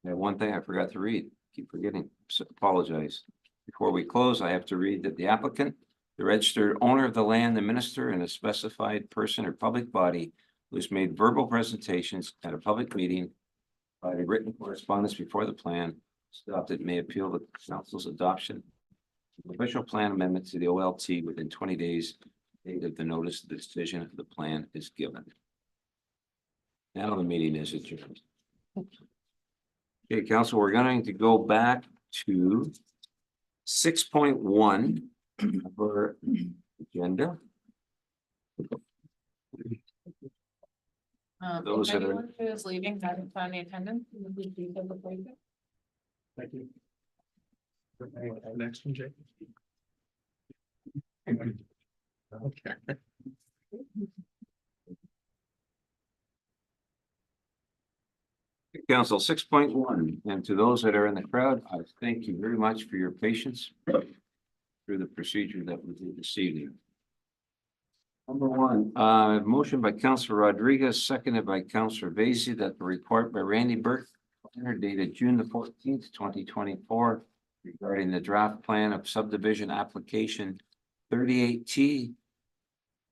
I have one thing I forgot to read, keep forgetting, so apologize. Before we close, I have to read that the applicant, the registered owner of the land, the minister, and a specified person or public body who has made verbal presentations at a public meeting by the written correspondence before the plan adopted may appeal the council's adoption of the official plan amendment to the OLT within 20 days date of the notice of the decision of the plan is given. Now the meeting is adjourned. Okay, council, we're going to go back to 6.1 of our agenda. Those If that are- anyone who is leaving hasn't found the attendance. Thank you. Next one, Jake. Okay. Council 6.1, and to those that are in the crowd, I thank you very much for your patience through the procedure that we did this evening. Number one, motion by Councillor Rodriguez, seconded by Councillor Vasey, that the report by Randy Burke, planner dated June the 14th, 2024, regarding the draft plan of subdivision application 38T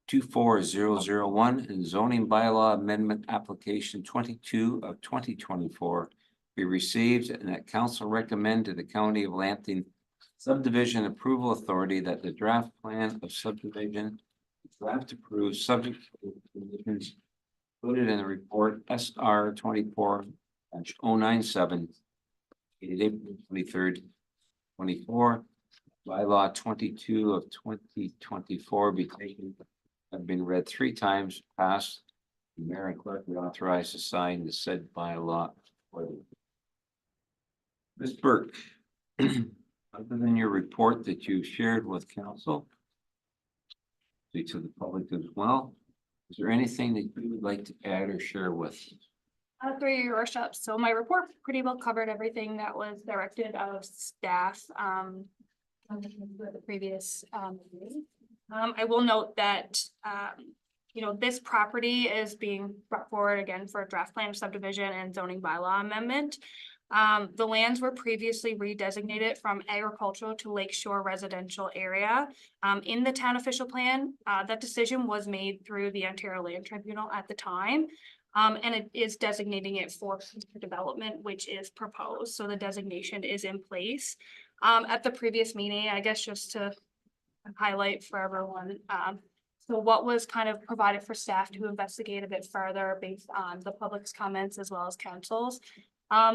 24001 and zoning bylaw amendment application 22 of 2024 be received, and that council recommend to the County of Lambton Subdivision Approval Authority that the draft plan of subdivision draft approved subject to the conditions included in the report SR 24-097 dated April 23rd, 24, bylaw 22 of 2024 be taken, have been read 3 times, passed. The mayor and clerk are authorized to sign the said bylaw. Ms. Burke, other than your report that you shared with council, to the public as well, is there anything that you would like to add or share with? Through your worship, so my report pretty well covered everything that was directed of staff, the previous, meeting. I will note that, this property is being brought forward again for a draft plan of subdivision and zoning bylaw amendment. The lands were previously redesignated from agricultural to lakeshore residential area. In the town official plan, that decision was made through the Ontario Land Tribunal at the time. And it is designating it for future development, which is proposed. So the designation is in place. At the previous meeting, I guess just to highlight for everyone, so what was kind of provided for staff to investigate a bit further based on the public's comments as well as council's.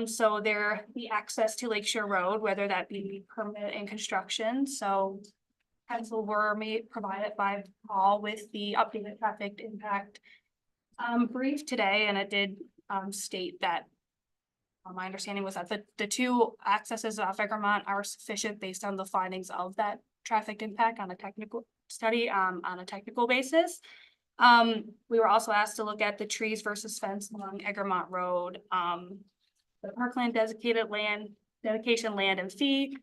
So the access to Lakeshore Road, whether that be permanent and construction. So council were provided by Paul with the updated traffic impact brief today, and it did state that my understanding was that the 2 accesses off Egremont are sufficient based on the findings of that traffic impact on a technical study on a technical basis. We were also asked to look at the trees versus fence along Egremont Road, the parkland dedication land and fee,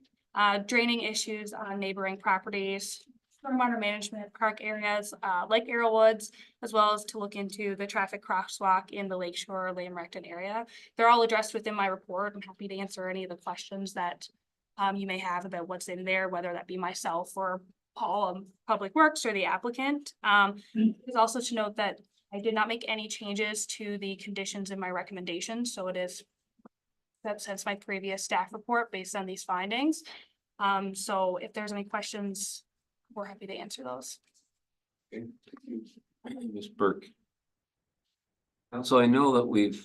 draining issues on neighboring properties, stormwater management, park areas, like Arrowwoods, as well as to look into the traffic crosswalk in the Lakeshore Lamrecton area. They're all addressed within my report. I'm happy to answer any of the questions that you may have about what's in there, whether that be myself or Paul of Public Works or the applicant. It's also to note that I did not make any changes to the conditions in my recommendations, so it is since my previous staff report based on these findings. So if there's any questions, we're happy to answer those. Okay. Ms. Burke. Council, I know that we've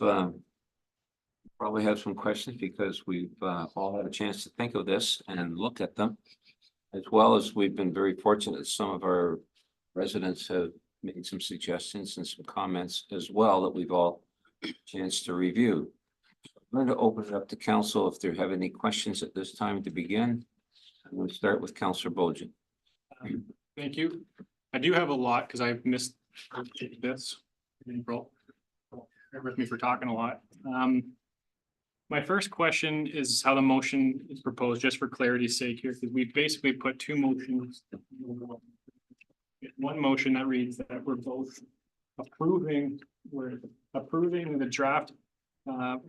probably have some questions because we've all had a chance to think of this and look at them. As well as we've been very fortunate that some of our residents have made some suggestions and some comments as well that we've all chance to review. I'm going to open it up to council if they have any questions at this time to begin. I'm going to start with Councillor Bojan. Thank you. I do have a lot because I missed this. April. Bear with me for talking a lot. My first question is how the motion is proposed, just for clarity's sake here, because we basically put two motions. One motion that reads that we're both approving the draft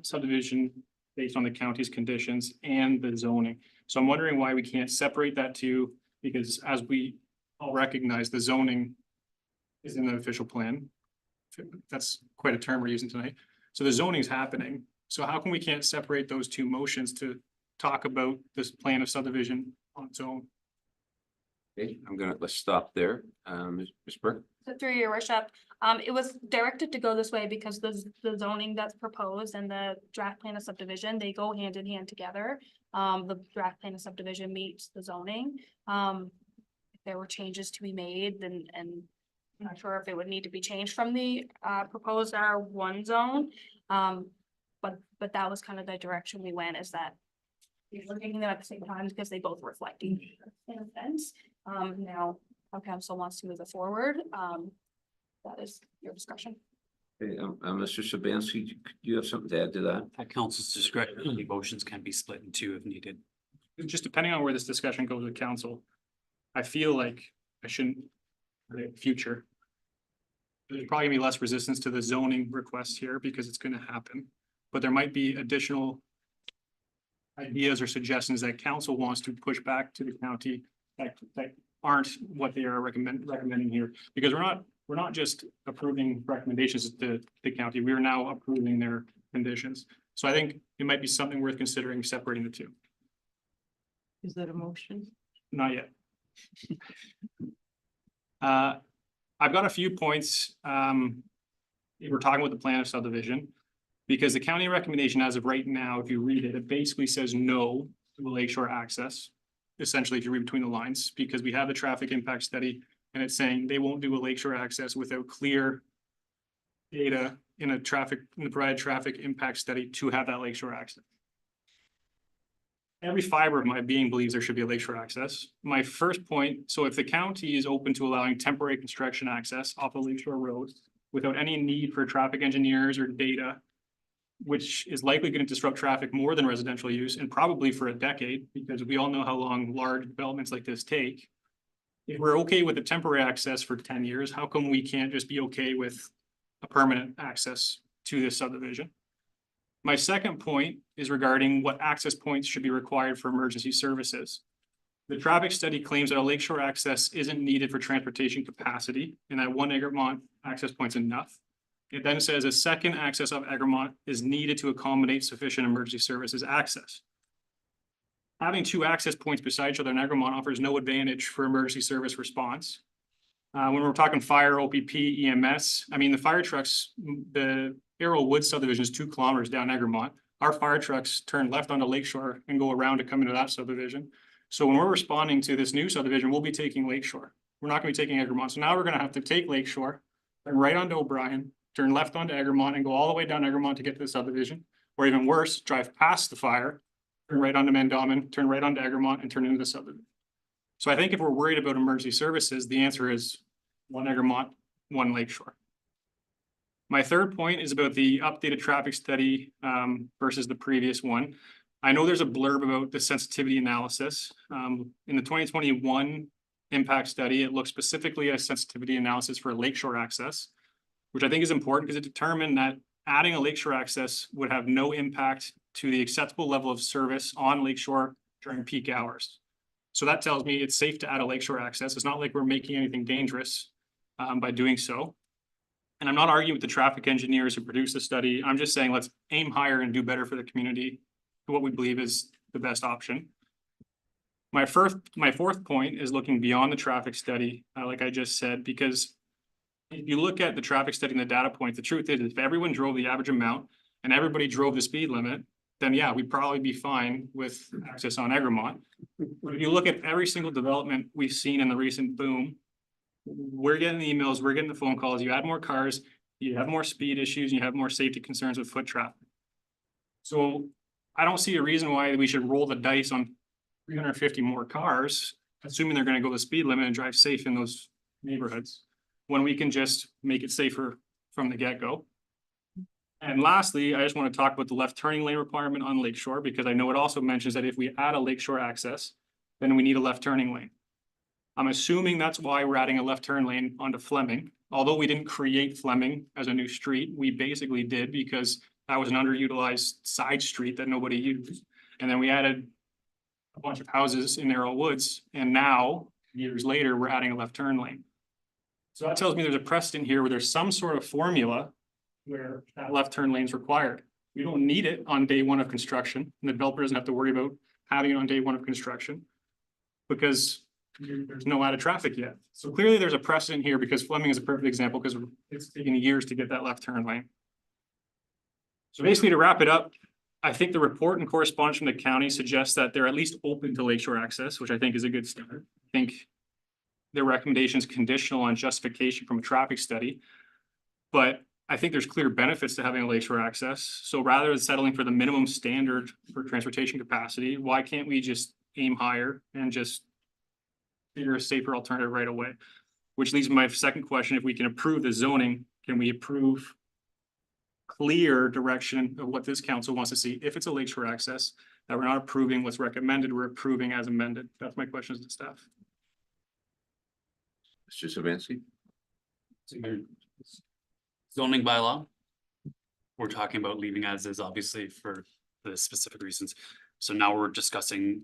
subdivision based on the county's conditions and the zoning. So I'm wondering why we can't separate that two, because as we all recognize, the zoning is in the official plan. That's quite a term we're using tonight. So the zoning's happening. So how come we can't separate those two motions to talk about this plan of subdivision on its own? Okay, let's stop there. Ms. Burke? So through your worship, it was directed to go this way because the zoning that's proposed and the draft plan of subdivision, they go hand in hand together. The draft plan of subdivision meets the zoning. If there were changes to be made, then, and I'm not sure if it would need to be changed from the proposed R1 zone. But that was kind of the direction we went, is that we were taking them at the same time because they both reflect each other in a sense. Now, how council wants to move it forward, that is your discussion. Okay, Mr. Sabansky, do you have something to add to that? At council's discretion, the motions can be split in two if needed. Just depending on where this discussion goes with council, I feel like I shouldn't, in the future. There's probably gonna be less resistance to the zoning request here because it's gonna happen. But there might be additional ideas or suggestions that council wants to push back to the county that aren't what they are recommending here. Because we're not just approving recommendations to the county, we are now approving their conditions. So I think it might be something worth considering separating the two. Is that a motion? Not yet. I've got a few points. We're talking about the plan of subdivision. Because the county recommendation as of right now, if you read it, it basically says no to the lakeshore access. Essentially, if you read between the lines, because we have the traffic impact study and it's saying they won't do a lakeshore access without clear data in the provided traffic impact study to have that lakeshore access. Every fiber of my being believes there should be a lakeshore access. My first point, so if the county is open to allowing temporary construction access off of lakeshore roads without any need for traffic engineers or data, which is likely going to disrupt traffic more than residential use and probably for a decade, because we all know how long large developments like this take. If we're okay with the temporary access for 10 years, how come we can't just be okay with a permanent access to this subdivision? My second point is regarding what access points should be required for emergency services. The traffic study claims that a lakeshore access isn't needed for transportation capacity, and that one Egremont access point is enough. It then says a second access of Egremont is needed to accommodate sufficient emergency services access. Having two access points beside each other in Egremont offers no advantage for emergency service response. When we're talking fire, OPP, EMS, I mean, the fire trucks, the Arrow Woods subdivision is 2 kilometers down Egremont. Our fire trucks turn left onto Lakeshore and go around to come into that subdivision. So when we're responding to this new subdivision, we'll be taking Lakeshore. We're not gonna be taking Egremont. So now we're gonna have to take Lakeshore and right onto O'Brien, turn left onto Egremont and go all the way down Egremont to get to the subdivision. Or even worse, drive past the fire, turn right onto Mandamin, turn right onto Egremont and turn into the subdivision. So I think if we're worried about emergency services, the answer is 1 Egremont, 1 Lakeshore. My third point is about the updated traffic study versus the previous one. I know there's a blurb about the sensitivity analysis. In the 2021 impact study, it looks specifically at a sensitivity analysis for lakeshore access, which I think is important because it determined that adding a lakeshore access would have no impact to the acceptable level of service on lakeshore during peak hours. So that tells me it's safe to add a lakeshore access. It's not like we're making anything dangerous by doing so. And I'm not arguing with the traffic engineers who produced the study. I'm just saying let's aim higher and do better for the community to what we believe is the best option. My fourth point is looking beyond the traffic study, like I just said, because if you look at the traffic study and the data points, the truth is if everyone drove the average amount and everybody drove the speed limit, then yeah, we'd probably be fine with access on Egremont. But if you look at every single development we've seen in the recent boom, we're getting the emails, we're getting the phone calls, you add more cars, you have more speed issues, and you have more safety concerns with foot traffic. So I don't see a reason why we should roll the dice on 350 more cars, assuming they're going to go the speed limit and drive safe in those neighborhoods, when we can just make it safer from the get-go. And lastly, I just want to talk about the left turning lane requirement on Lakeshore, because I know it also mentions that if we add a Lakeshore access, then we need a left turning lane. I'm assuming that's why we're adding a left turn lane onto Fleming. Although we didn't create Fleming as a new street, we basically did because that was an underutilized side street that nobody used. And then we added a bunch of houses in Narrow Woods, and now, years later, we're adding a left turn lane. So that tells me there's a precedent here where there's some sort of formula where that left turn lane is required. We don't need it on day one of construction, and the developer doesn't have to worry about having it on day one of construction because there's no added traffic yet. So clearly there's a precedent here, because Fleming is a perfect example, because it's taken years to get that left turn lane. So basically, to wrap it up, I think the report and correspondence from the county suggests that they're at least open to Lakeshore access, which I think is a good start. I think their recommendation is conditional on justification from a traffic study. But I think there's clear benefits to having a Lakeshore access. So rather than settling for the minimum standard for transportation capacity, why can't we just aim higher and just figure a safer alternative right away? Which leads to my second question: if we can approve the zoning, can we approve clear direction of what this council wants to see? If it's a Lakeshore access, that we're not approving what's recommended, we're approving as amended. That's my questions to staff. Mr. Sabansky? Zoning bylaw. We're talking about leaving as is, obviously, for the specific reasons. So now we're discussing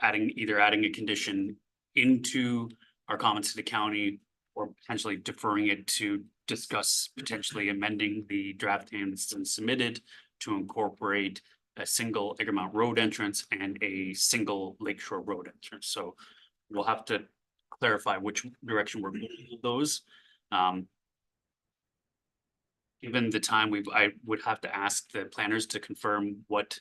either adding a condition into our comments to the county, or potentially deferring it to discuss potentially amending the draft plan that's been submitted to incorporate a single Egremont Road entrance and a single Lakeshore Road entrance. So we'll have to clarify which direction we're going with those. Given the time I would have to ask the planners to confirm what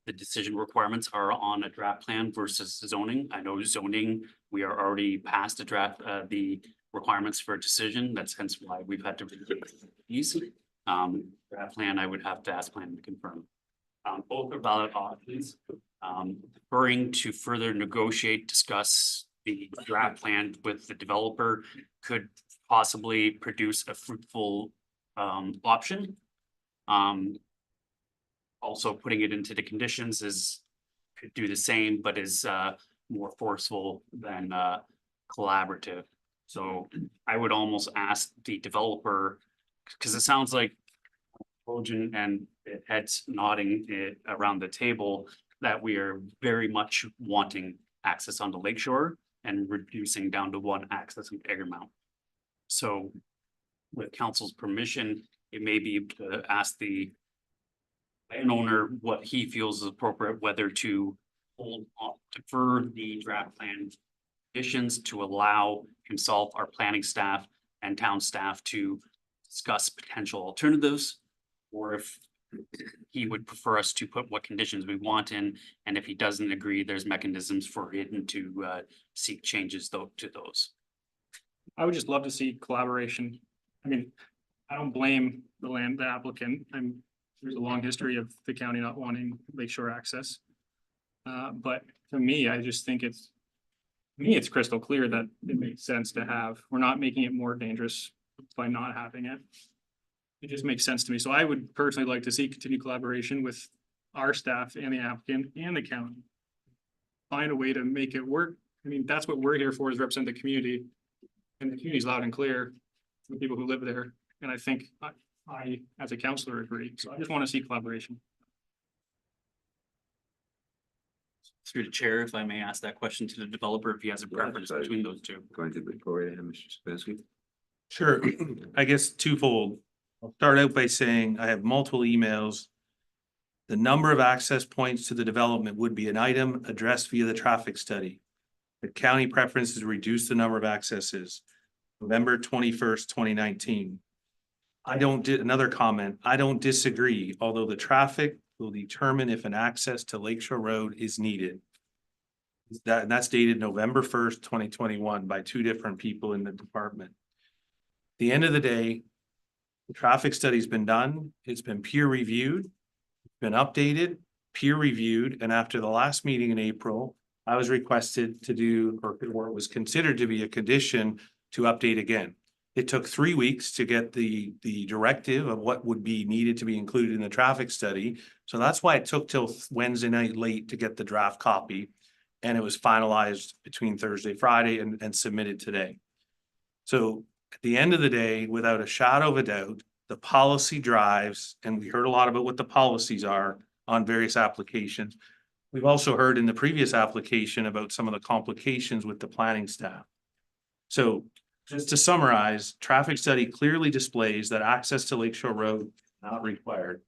the decision requirements are on a draft plan versus zoning. I know zoning, we are already past the draft, the requirements for a decision. That's hence why we've had to use draft plan. I would have to ask plan to confirm. Both are valid options. Deferring to further negotiate, discuss the draft plan with the developer could possibly produce a fruitful option. Also putting it into the conditions could do the same, but is more forceful than collaborative. So I would almost ask the developer, because it sounds like Trojan and heads nodding it around the table, that we are very much wanting access onto Lakeshore and reducing down to one access in Egremont. So with council's permission, it may be to ask the landowner what he feels is appropriate, whether to defer the draft plan conditions to allow himself, our planning staff and town staff to discuss potential alternatives, or if he would prefer us to put what conditions we want in, and if he doesn't agree, there's mechanisms for him to seek changes to those. I would just love to see collaboration. I mean, I don't blame the applicant. There's a long history of the county not wanting Lakeshore access. But to me, I just think it's crystal clear that it makes sense to have. We're not making it more dangerous by not having it. It just makes sense to me. So I would personally like to see continued collaboration with our staff and the applicant and the county. Find a way to make it work. I mean, that's what we're here for, is represent the community. And the community is loud and clear for the people who live there. And I think I, as a counselor, agree. So I just want to see collaboration. Through the chair, if I may ask that question to the developer, if he has a preference between those two. Going to go right ahead, Mr. Sabansky. Sure, I guess twofold. I'll start out by saying I have multiple emails. The number of access points to the development would be an item addressed via the traffic study. The county preference is to reduce the number of accesses. November 21st, 2019. Another comment, I don't disagree, although the traffic will determine if an access to Lakeshore Road is needed. That's dated November 1st, 2021 by two different people in the department. At the end of the day, the traffic study's been done, it's been peer reviewed, been updated, peer reviewed, and after the last meeting in April, I was requested to do, or it was considered to be a condition to update again. It took 3 weeks to get the directive of what would be needed to be included in the traffic study. So that's why it took till Wednesday night late to get the draft copy. And it was finalized between Thursday, Friday and submitted today. So at the end of the day, without a shadow of a doubt, the policy drives, and we heard a lot about what the policies are on various applications. We've also heard in the previous application about some of the complications with the planning staff. So just to summarize, traffic study clearly displays that access to Lakeshore Road is not required.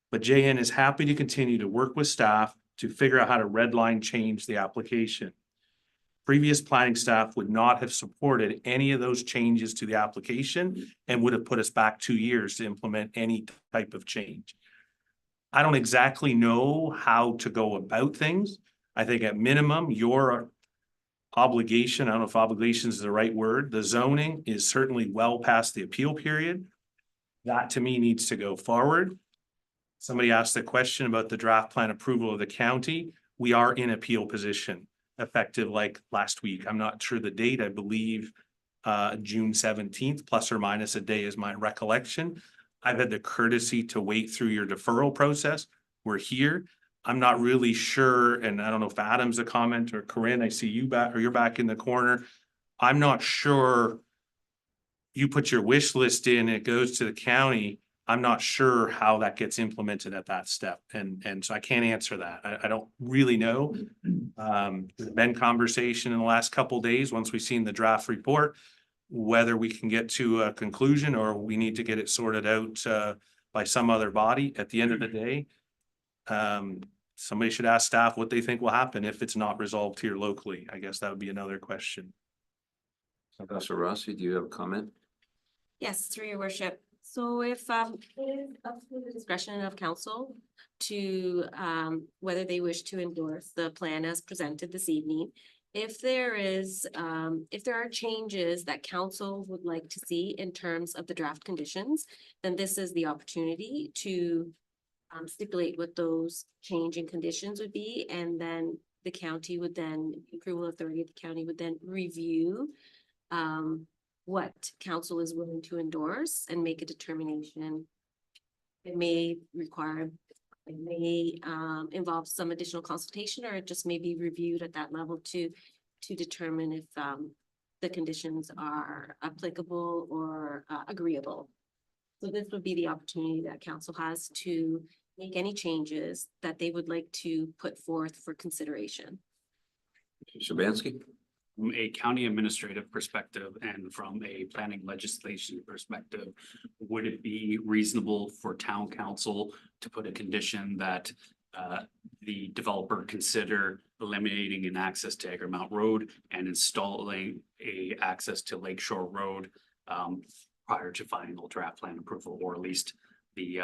But JN is happy to continue to work with staff to figure out how to redline change the application. Previous planning staff would not have supported any of those changes to the application and would have put us back 2 years to implement any type of change. I don't exactly know how to go about things. I think at minimum, your obligation, I don't know if obligation is the right word, the zoning is certainly well past the appeal period. That to me needs to go forward. Somebody asked the question about the draft plan approval of the county. We are in appeal position, effective like last week. I'm not sure the date, I believe June 17th, plus or minus a day is my recollection. I've had the courtesy to wait through your deferral process. We're here. I'm not really sure, and I don't know if Adam's a comment or Corinne, I see you back, or you're back in the corner. I'm not sure. You put your wish list in, it goes to the county. I'm not sure how that gets implemented at that step. And so I can't answer that. I don't really know. There's been conversation in the last couple of days, once we've seen the draft report, whether we can get to a conclusion or we need to get it sorted out by some other body. At the end of the day, somebody should ask staff what they think will happen if it's not resolved here locally. I guess that would be another question. Professor Rossi, do you have a comment? Yes, through your worship. So if it is up to the discretion of council to whether they wish to endorse the plan as presented this evening. If there are changes that council would like to see in terms of the draft conditions, then this is the opportunity to stipulate what those changing conditions would be, and then the county would then, approval authority of the county would then review what council is willing to endorse and make a determination. It may involve some additional consultation, or it just may be reviewed at that level to determine if the conditions are applicable or agreeable. So this would be the opportunity that council has to make any changes that they would like to put forth for consideration. Shabansky? From a county administrative perspective and from a planning legislation perspective, would it be reasonable for town council to put a condition that the developer consider eliminating an access to Egremont Road and installing a access to Lakeshore Road prior to final draft plan approval, or at least the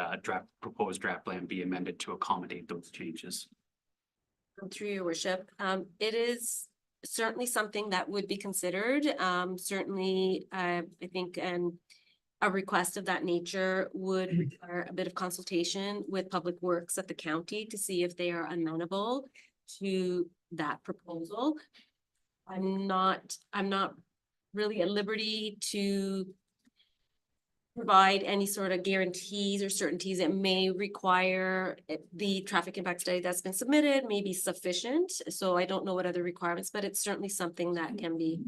proposed draft plan be amended to accommodate those changes? Through your worship, it is certainly something that would be considered. Certainly, I think a request of that nature would require a bit of consultation with Public Works at the county to see if they are amenable to that proposal. I'm not really at liberty to provide any sort of guarantees or certainties. It may require the traffic impact study that's been submitted may be sufficient. So I don't know what other requirements, but it's certainly something that can be.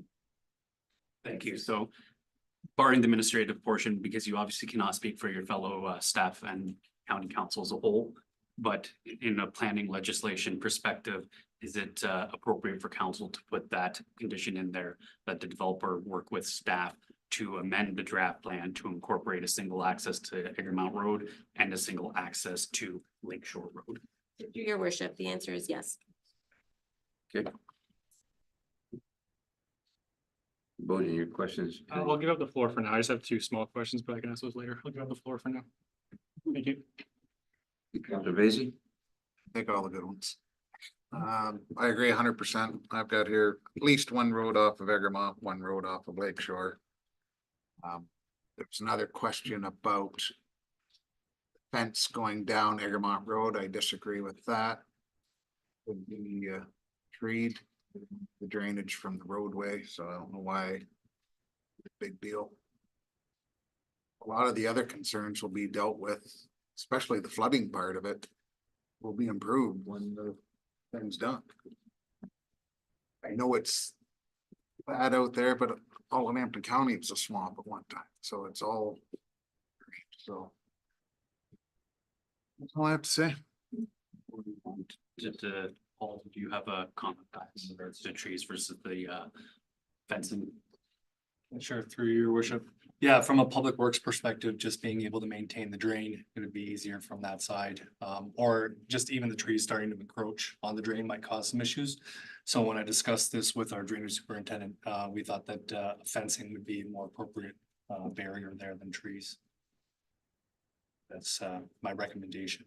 Thank you. So barring the administrative portion, because you obviously cannot speak for your fellow staff and county council as a whole, but in a planning legislation perspective, is it appropriate for council to put that condition in there that the developer work with staff to amend the draft plan to incorporate a single access to Egremont Road and a single access to Lakeshore Road? Through your worship, the answer is yes. Okay. Bodie, your questions? I'll give up the floor for now. I just have 2 small questions, but I can ask those later. I'll give up the floor for now. Thank you. Councilor Vacy? Take all the good ones. I agree 100%. I've got here at least one road off of Egremont, one road off of Lakeshore. There's another question about fence going down Egremont Road. I disagree with that. Would be treed, the drainage from the roadway, so I don't know why. Big deal. a lot of the other concerns will be dealt with, especially the flooding part of it. Will be improved when the thing's done. I know it's bad out there, but all in Hampton County, it's a swamp at one time, so it's all. So. That's all I have to say. Just, Paul, do you have a comment in regards to trees versus the fencing? Sure, through your worship. Yeah, from a public works perspective, just being able to maintain the drain, it would be easier from that side. Or just even the trees starting to encroach on the drain might cause some issues. So when I discussed this with our drainage superintendent, we thought that fencing would be a more appropriate barrier there than trees. That's my recommendation.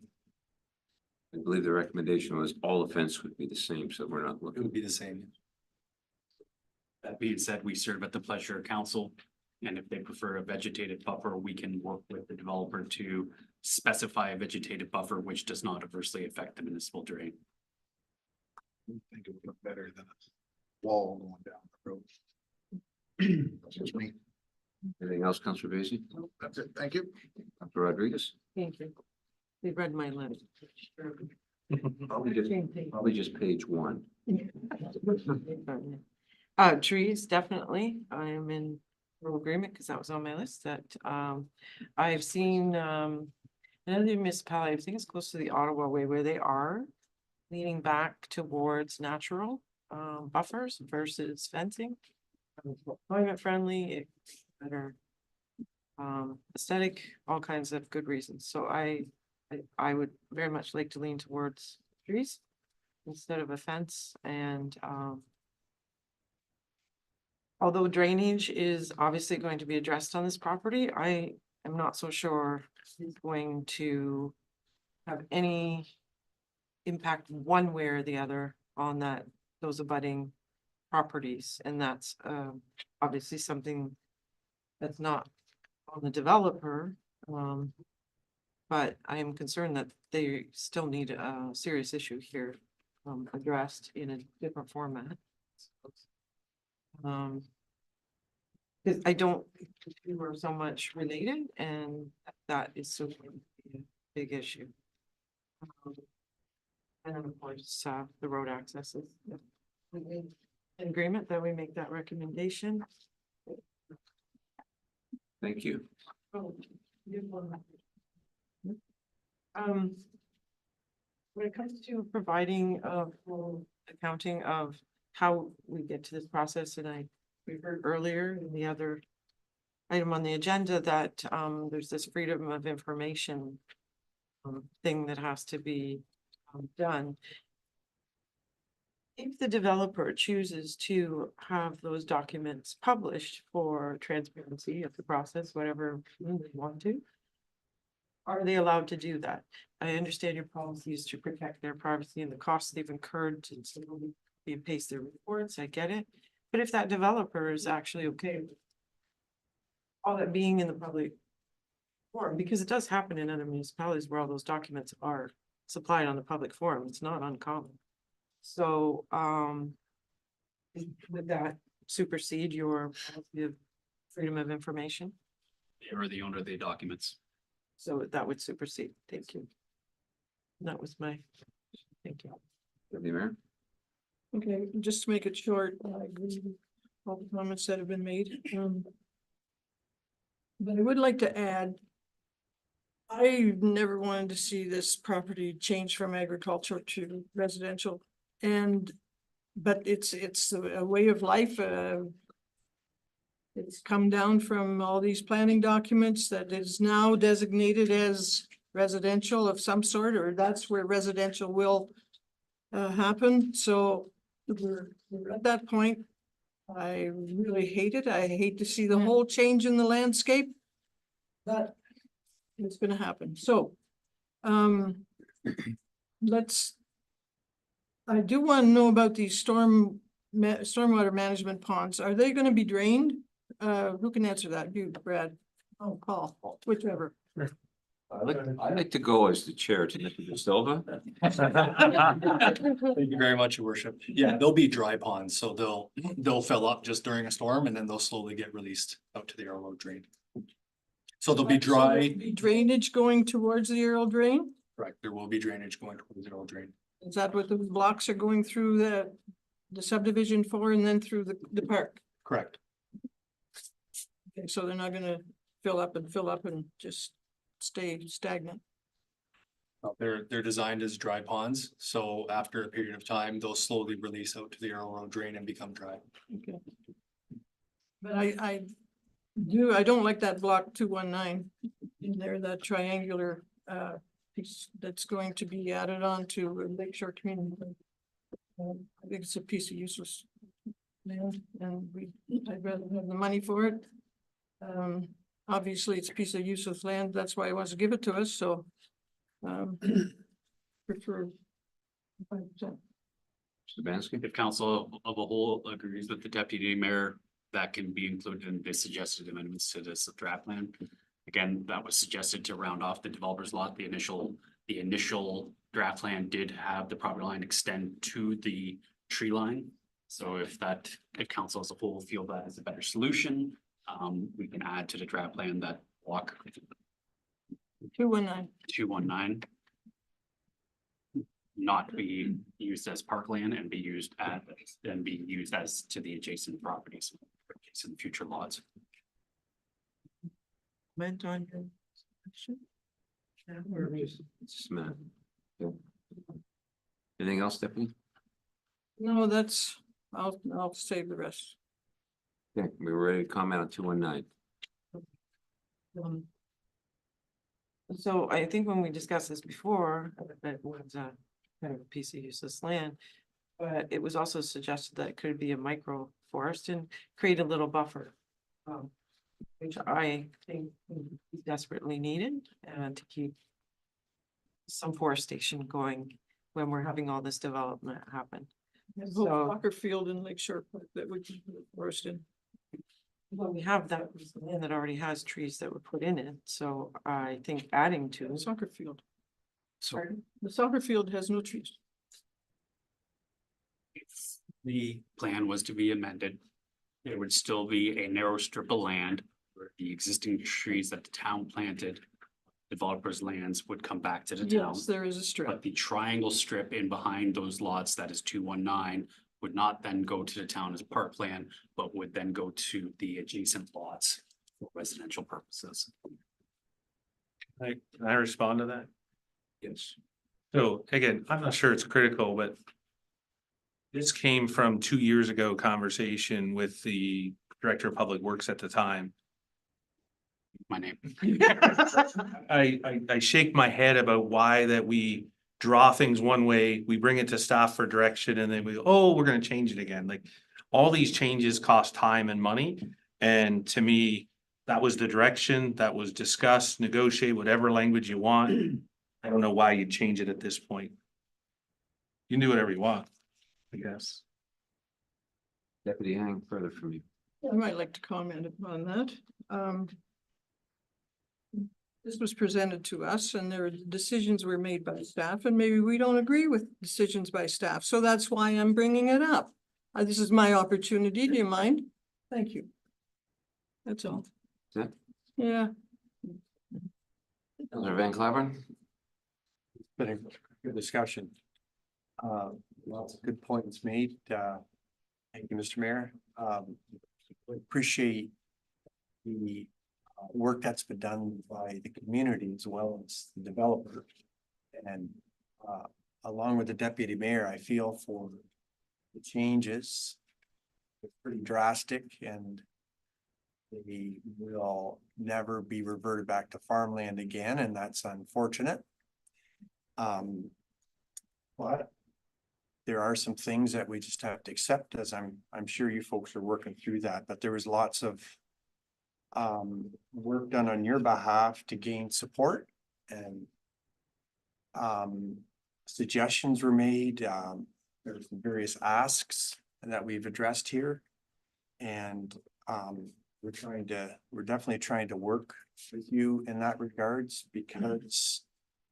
I believe the recommendation was all the fence would be the same, so we're not It looking. would be the same. That being said, we serve at the pleasure of council. And if they prefer a vegetated buffer, we can work with the developer to specify a vegetated buffer, which does not adversely affect the municipal drain. I think it would look better than a wall going down the road. That's just me. Anything else, Councilor Basie? That's it. Thank you. Councilor Rodriguez? Thank you. They read my letter. Probably just page 1. Trees, definitely. I am in full agreement because that was on my list that, I've seen, another municipality, I think it's close to the Ottawa way, where they are leaning back towards natural, buffers versus fencing. Climate friendly, better, aesthetic, all kinds of good reasons. So I would very much like to lean towards trees instead of a fence and, although drainage is obviously going to be addressed on this property, I am not so sure it's going to have any impact one way or the other on those abutting properties. And that's obviously something that's not on the developer. But I am concerned that they still need a serious issue here addressed in a different format. Because I don't think the two are so much related, and that is so a big issue. And then of course, the road access is in agreement that we make that recommendation. Thank you. When it comes to providing full accounting of how we get to this process, and we heard earlier in the other item on the agenda that there's this freedom of information thing that has to be done. If the developer chooses to have those documents published for transparency of the process, whatever they want to, are they allowed to do that? I understand your policy is to protect their privacy and the costs they've incurred to paste their reports. I get it. But if that developer is actually okay with all that being in the public forum, because it does happen in other municipalities where all those documents are supplied on the public forum, it's not uncommon. So, would that supersede your policy of freedom of information? They are the owner of the documents. So that would supersede. Thank you. That was my, thank you. Deputy Mayor? Okay, just to make it short, I agree with all the comments that have been made. But I would like to add, I never wanted to see this property change from agriculture to residential. But it's a way of life. It's come down from all these planning documents that is now designated as residential of some sort, or that's where residential will happen. So we're at that point. I really hate it. I hate to see the whole change in the landscape, but it's gonna happen. So I do want to know about these stormwater management ponds. Are they gonna be drained? Who can answer that? You, Brad? Oh, Paul, whichever. I'd like to go as the chair to Mr. De Silva. Thank you very much, Your Worship. Yeah, they'll be dry ponds, so they'll fill up just during a storm and then they'll slowly get released out to the Arlo drain. So there'll be So there'll dry, be drainage going towards the Earl Drain? correct, there will be drainage going towards the old drain. Is that what the blocks are going through the subdivision for and then through the park? Correct. Okay, so they're not gonna fill up and just stay stagnant. They're designed as dry ponds, so after a period of time, they'll slowly release out to the Earl Road drain and become dry. Okay. But I don't like that block 219 in there, that triangular piece that's going to be added on to Lakeshore Community. I think it's a piece of useless land and I'd rather have the money for it. Obviously, it's a piece of useless land, that's why he wants to give it to us, so prefer 5%. Sabansky? If council of a whole agrees with the deputy mayor, that can be included in the suggested amendments to this draft plan. Again, that was suggested to round off the developer's lot. The initial draft plan did have the property line extend to the tree line. So if council as a whole feel that is a better solution, we can add to the draft plan that block 219 not be used as parkland and be used as to the adjacent properties, adjacent future lots. Comment on your question? Smith. Yeah. Anything else, Stephanie? No, I'll save the rest. Okay, we were ready to comment on 219. So I think when we discussed this before, that was a kind of a piece of useless land. But it was also suggested that it could be a micro forest and create a little buffer. Which I think is desperately needed to keep some forestation going when we're having all this development happen. So So- soccer field in Lakeshore Park that would be forested. Well, we have that land that already has trees that were put in it, so I think adding to. Soccer field. So The soccer field has no trees. the plan was to be amended. There would still be a narrow strip of land where the existing trees that the town planted, developers' lands would come back to the town. Yes, there is a strip. But the triangle strip in behind those lots, that is 219, would not then go to the town as parkland, but would then go to the adjacent lots for residential purposes. Can I respond to that? Yes. So again, I'm not sure it's critical, but this came from 2 years ago conversation with the Director of Public Works at the time. My name. I shake my head about why that we draw things one way, we bring it to staff for direction, and then we go, oh, we're gonna change it again. Like, all these changes cost time and money. And to me, that was the direction that was discussed, negotiate whatever language you want. I don't know why you'd change it at this point. You can do whatever you want, I guess. Deputy Hang, further from you. I might like to comment upon that. This was presented to us and there were decisions were made by staff and maybe we don't agree with decisions by staff. So that's why I'm bringing it up. This is my opportunity. Do you mind? Thank you. That's all. Is it? Yeah. Councilor Van Claveren? Been a good discussion. Lots of good points made. Thank you, Mr. Mayor. Appreciate the work that's been done by the community as well as the developer. And along with the deputy mayor, I feel for the changes. It's pretty drastic and they will never be reverted back to farmland again, and that's unfortunate. But there are some things that we just have to accept, as I'm sure you folks are working through that, but there was lots of work done on your behalf to gain support and suggestions were made. There's various asks that we've addressed here. And we're definitely trying to work with you in that regards, because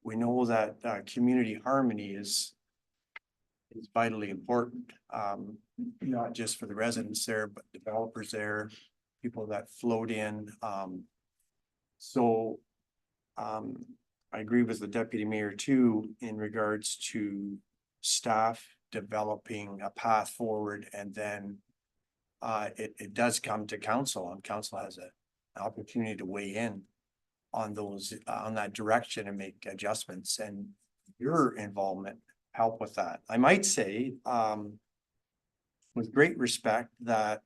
we know that community harmony is vitally important, not just for the residents there, but developers there, people that float in. So, I agree with the deputy mayor too, in regards to staff developing a path forward and then it does come to council and council has an opportunity to weigh in on those, on that direction and make adjustments, and your involvement help with that. I might say, with great respect that,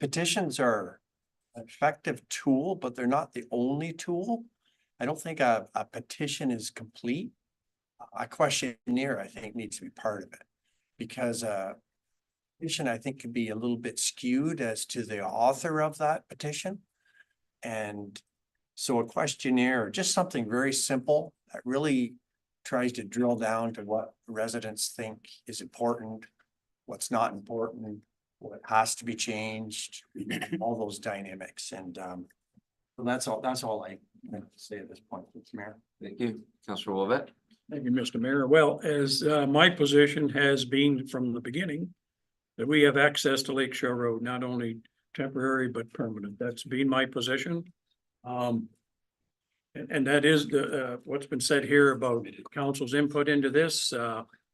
petitions are an effective tool, but they're not the only tool. I don't think a petition is complete. A questionnaire, I think, needs to be part of it. Because petition, I think, can be a little bit skewed as to the author of that petition. And so a questionnaire, just something very simple that really tries to drill down to what residents think is important, what's not important, what has to be changed, all those dynamics. And so that's all I meant to say at this point, Mr. Mayor. Thank you, Councillor Wolvett. Thank you, Mr. Mayor. Well, as my position has been from the beginning, that we have access to Lakeshore Road, not only temporary but permanent. That's been my position. And that is the what's been said here about council's input into this.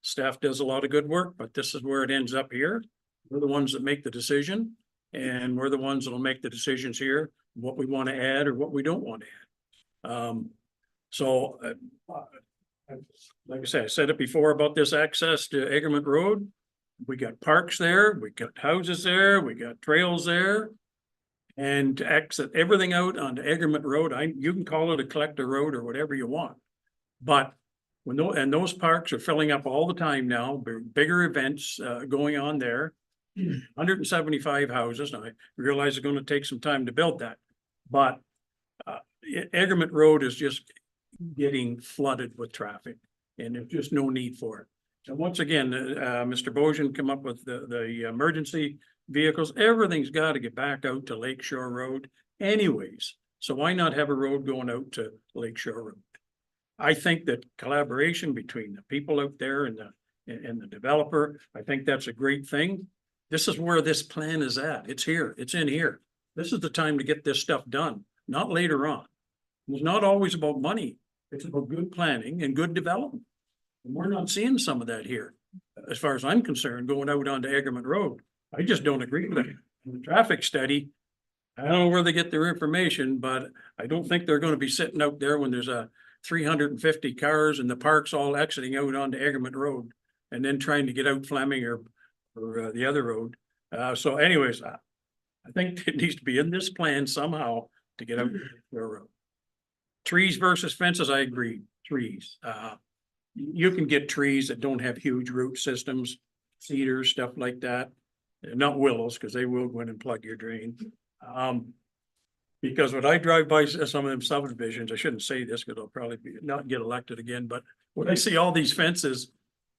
Staff does a lot of good work, but this is where it ends up here. We're the ones that make the decision, and we're the ones that'll make the decisions here, what we want to add or what we don't want to add. So like I said, I said it before about this access to Egremont Road. We got parks there, we got houses there, we got trails there. And to exit everything out onto Egremont Road, you can call it a collector road or whatever you want. But when those parks are filling up all the time now, bigger events going on there. 175 houses. Now I realize it's going to take some time to build that, but Egremont Road is just getting flooded with traffic, and there's just no need for it. And once again, Mr. Bojan come up with the emergency vehicles. Everything's got to get back out to Lakeshore Road anyways. So why not have a road going out to Lakeshore Road? I think that collaboration between the people out there and the developer, I think that's a great thing. This is where this plan is at. It's here. It's in here. This is the time to get this stuff done, not later on. It's not always about money. It's about good planning and good development. And we're not seeing some of that here. As far as I'm concerned, going out onto Egremont Road, I just don't agree with it. The traffic study, I don't know where they get their information, but I don't think they're going to be sitting out there when there's 350 cars and the parks all exiting out onto Egremont Road and then trying to get out Fleming or the other road. So anyways, I think it needs to be in this plan somehow to get out the road. Trees versus fences, I agree, trees. You can get trees that don't have huge root systems, cedars, stuff like that. Not willows, because they will go in and plug your drain. Because when I drive by some of them subdivisions, I shouldn't say this because I'll probably not get elected again, but when I see all these fences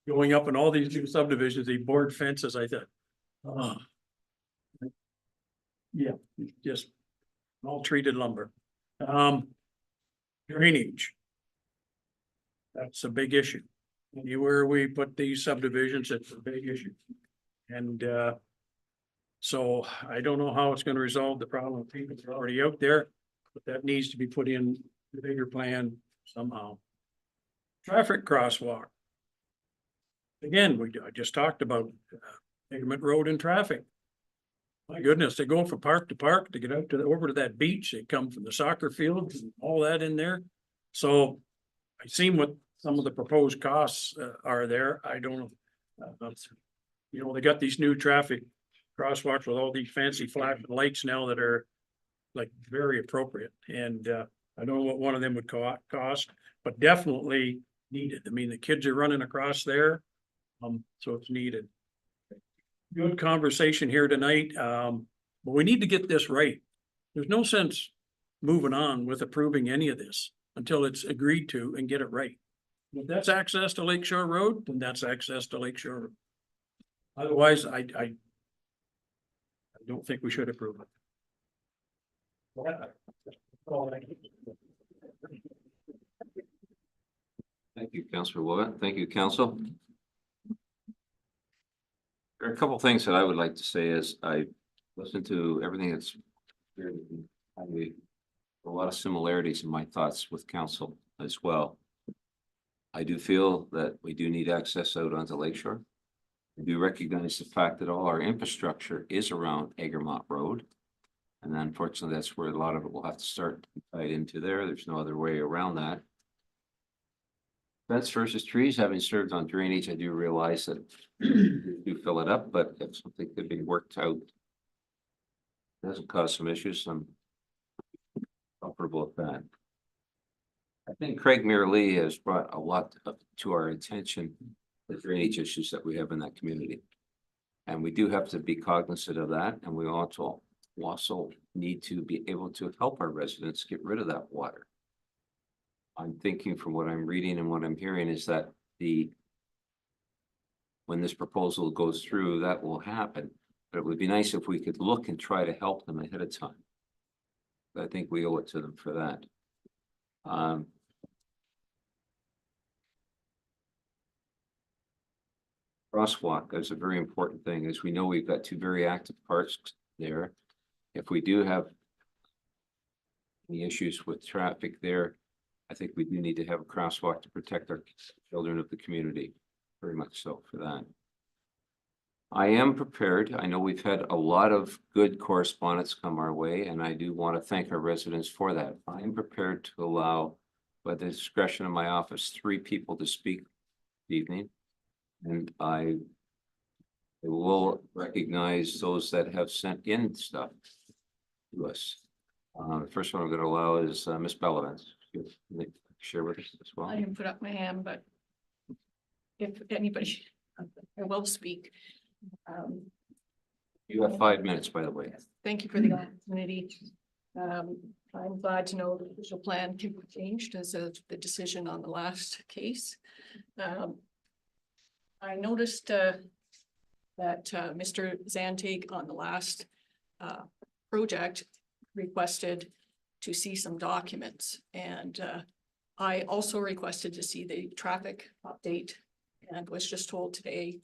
going up in all these new subdivisions, these board fences, I thought, yeah, just all treated lumber. Drainage. That's a big issue. Anywhere we put these subdivisions, it's a big issue. And so I don't know how it's going to resolve the problem. People are already out there, but that needs to be put in the bigger plan somehow. Traffic crosswalk. Again, I just talked about Egremont Road and traffic. My goodness, they go from park to park to get out to over to that beach. They come from the soccer field and all that in there. So I've seen what some of the proposed costs are there. I don't know. You know, they got these new traffic crosswalks with all these fancy flashing lights now that are like very appropriate. And I don't know what one of them would cost, but definitely needed. I mean, the kids are running across there. So it's needed. Good conversation here tonight. But we need to get this right. There's no sense moving on with approving any of this until it's agreed to and get it right. If that's access to Lakeshore Road, then that's access to Lakeshore Road. Otherwise, I don't think we should approve it. Thank you, Councillor Willett. Thank you, Council. There are a couple of things that I would like to say as I listen to everything that's here, how we go lot of similarities in my thoughts with council as well. I do feel that we do need access out onto Lakeshore. I do recognize the fact that all our infrastructure is around Egremont Road. And unfortunately, that's where a lot of it will have to start tied into there. There's no other way around that. Fence versus trees, having served on drainage, I do realize that you fill it up, but if something could be worked out, doesn't cause some issues, I'm comfortable with that. I think Craig Lee has brought a lot to our attention, the drainage issues that we have in that community. And we do have to be cognizant of that, and we also need to be able to help our residents get rid of that water. I'm thinking from what I'm reading and what I'm hearing is that when this proposal goes through, that will happen. But it would be nice if we could look and try to help them ahead of time. I think we owe it to them for that. Crosswalk is a very important thing. As we know, we've got two very active parks there. If we do have any issues with traffic there, I think we do need to have a crosswalk to protect our children of the community, very much so for that. I am prepared. I know we've had a lot of good correspondence come our way, and I do want to thank our residents for that. I am prepared to allow, by the discretion of my office, 3 people to speak this evening. And I will recognize those that have sent in stuff to us. The first one I'm going to allow is Ms. Bellavance. Share with us as well. I didn't put up my hand, but if anybody, I will speak. You have 5 minutes, by the way. Thank you for the opportunity. I'm glad to know the official plan can be changed as of the decision on the last case. I noticed that Mr. Zantig on the last project requested to see some documents, and I also requested to see the traffic update and was just told today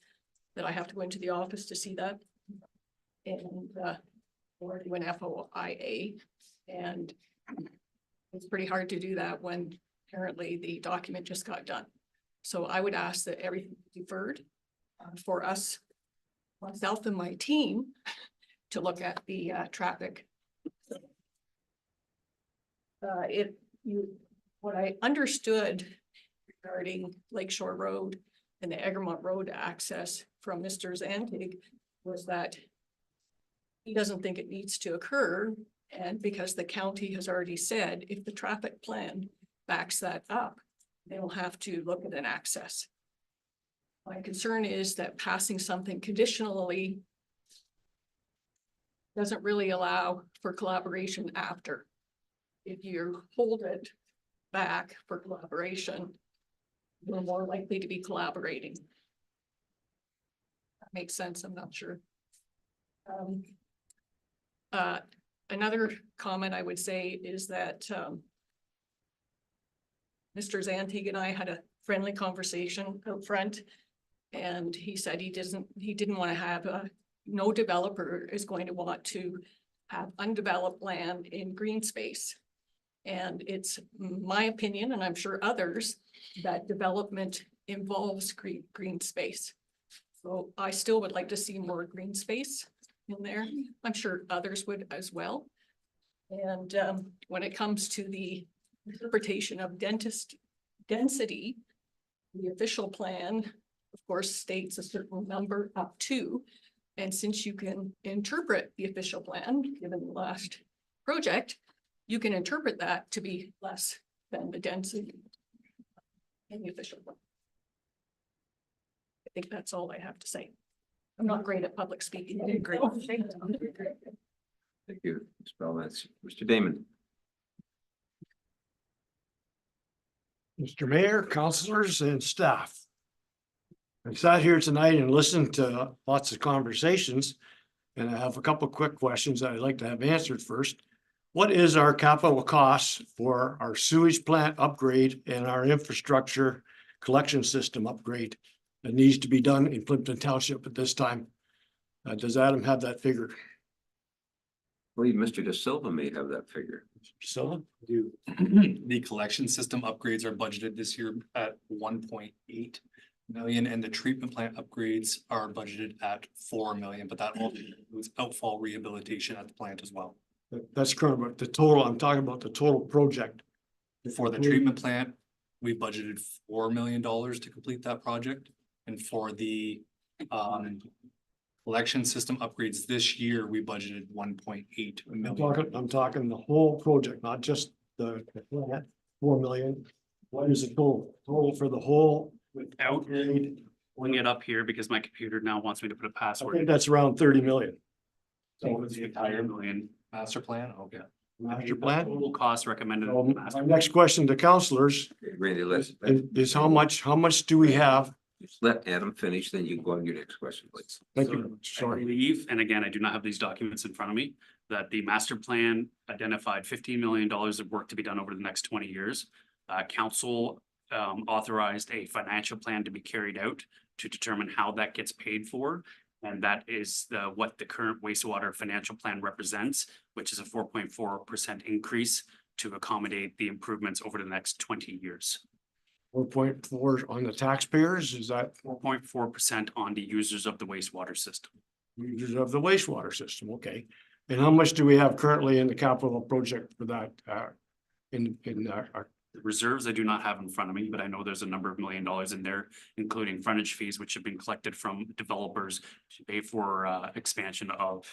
that I have to go into the office to see that. And or do an FOIA, and it's pretty hard to do that when apparently the document just got done. So I would ask that everything be deferred for us, myself and my team, to look at the traffic. What I understood regarding Lakeshore Road and the Egremont Road access from Mr. Zantig was that he doesn't think it needs to occur, and because the county has already said if the traffic plan backs that up, they'll have to look at an access. My concern is that passing something conditionally doesn't really allow for collaboration after. If you hold it back for collaboration, we're more likely to be collaborating. That makes sense, I'm not sure. Another comment I would say is that Mr. Zantig and I had a friendly conversation out front, and he said he didn't want to have no developer is going to want to have undeveloped land in green space. And it's my opinion, and I'm sure others, that development involves green space. So I still would like to see more green space in there. I'm sure others would as well. And when it comes to the interpretation of density, the official plan, of course, states a certain number up to. And since you can interpret the official plan, given the last project, you can interpret that to be less than the density in the official plan. I think that's all I have to say. I'm not great at public speaking. You did great. Thank you, Ms. Bellavance. Mr. Damon. Mr. Mayor, councilors, and staff. I sat here tonight and listened to lots of conversations, and I have a couple of quick questions that I'd like to have answered first. What is our capital costs for our sewage plant upgrade and our infrastructure collection system upgrade that needs to be done in Plympton Township at this time? Does Adam have that figure? I believe Mr. De Silva may have that figure. Priscilla? The collection system upgrades are budgeted this year at 1.8 million, and the treatment plant upgrades are budgeted at 4 million, but that also includes outfall rehabilitation at the plant as well. That's current, but the total, I'm talking about the total project. For the treatment plant, we budgeted $4 million to complete that project. And for the collection system upgrades this year, we budgeted 1.8 million. I'm talking the whole project, not just the plant, 4 million. What is the total for the whole? Without pulling it up here because my computer now wants me to put a I password. think that's around 30 million. So it's the entire million. Master plan, okay. Master plan. Total cost recommended. in the My master next question to counselors Randy, is how much do we have? just let Adam finish, then you go on your next question, please. Thank So, you. I Sorry. believe, and again, I do not have these documents in front of me, that the master plan identified $15 million of work to be done over the next 20 years. Council authorized a financial plan to be carried out to determine how that gets paid for. And that is what the current wastewater financial plan represents, which is a 4.4% increase to accommodate the improvements over the next 20 years. 4.4 on the taxpayers, is that 4.4% on the users of the wastewater system. users of the wastewater system? Okay. And how much do we have currently in the capital project for that? In our The reserves I do not have in front of me, but I know there's a number of $1 million in there, including frontage fees, which have been collected from developers to pay for expansion of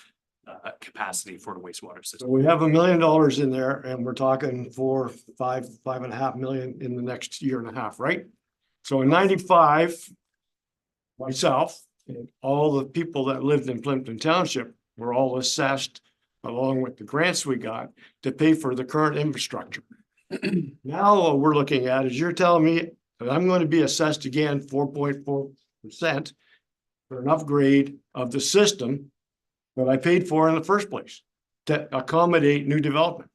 capacity for the wastewater So system. we have $1 million in there and we're talking 5.5 million in the next year and a half, right? So in 95, myself and all the people that lived in Plympton Township were all assessed along with the grants we got to pay for the current infrastructure. Now what we're looking at is you're telling me that I'm going to be assessed again 4.4% for an upgrade of the system that I paid for in the first place to accommodate new development.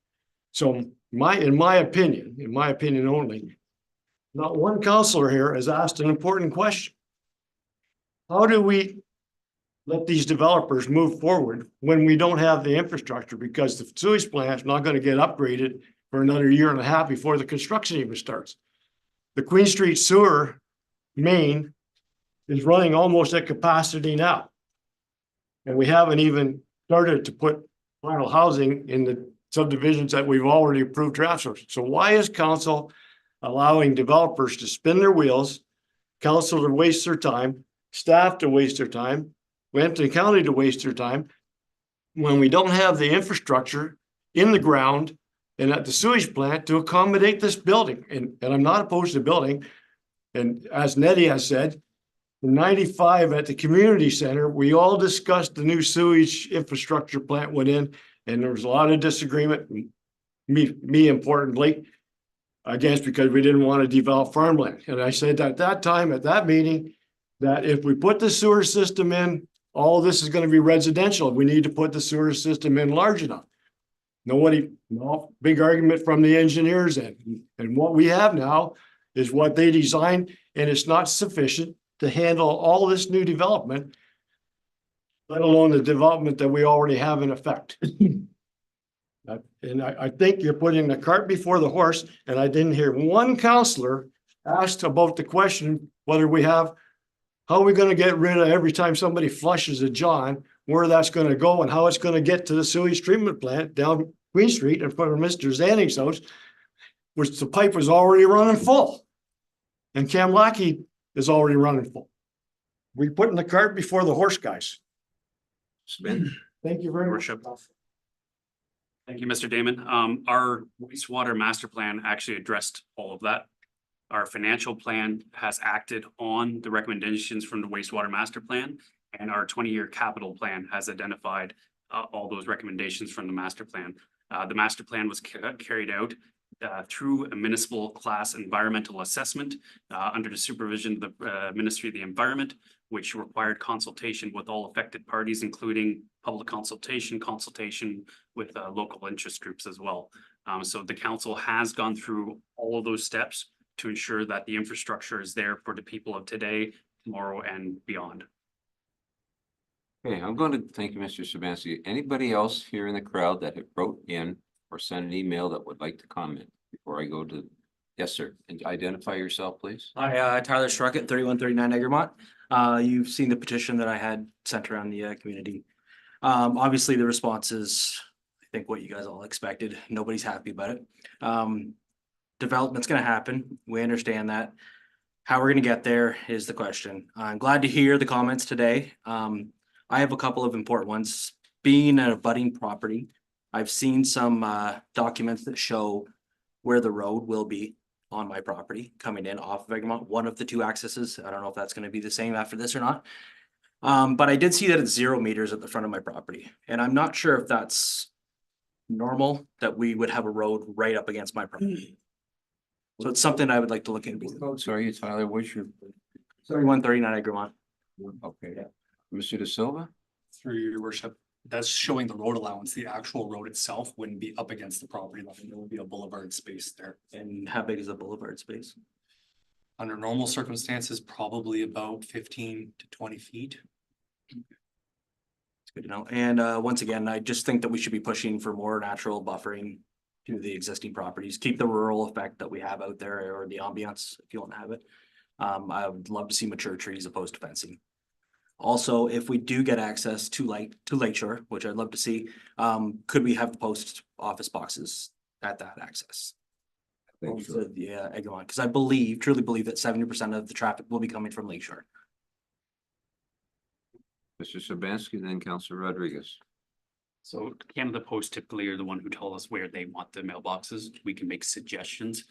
So in my opinion only, not one counselor here has asked an important question. How do we let these developers move forward when we don't have the infrastructure? Because the sewage plant is not going to get upgraded for another year and a half before the construction even starts. The Queen Street sewer main is running almost at capacity now. And we haven't even started to put final housing in the subdivisions that we've already approved drafts of. So why is council allowing developers to spin their wheels, council to waste their time, staff to waste their time, Lambton County to waste their time, when we don't have the infrastructure in the ground and at the sewage plant to accommodate this building? And I'm not opposed to building. And as Nettie has said, in 95 at the community center, we all discussed the new sewage infrastructure plant went in, and there was a lot of disagreement, me importantly, I guess because we didn't want to develop farmland. And I said at that time, at that meeting, that if we put the sewer system in, all this is going to be residential. We need to put the sewer system in large enough. No big argument from the engineers and what we have now is what they designed, and it's not sufficient to handle all this new development, let alone the development that we already have in effect. And I think you're putting the cart before the horse, and I didn't hear one counselor asked about the question whether we have, how are we going to get rid of every time somebody flushes a John, where that's going to go and how it's going to get to the sewage treatment plant down Queen Street in front of Mr. Zanning's house, which the pipe was already running full. And Kamlaki is already running full. We're putting the cart before the horse, guys. Thank you very much. Thank you, Mr. Damon. Our wastewater master plan actually addressed all of that. Our financial plan has acted on the recommendations from the wastewater master plan, and our 20-year capital plan has identified all those recommendations from the master plan. The master plan was carried out through a municipal class environmental assessment under the supervision of the Ministry of the Environment, which required consultation with all affected parties, including public consultation with local interest groups as well. So the council has gone through all of those steps to ensure that the infrastructure is there for the people of today, tomorrow, and beyond. Okay, I'm going to thank you, Mr. Sabansky. Anybody else here in the crowd that had wrote in or sent an email that would like to comment before I go to, yes, sir, and identify yourself, please. Hi, Tyler Struck at 3139 Egremont. You've seen the petition that I had sent around the community. Obviously the response is, I think, what you guys all expected. Nobody's happy about it. Development's gonna happen. We understand that. How we're gonna get there is the question. I'm glad to hear the comments today. I have a couple of important ones. Being a budding property, I've seen some documents that show where the road will be on my property coming in off of Egremont, one of the two accesses. I don't know if that's gonna be the same after this or not. But I did see that it's 0 meters at the front of my property, and I'm not sure if that's normal that we would have a road right up against my property. So it's something I would like to look into. Oh, sorry, Tyler, what's your? 3139 Egremont. Okay, Mr. De Silva? Through your worship, that's showing the road allowance. The actual road itself wouldn't be up against the property line. There would be a boulevard space there. And how big is the boulevard space? Under normal circumstances, probably about 15 to 20 feet. It's good to know. And once again, I just think that we should be pushing for more natural buffering to the existing properties. Keep the rural effect that we have out there, or the ambiance, if you want to have it. I would love to see mature trees opposed to fencing. Also, if we do get access to Lakeshore, which I'd love to see, could we have post office boxes at that access? Yeah, Egremont, because I truly believe that 70% of the traffic will be coming from Lakeshore. Mr. Sabansky, then Councilor Rodriguez. So Canada Post typically are the one who tell us where they want the mailboxes. We can make suggestions.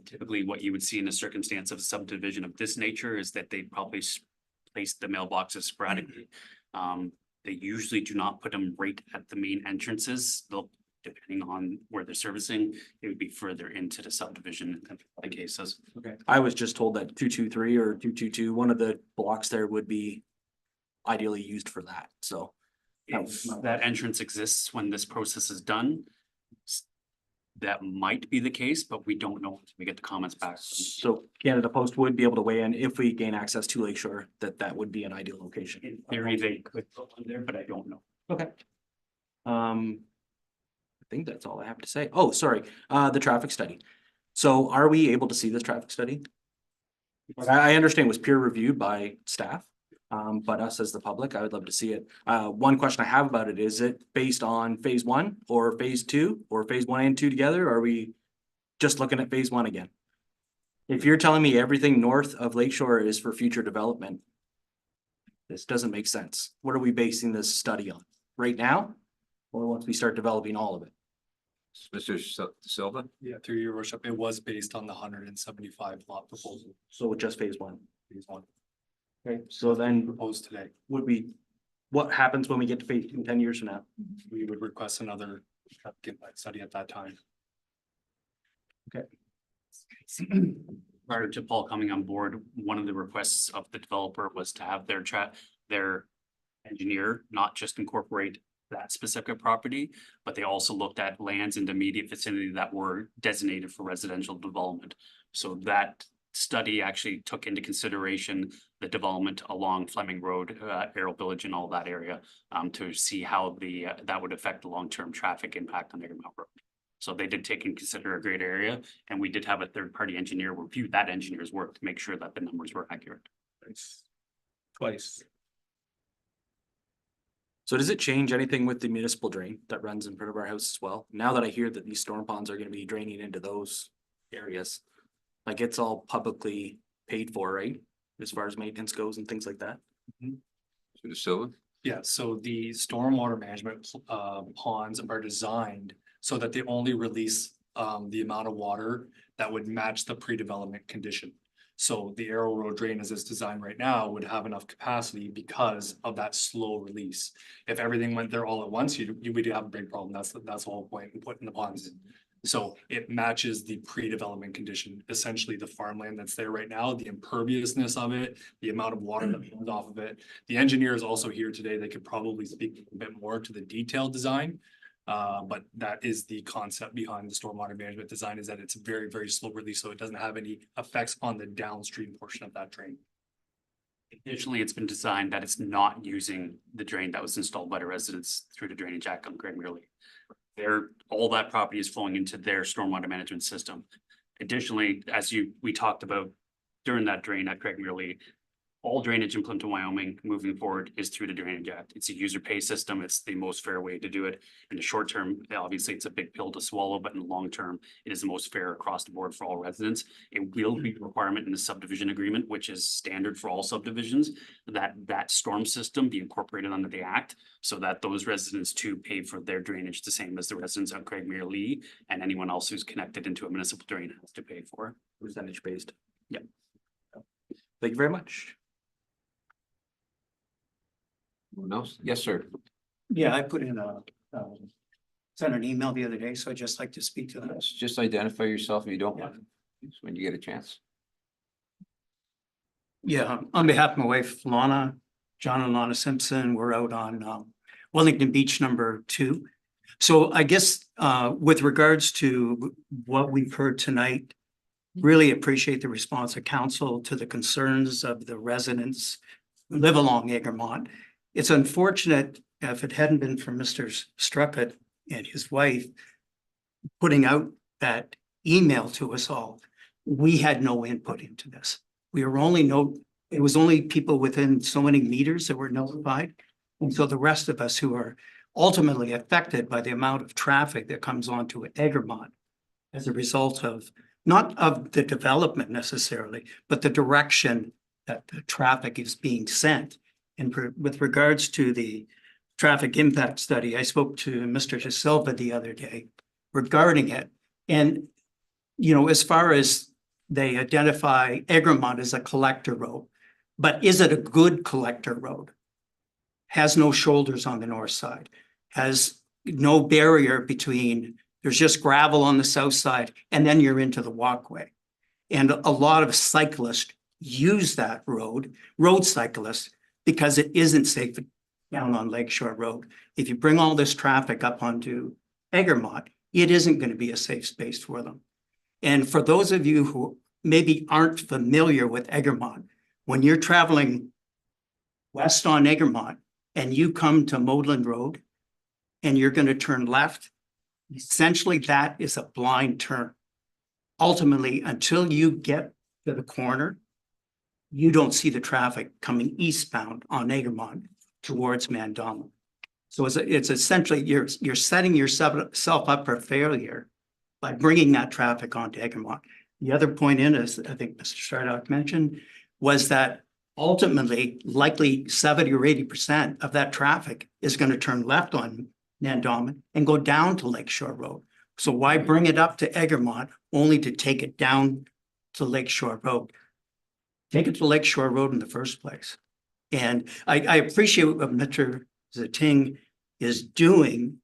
Typically what you would see in a circumstance of subdivision of this nature is that they probably place the mailboxes sporadically. They usually do not put them right at the main entrances. They'll, depending on where they're servicing, it would be further into the subdivision in the cases. Okay. I was just told that 223 or 222, one of the blocks there would be ideally used for that, so. If that entrance exists when this process is done, that might be the case, but we don't know until we get the comments back. So Canada Post would be able to weigh in if we gain access to Lakeshore, that would be an ideal location. In theory, they could put one there, but I don't know. Okay. I think that's all I have to say. Oh, sorry, the traffic study. So are we able to see this traffic study? I understand it was peer reviewed by staff, but us as the public, I would love to see it. One question I have about it, is it based on phase 1 or phase 2 or phase 1 and 2 together? Or are we just looking at phase 1 again? If you're telling me everything north of Lakeshore is for future development, this doesn't make sense. What are we basing this study on? Right now? Or once we start developing all of it? Mr. Silva? Yeah, through your worship, it was based on the 175 lot proposal. So just phase 1. Phase 1 Okay, so then proposed today. What happens when we get to phase 2 10 years from now? We would request another traffic impact study at that time. Okay. Prior to Paul coming on board, one of the requests of the developer was to have their engineer not just incorporate that specific property, but they also looked at lands in the immediate vicinity that were designated for residential development. So that study actually took into consideration the development along Fleming Road, Arrow Village and all that area, to see how that would affect the long-term traffic impact on Egremont Road. So they did take and consider a great area, and we did have a third-party engineer review that engineer's work to make sure that the numbers were accurate. Twice. So does it change anything with the municipal drain that runs in front of our house as well? Now that I hear that these storm ponds are gonna be draining into those areas, like it's all publicly paid for, right? As far as maintenance goes and things like that? Mr. Silva? Yeah, so the stormwater management ponds are designed so that they only release the amount of water that would match the pre-development condition. So the Arrow Road drain as it's designed right now would have enough capacity because of that slow release. If everything went there all at once, you would have a big problem. That's the whole point in putting the ponds in. So it matches the pre-development condition, essentially the farmland that's there right now, the imperviousness of it, the amount of water that comes off of it. The engineer is also here today. They could probably speak a bit more to the detailed design. But that is the concept behind the stormwater management design, is that it's very, very slow release. So it doesn't have any effects on the downstream portion of that drain. Additionally, it's been designed that it's not using the drain that was installed by the residents through the Drainage Act on Greg Merely. all that property is flowing into their stormwater management system. Additionally, we talked about during that drain at Craig Merely, all drainage in Plympton-Wyoming moving forward is through the Drainage Act. It's a user pay system. It's the most fair way to do it. In the short term, obviously it's a big pill to swallow, but in the long term, it is the most fair across the board for all residents. It will be a requirement in the subdivision agreement, which is standard for all subdivisions, that storm system be incorporated under the act so that those residents too pay for their drainage the same as the residents on Craig Merely and anyone else who's connected into a municipal drain has to pay for. Percentage based. Yep. Thank you very much. Anyone else? Yes, sir. Yeah, I put in sent an email the other day, so I'd just like to speak to that. Just identify yourself if you don't mind, just when you get a chance. Yeah, on behalf of my wife, Lana, John and Lana Simpson, we're out on Wellington Beach #2. So I guess with regards to what we've heard tonight, really appreciate the response of council to the concerns of the residents who live along Egremont. It's unfortunate if it hadn't been for Mr. Struckett and his wife putting out that email to us all, we had no input into this. We were it was only people within so many meters that were notified. And so the rest of us who are ultimately affected by the amount of traffic that comes onto Egremont as a result of, not of the development necessarily, but the direction that the traffic is being sent. And with regards to the traffic impact study, I spoke to Mr. De Silva the other day regarding it. And, you know, as far as they identify Egremont as a collector road, but is it a good collector road? Has no shoulders on the north side, has no barrier between, there's just gravel on the south side, and then you're into the walkway. And a lot of cyclists use that road cyclists, because it isn't safe down on Lakeshore Road. If you bring all this traffic up onto Egremont, it isn't going to be a safe space for them. And for those of you who maybe aren't familiar with Egremont, when you're traveling west on Egremont and you come to Modeland Road and you're going to turn left, essentially that is a blind turn. Ultimately, until you get to the corner, you don't see the traffic coming eastbound on Egremont towards Mandama. So it's essentially, you're setting yourself up for failure by bringing that traffic onto Egremont. The other point in, as I think Mr. Stardock mentioned, was that ultimately, likely 70 or 80% of that traffic is going to turn left on Mandama and go down to Lakeshore Road. So why bring it up to Egremont only to take it down to Lakeshore Road? Take it to Lakeshore Road in the first place. And I appreciate what Mr. Zating is doing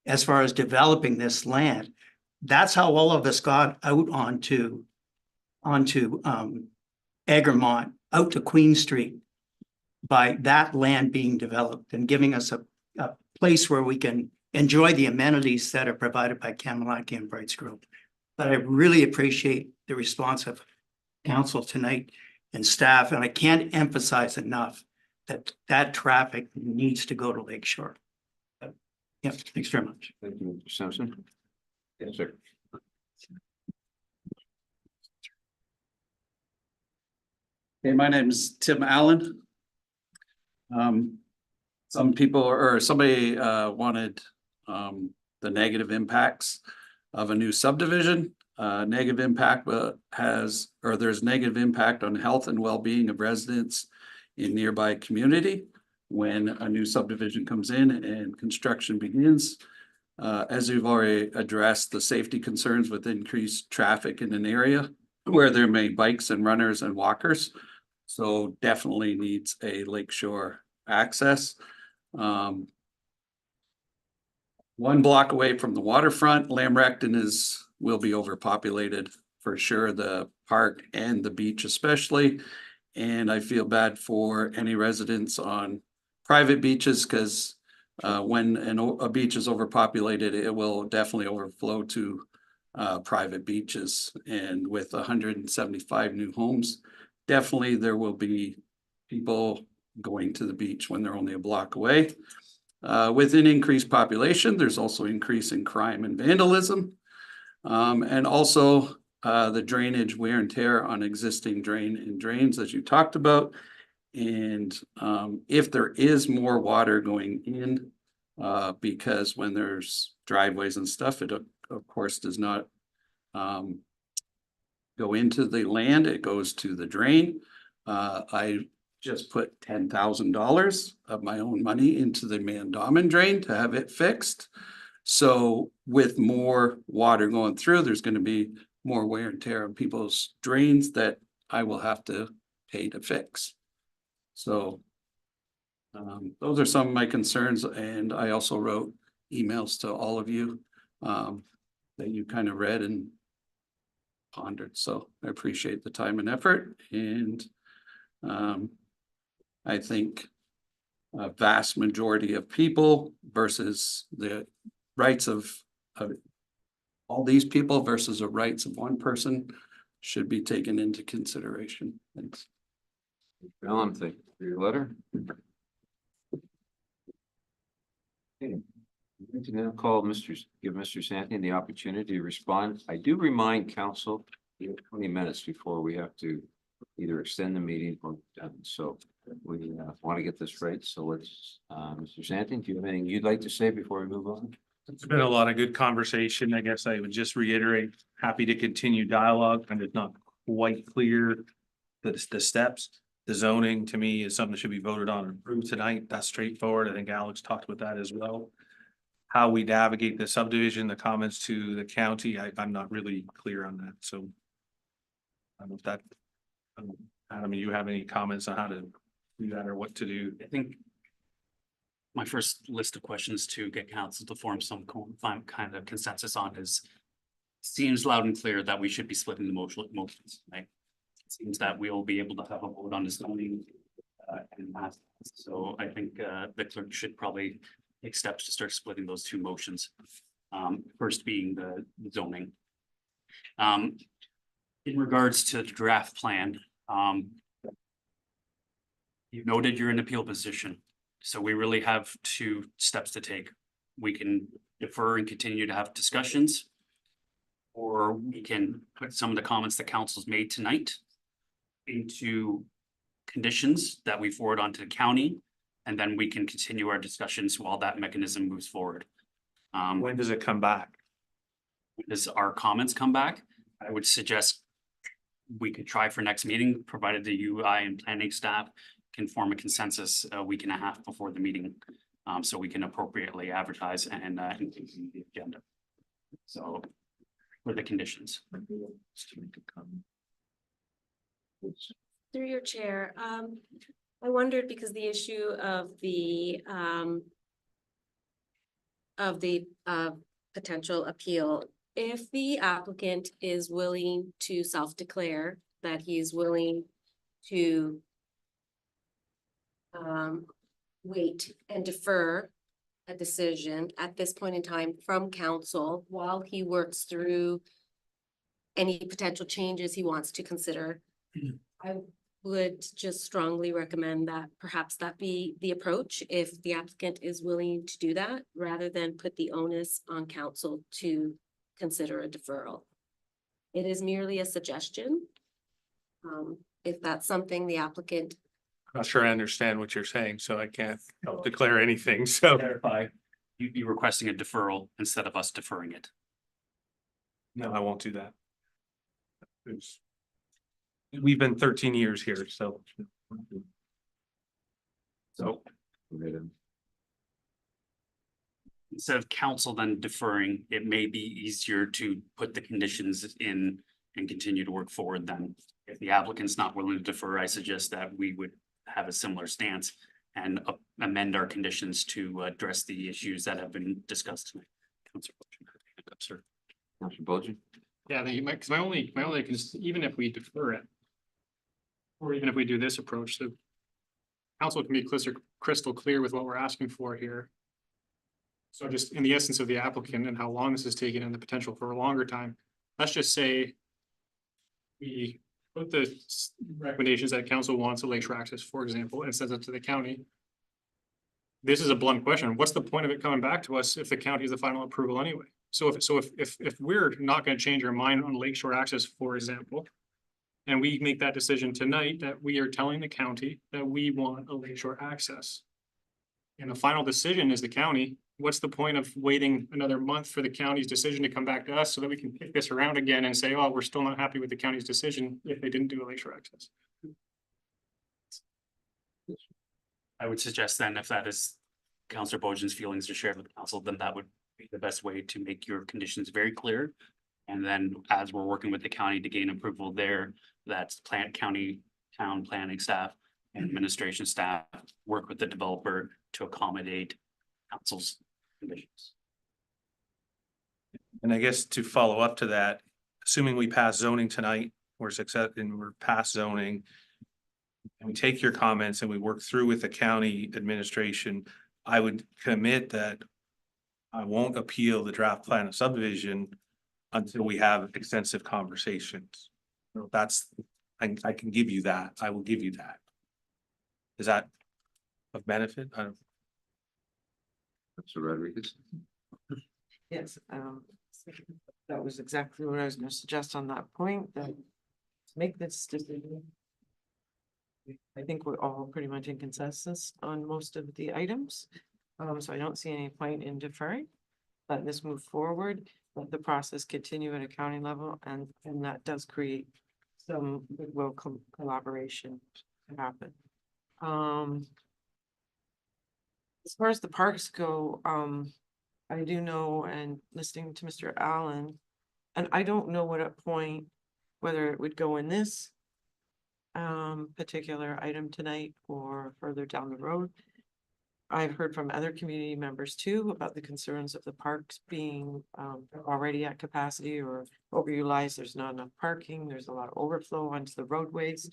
as far as developing this land. That's how all of us got out onto Egremont, out to Queen Street, by that land being developed and giving us a place where we can enjoy the amenities that are provided by Kamalaki and Brights Grove. But I really appreciate the response of council tonight and staff, and I can't emphasize enough that traffic needs to go to Lakeshore. Yeah, thanks very much. Thank you, Mr. Simpson. Yes, sir. Hey, my name is Tim Allen. Some people or somebody wanted the negative impacts of a new subdivision. Negative impact there's negative impact on health and well-being of residents in nearby community when a new subdivision comes in and construction begins. As we've already addressed, the safety concerns with increased traffic in an area where there may be bikes and runners and walkers. So definitely needs a lakeshore access. 1 block away from the waterfront, Lamrecton will be overpopulated for sure, the park and the beach especially. And I feel bad for any residents on private beaches because when a beach is overpopulated, it will definitely overflow to private beaches. And with 175 new homes, definitely there will be people going to the beach when they're only a block away. With an increased population, there's also increase in crime and vandalism. And also the drainage wear and tear on existing drains, as you talked about. And if there is more water going in, because when there's driveways and stuff, it of course does not go into the land, it goes to the drain. I just put $10,000 of my own money into the Mandamin drain to have it fixed. So with more water going through, there's going to be more wear and tear on people's drains that I will have to pay to fix. So those are some of my concerns, and I also wrote emails to all of you that you kind of read and pondered. So I appreciate the time and effort, and I think a vast majority of people versus the rights of all these people versus the rights of one person should be taken into consideration. Thanks. Alan, thank you for your letter. Okay. I'm going to now give Mr. Santin the opportunity to respond. I do remind council, we have 20 minutes before we have to either extend the meeting or so we want to get this right. So let's, Mr. Santin, do you have anything you'd like to say before we move on? It's been a lot of good conversation. I guess I would just reiterate, happy to continue dialogue, and it's not quite clear the steps. The zoning to me is something that should be voted on and approved tonight. That's straightforward. I think Alex talked about that as well. How we navigate the subdivision, the comments to the county, I'm not really clear on that. So I don't know if that, Adam, you have any comments on how to do that or what to do? I think my first list of questions to get council to form some kind of consensus on is, seems loud and clear that we should be splitting the motions, right? It seems that we will be able to have a vote on the zoning. So I think the clerk should probably take steps to start splitting those two motions. First being the zoning. In regards to the draft plan, you noted you're in appeal position. So we really have two steps to take. We can defer and continue to have discussions, or we can put some of the comments that council's made tonight into conditions that we forward onto the county, and then we can continue our discussions while that mechanism moves forward. When does it come back? Does our comments come back? I would suggest we could try for next meeting, provided the UI and planning staff can form a consensus a week and a half before the meeting, so we can appropriately advertise and include the agenda. So for the conditions. Through your chair, I wondered, because the issue of the potential appeal, if the applicant is willing to self-declare that he is willing to wait and defer a decision at this point in time from council while he works through any potential changes he wants to consider, I would just strongly recommend that perhaps that be the approach if the applicant is willing to do that, rather than put the onus on council to consider a deferral. It is merely a suggestion. If that's something the applicant. Not sure I understand what you're saying, so I can't declare anything. So You'd be requesting a deferral instead of us deferring it. no, I won't do that. We've been 13 years here, so. Instead of council then deferring, it may be easier to put the conditions in and continue to work forward then. If the applicant's not willing to defer, I suggest that we would have a similar stance and amend our conditions to address the issues that have been discussed tonight. Councilor Bojan? Yeah, because my only, even if we defer it, or even if we do this approach, the council can be crystal clear with what we're asking for here. So just in the essence of the applicant and how long this is taking and the potential for a longer time, let's just say we put the recommendations that council wants a lakeshore access, for example, and sends it to the county. this is a blunt question. What's the point of it coming back to us if the county is the final approval anyway? So if we're not gonna change our mind on lakeshore access, for example, and we make that decision tonight, that we are telling the county that we want a lakeshore access. And the final decision is the county. What's the point of waiting another month for the county's decision to come back to us so that we can kick this around again and say, oh, we're still not happy with the county's decision if they didn't do a lakeshore access? I would suggest then if that is Councillor Bojan's feelings are shared with the council, then that would be the best way to make your conditions very clear. And then as we're working with the county to gain approval there, that's town planning staff and administration staff work with the developer to accommodate council's conditions. And I guess to follow up to that, assuming we pass zoning tonight, we're past zoning. And we take your comments and we work through with the county administration, I would commit that I won't appeal the draft plan of subdivision until we have extensive conversations. So I can give you that. I will give you that. Is that of benefit? I don't. Councillor Rodriguez. Yes, that was exactly what I was gonna suggest on that point, that to make this decision. I think we're all pretty much in consensus on most of the items. So I don't see any point in deferring. Let this move forward, let the process continue at a county level, and that does create some goodwill collaboration to happen. As far as the parks go, I do know, and listening to Mr. Allen, and I don't know what at point, whether it would go in this particular item tonight or further down the road. I've heard from other community members too about the concerns of the parks being already at capacity or overutilized. There's not enough parking. There's a lot of overflow onto the roadways.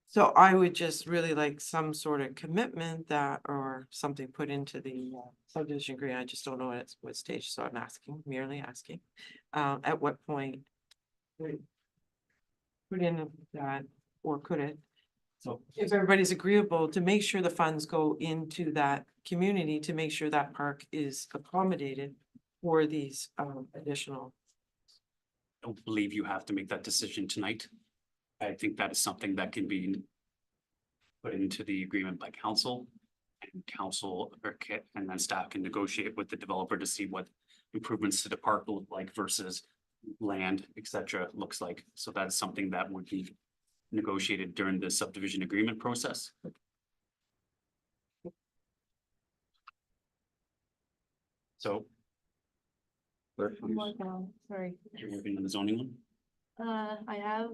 So I would just really like some sort of commitment that, or something put into the subdivision agreement. I just don't know at what stage, so I'm asking, merely asking, at what point would put in that, or could it? So if everybody's agreeable, to make sure the funds go into that community, to make sure that park is accommodated for these additional. I don't believe you have to make that decision tonight. I think that is something that can be put into the agreement by council, and council and then staff can negotiate with the developer to see what improvements to the park look like versus land, etc. looks like. So that's something that would be negotiated during the subdivision agreement process. So. Sorry. You're working on the zoning one? I have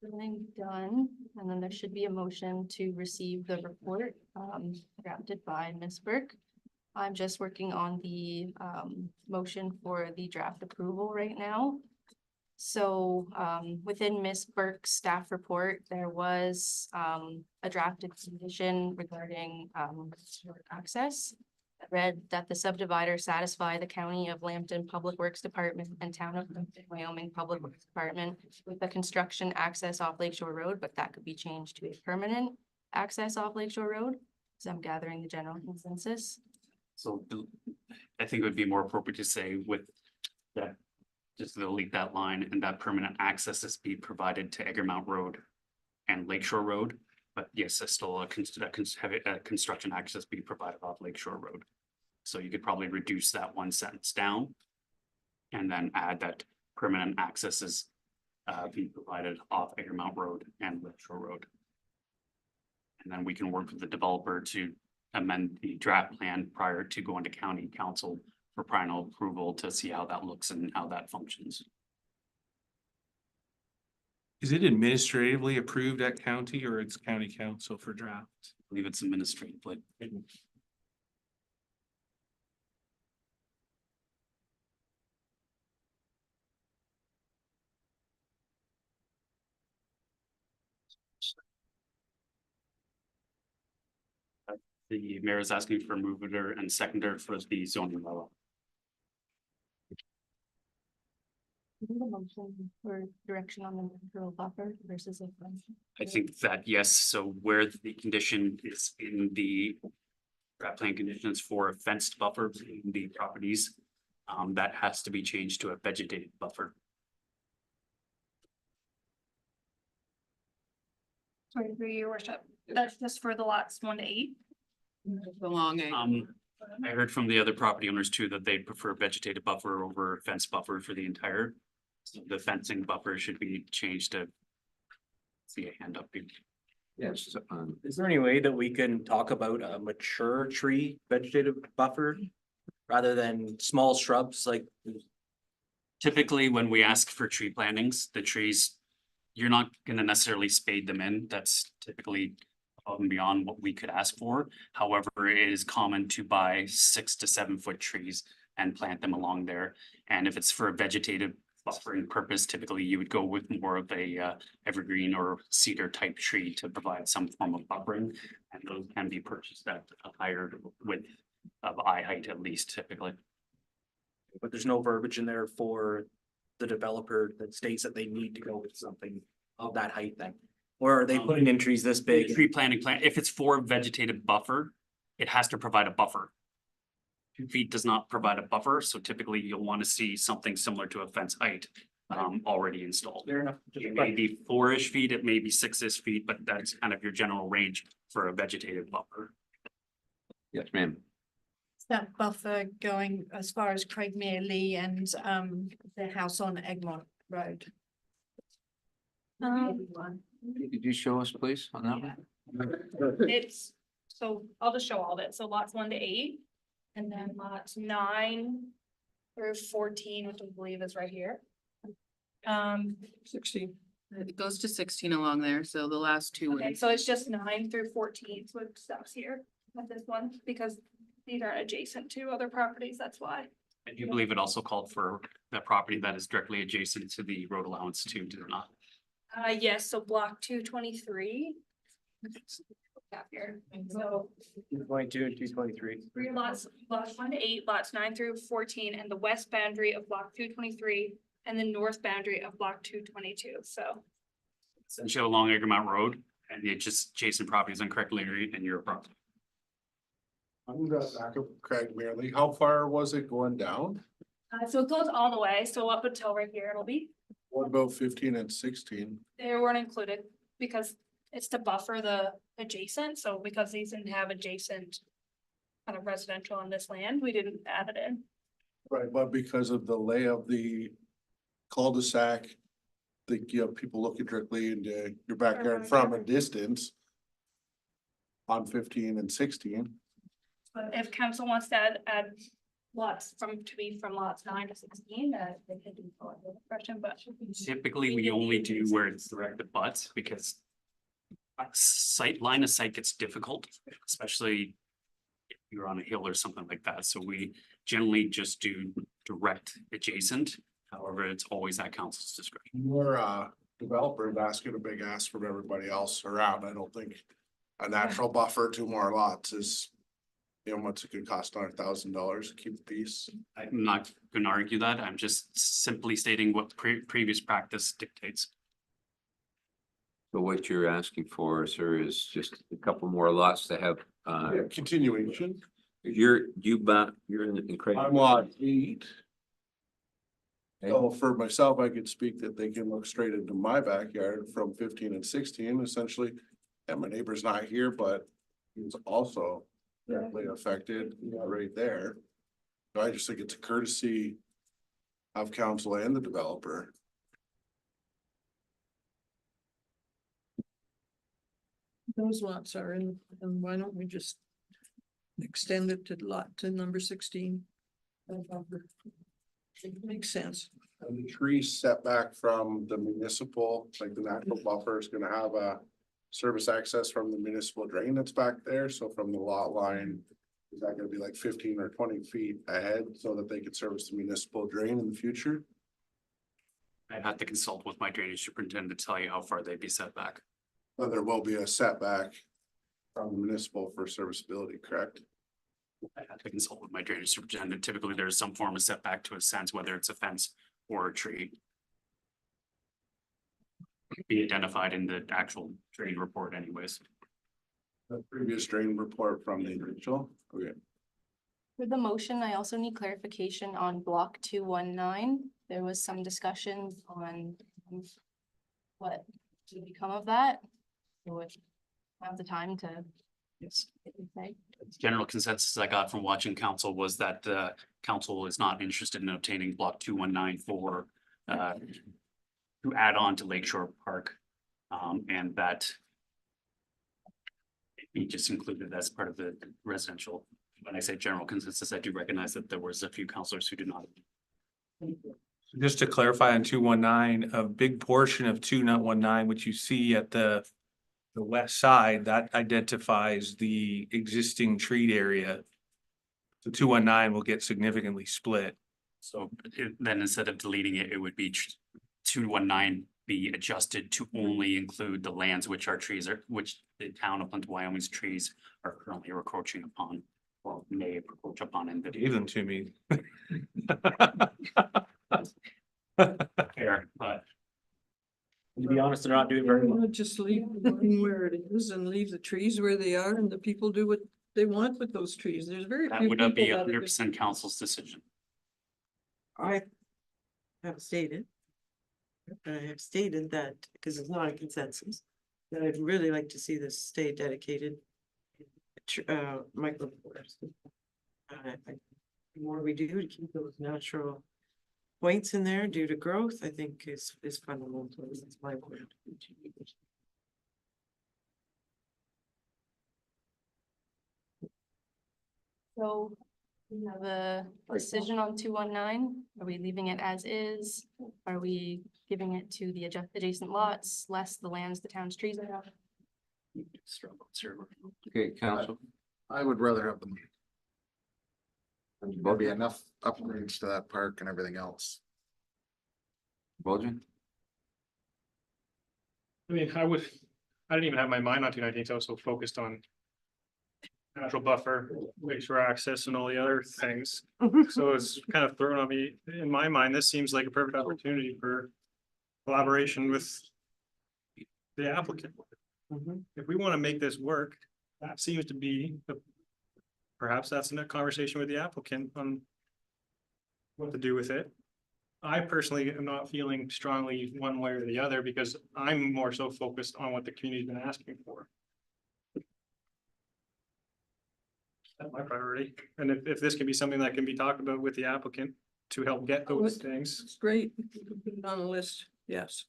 everything done, and then there should be a motion to receive the report, drafted by Ms. Burke. I'm just working on the, motion for the draft approval right now. So, within Ms. Burke's staff report, there was, a drafted condition regarding, access. It read that the subdivider satisfy the County of Lambton Public Works Department and Town of Plympton-Wyoming Public Works Department with the construction access off Lakeshore Road, but that could be changed to a permanent access off Lakeshore Road. So I'm gathering the general consensus. So I think it would be more appropriate to say with that, just delete that line, and that permanent access is be provided to Eggermount Road and Lakeshore Road. But yes, it's still a construction access be provided off Lakeshore Road. So you could probably reduce that one sentence down and then add that permanent access is being provided off Eggermount Road and Lakeshore Road. And then we can work with the developer to amend the draft plan prior to going to county council for final approval to see how that looks and how that functions. Is it administratively approved at county or it's county council for draft? I believe it's administratively. The mayor is asking for mover and seconder for the zoning law. The motion for direction on the natural buffer versus a. I think that yes, so where the condition is in the plan conditions for a fenced buffer in the properties. That has to be changed to a vegetated buffer. Sorry, through your worship, that's just for the lots 1 to 8. The long egg. I heard from the other property owners too, that they prefer vegetated buffer over fence buffer for the entire. So the fencing buffer should be changed to. See a hand up. Yes, Is there any way that we can talk about a mature tree vegetative buffer rather than small shrubs like? Typically, when we ask for tree plantings, the trees, you're not gonna necessarily spade them in. That's typically above and beyond what we could ask for. However, it is common to buy 6 to 7 foot trees and plant them along there. And if it's for a vegetative buffering purpose, typically you would go with more of a evergreen or cedar type tree to provide some form of buffering. And those can be purchased at a higher width of eye height at least typically. But there's no verbiage in there for the developer that states that they need to go with something of that height then? Or are they putting in trees this big? Tree planting plan, if it's for vegetative buffer, it has to provide a buffer. 2 feet does not provide a buffer, so typically you'll want to see something similar to a fence height already installed. Fair enough. It may be 4-ish feet, it may be 6-ish feet, but that's kind of your general range for a vegetative buffer. yes, ma'am. That buffer going as far as Craigmere Lee and the house on Egmont Road. Could you show us, please, on that one? It's, so I'll just show all of it. So lots 1 to 8. And then lots 9 through 14, which I believe is right here. 16. It goes to 16 along there, so the last two. Okay, so it's just 9 through 14, so it stops here at this one, because these are adjacent to other properties, that's why. I do believe it also called for the property that is directly adjacent to the road allowance too, did it not? Yes, so block 223. Up here, so 222 and 223. 3 lots 1 to 8, lots 9 through 14, and the west boundary of block 223, and the north boundary of block 222, so. Essentially along Egremont Road and the adjacent properties on Craig Leary and your property. I'm gonna back up Craig Merely. How far was it going down? So it goes all the way, so up until right here it'll be. What about 15 and 16? They weren't included because it's to buffer the adjacent, so because these didn't have adjacent kind of residential on this land, we didn't add it in. Right, but because of the lay of the cul-de-sac, you have people looking directly into your backyard from a distance on 15 and 16. But if council wants to add lots from lots 9 to 16, they can do the question, but. Typically, we only do where it's directed butts because line of sight gets difficult, especially if you're on a hill or something like that. So we generally just do direct adjacent. However, it's always at council's discretion. Your developer is asking a big ask from everybody else around. I don't think a natural buffer, 2 more lots is, you know, what's it could cost $100,000 to keep the peace. I'm not gonna argue that. I'm just simply stating what previous practice dictates. So what you're asking for, sir, is just a couple more lots to have, Continuation. you're in Craig. I'm lot 8. So for myself, I could speak that they can look straight into my backyard from 15 and 16 essentially. And my neighbor's not here, but he's also directly affected right there. So I just think it's a courtesy of council and the developer. Those lots are in, and why don't we just extend it to number 16? It makes sense. And the tree setback from the municipal, like the natural buffer is gonna have a service access from the municipal drain that's back there. So from the lot line, is that gonna be like 15 or 20 feet ahead so that they could service the municipal drain in the future? I'd have to consult with my drainage superintendent to tell you how far they'd be set back. But there will be a setback from the municipal for serviceability, correct? I have to consult with my drainage superintendent. Typically, there's some form of setback to a sense, whether it's a fence or a tree. Be identified in the actual drain report anyways. The previous drain report from the original, okay. For the motion, I also need clarification on block 219. There was some discussion on what to become of that. So if I have the time to. Yes. Say. General consensus I got from watching council was that council is not interested in obtaining block 219 for to add on to Lakeshore Park. And that be just included as part of the residential. When I say general consensus, I do recognize that there was a few councilors who did not. Just to clarify on 219, a big portion of 219, which you see at the west side, that identifies the existing treat area. The 219 will get significantly split. So then instead of deleting it, it would be 219 be adjusted to only include the lands which our trees are, which the town of Plympton-Wyoming's trees are currently encroaching upon. Or may approach upon in the. Gave them to me. Fair, but. To be honest, they're not doing very well. Just leave the line where it is and leave the trees where they are and the people do what they want with those trees. There's very That few would people be that are 100% council's decision. I have stated. I have stated that, because it's not a consensus, that I'd really like to see this stay dedicated. Microforest. The more we do to keep those natural points in there due to growth, I think is fundamental. That's my word. So we have a decision on 219. Are we leaving it as is? Are we giving it to the adjacent lots, less the lands the town's trees are on? Okay, council. I would rather have them. There'll be enough upgrades to that park and everything else. Bolton? I mean, I didn't even have my mind on 219, so I was so focused on natural buffer, lakeshore access and all the other things. So it's kind of thrown on me. In my mind, this seems like a perfect opportunity for collaboration with the applicant. If we want to make this work, that seems to be, perhaps that's in a conversation with the applicant on what to do with it. I personally am not feeling strongly one way or the other because I'm more so focused on what the community's been asking for. That's my priority. And if this can be something that can be talked about with the applicant to help get those things. It's great. Put it on the list. Yes.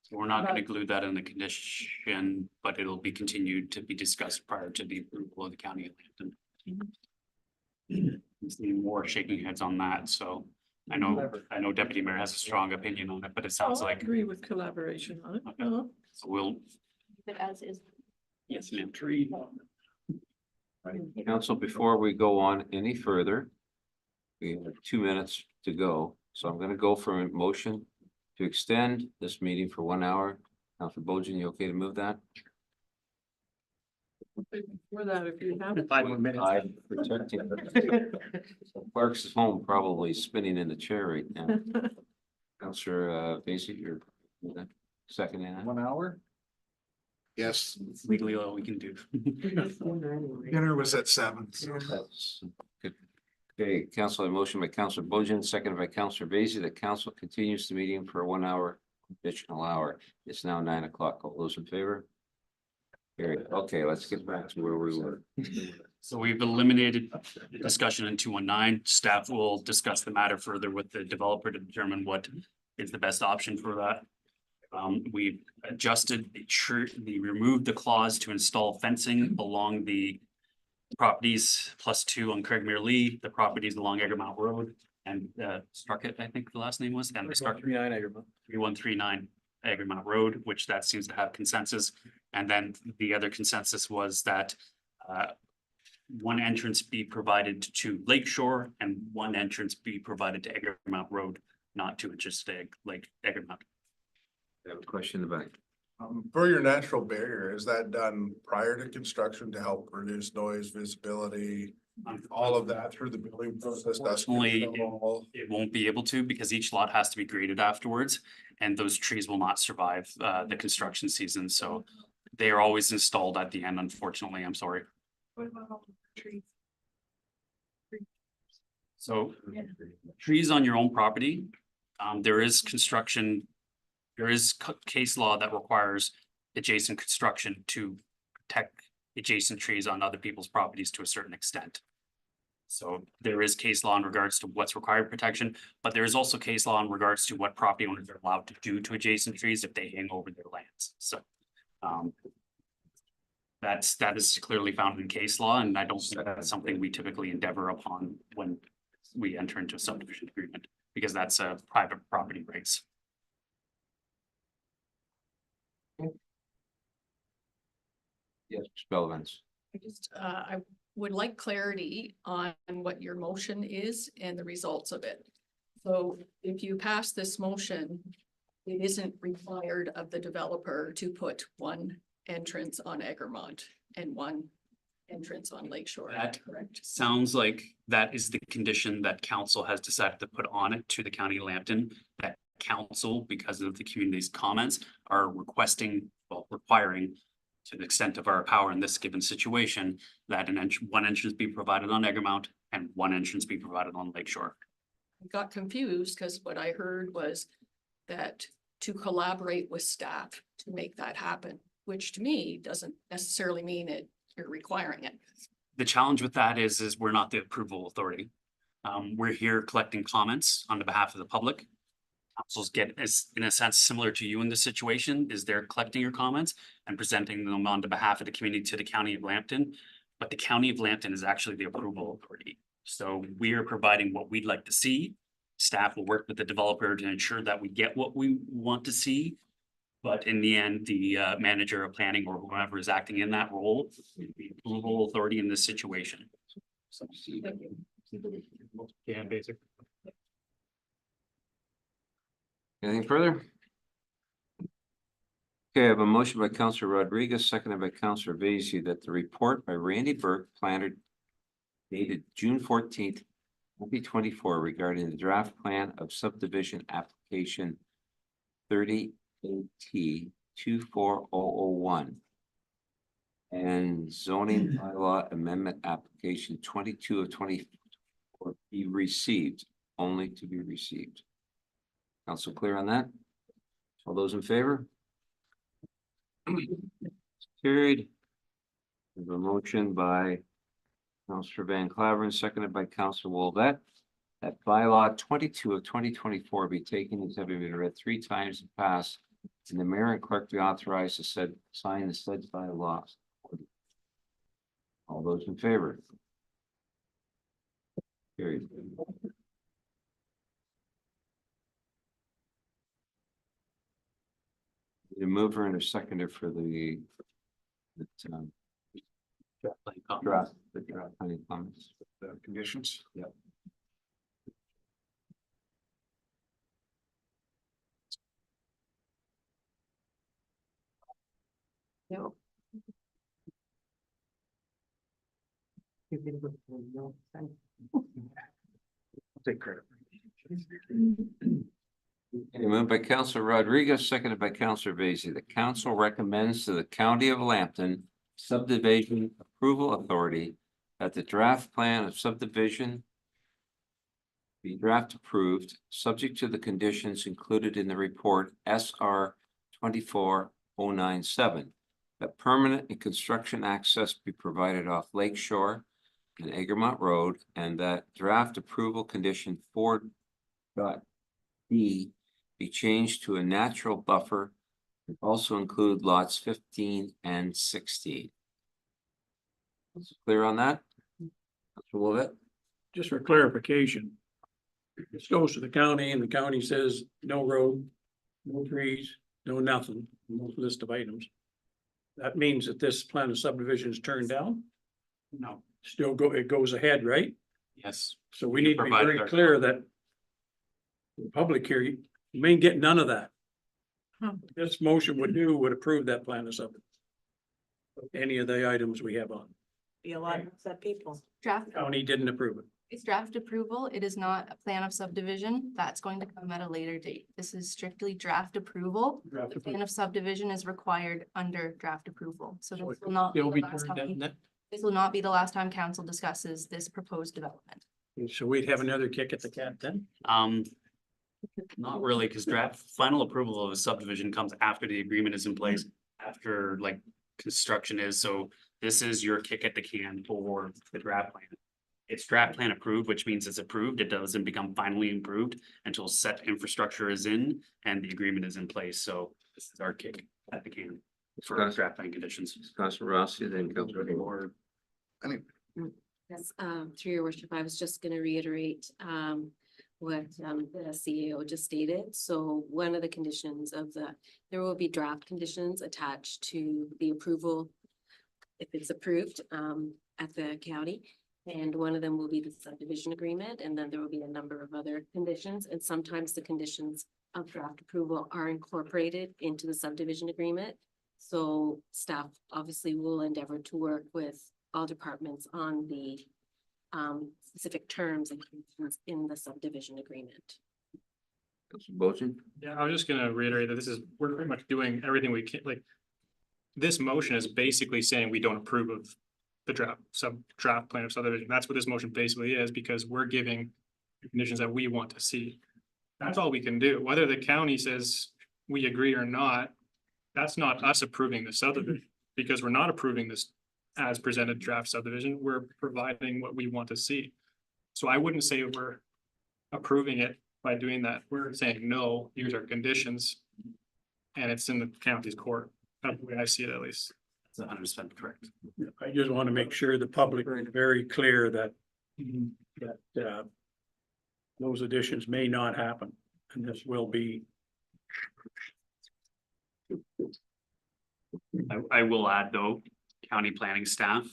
So we're not going to include that in the condition, but it'll be continued to be discussed prior to the approval of the county of Plympton. Seeing more shaking heads on that, so I know Deputy Mayor has a strong opinion on it, but it sounds I like. agree with collaboration on it. Okay. So we'll. But as is. Yes, ma'am. Tree. Council, before we go on any further, we have 2 minutes to go, so I'm gonna go for a motion to extend this meeting for 1 hour. Councilor Bojan, you okay to move that? For that, if you have. 5 more minutes. I'm protecting. Parks is home, probably spinning in the chair right now. Councilor Basic, you're seconding that? 1 hour? Yes. It's legally all we can do. Dinner was at 7. So. That's good. Okay, council, a motion by Councilor Bojan, seconded by Councilor Basie, that council continues the meeting for 1 hour, additional hour. It's now 9 o'clock. All those in favor? Carried. Okay, let's get back to where we were. So we've eliminated discussion in 219. Staff will discuss the matter further with the developer to determine what is the best option for that. We've adjusted we removed the clause to install fencing along the properties +2 on Craigmere Lee, the properties along Egremont Road, and struck it, I think the last name was, and the struck 3139 Egremont Road, which that seems to have consensus. And then the other consensus was that one entrance be provided to Lakeshore and one entrance be provided to Egremont Road, not to just Lake Egremont. I have a question in the back. For your natural barrier, is that done prior to construction to help reduce noise, visibility, all of that through the building process? Unfortunately, it won't be able to because each lot has to be graded afterwards, and those trees will not survive the construction season. So They are always installed at the end, unfortunately, I'm sorry. What about all the trees? So trees on your own property, there is construction. There is case law that requires adjacent construction to protect adjacent trees on other people's properties to a certain extent. So there is case law in regards to what's required protection, but there is also case law in regards to what property owners are allowed to do to adjacent trees if they hang over their lands, so. That is clearly found in case law, and I don't think that's something we typically endeavor upon when we enter into a subdivision agreement, because that's a private property rights. Yes, Spellvins. I would like clarity on what your motion is and the results of it. So if you pass this motion, it isn't required of the developer to put one entrance on Egremont and one entrance on Lakeshore. That correct? sounds like that is the condition that council has decided to put on it to the county of Lambton. That council, because of the community's comments, are requesting, well, requiring, to the extent of our power in this given situation, that one entrance be provided on Egremont and one entrance be provided on Lakeshore. I got confused because what I heard was that to collaborate with staff to make that happen, which to me doesn't necessarily mean you're requiring it. The challenge with that is we're not the approval authority. We're here collecting comments on the behalf of the public. Councils get, as in a sense, similar to you in this situation, is they're collecting your comments and presenting them on the behalf of the community to the county of Lambton. But the county of Lambton is actually the approval authority. So we are providing what we'd like to see. Staff will work with the developer to ensure that we get what we want to see. But in the end, the manager of planning or whoever is acting in that role, is the approval authority in this situation. So, yeah, basic. Anything further? Okay, I have a motion by Councillor Rodriguez, seconded by Councillor Vacy, that the report by Randy Burke, planner, dated June 14th, 2024, regarding the draft plan of subdivision application 30AT 24001 and zoning bylaw amendment application 22 of 24 be received, only to be received. Council clear on that? All those in favor? Carried. We have a motion by Councillor Van Claveren, seconded by Councillor Wolvette, that bylaw 22 of 2024 be taken as having been read 3 times and passed, and the mayor and clerk be authorized to sign the said bylaws. All those in favor? Carried. The mover and a seconder for the draft planning comments. The conditions. Yep. No. Take credit. Moved by Councillor Rodriguez, seconded by Councillor Vacy. The council recommends to the County of Lambton Subdivision Approval Authority that the draft plan of subdivision be draft approved, subject to the conditions included in the report SR 24097. That permanent and construction access be provided off Lakeshore and Egremont Road, and that draft approval condition 4.D be changed to a natural buffer and also include lots 15 and 16. Clear on that? That's a little bit. Just for clarification. This goes to the county and the county says no road, no trees, no nothing, no list of items. That means that this plan of subdivision is turned down? No. Still it goes ahead, right? Yes. So we need to be Provided very our- clear that the public here, you may get none of that. This motion would approve that plan of subdivision. Any of the items we have on. Be a lot of upset people. County didn't approve it. It's draft approval. It is not a plan of subdivision. That's going to come at a later date. This is strictly draft approval. Draft The plan of subdivision is required under draft approval. So this will not be It'll the be last turned time. down. This will not be the last time council discusses this proposed development. So we'd have another kick at the cat then? Not really, because draft final approval of a subdivision comes after the agreement is in place, after like construction is, so this is your kick at the can for the draft plan. It's draft plan approved, which means it's approved. It doesn't become finally approved until set infrastructure is in and the agreement is in place. So this is our kick at the can for draft plan conditions. Councilor Rossi, then Councilor Hayward. Yes, through your worship, I was just gonna reiterate, what, the CEO just stated. So one of the conditions of there will be draft conditions attached to the approval if it's approved, at the county. And one of them will be the subdivision agreement, and then there will be a number of other conditions, and sometimes the conditions of draft approval are incorporated into the subdivision agreement. So staff obviously will endeavor to work with all departments on the specific terms and conditions in the subdivision agreement. Councilor Bojan? Yeah, I was just gonna reiterate that we're pretty much doing everything we can, like. This motion is basically saying we don't approve of the draft plan of subdivision. That's what this motion basically is, because we're giving the conditions that we want to see. That's all we can do. Whether the county says we agree or not, that's not us approving the subdivision, because we're not approving this as presented draft subdivision. We're providing what we want to see. So I wouldn't say we're approving it by doing that. We're saying, no, here's our conditions. And it's in the county's court. That's the way I see it, at least. That's 100% correct. I just want to make sure the public is very clear that those additions may not happen, and this will be. I will add though, county planning staff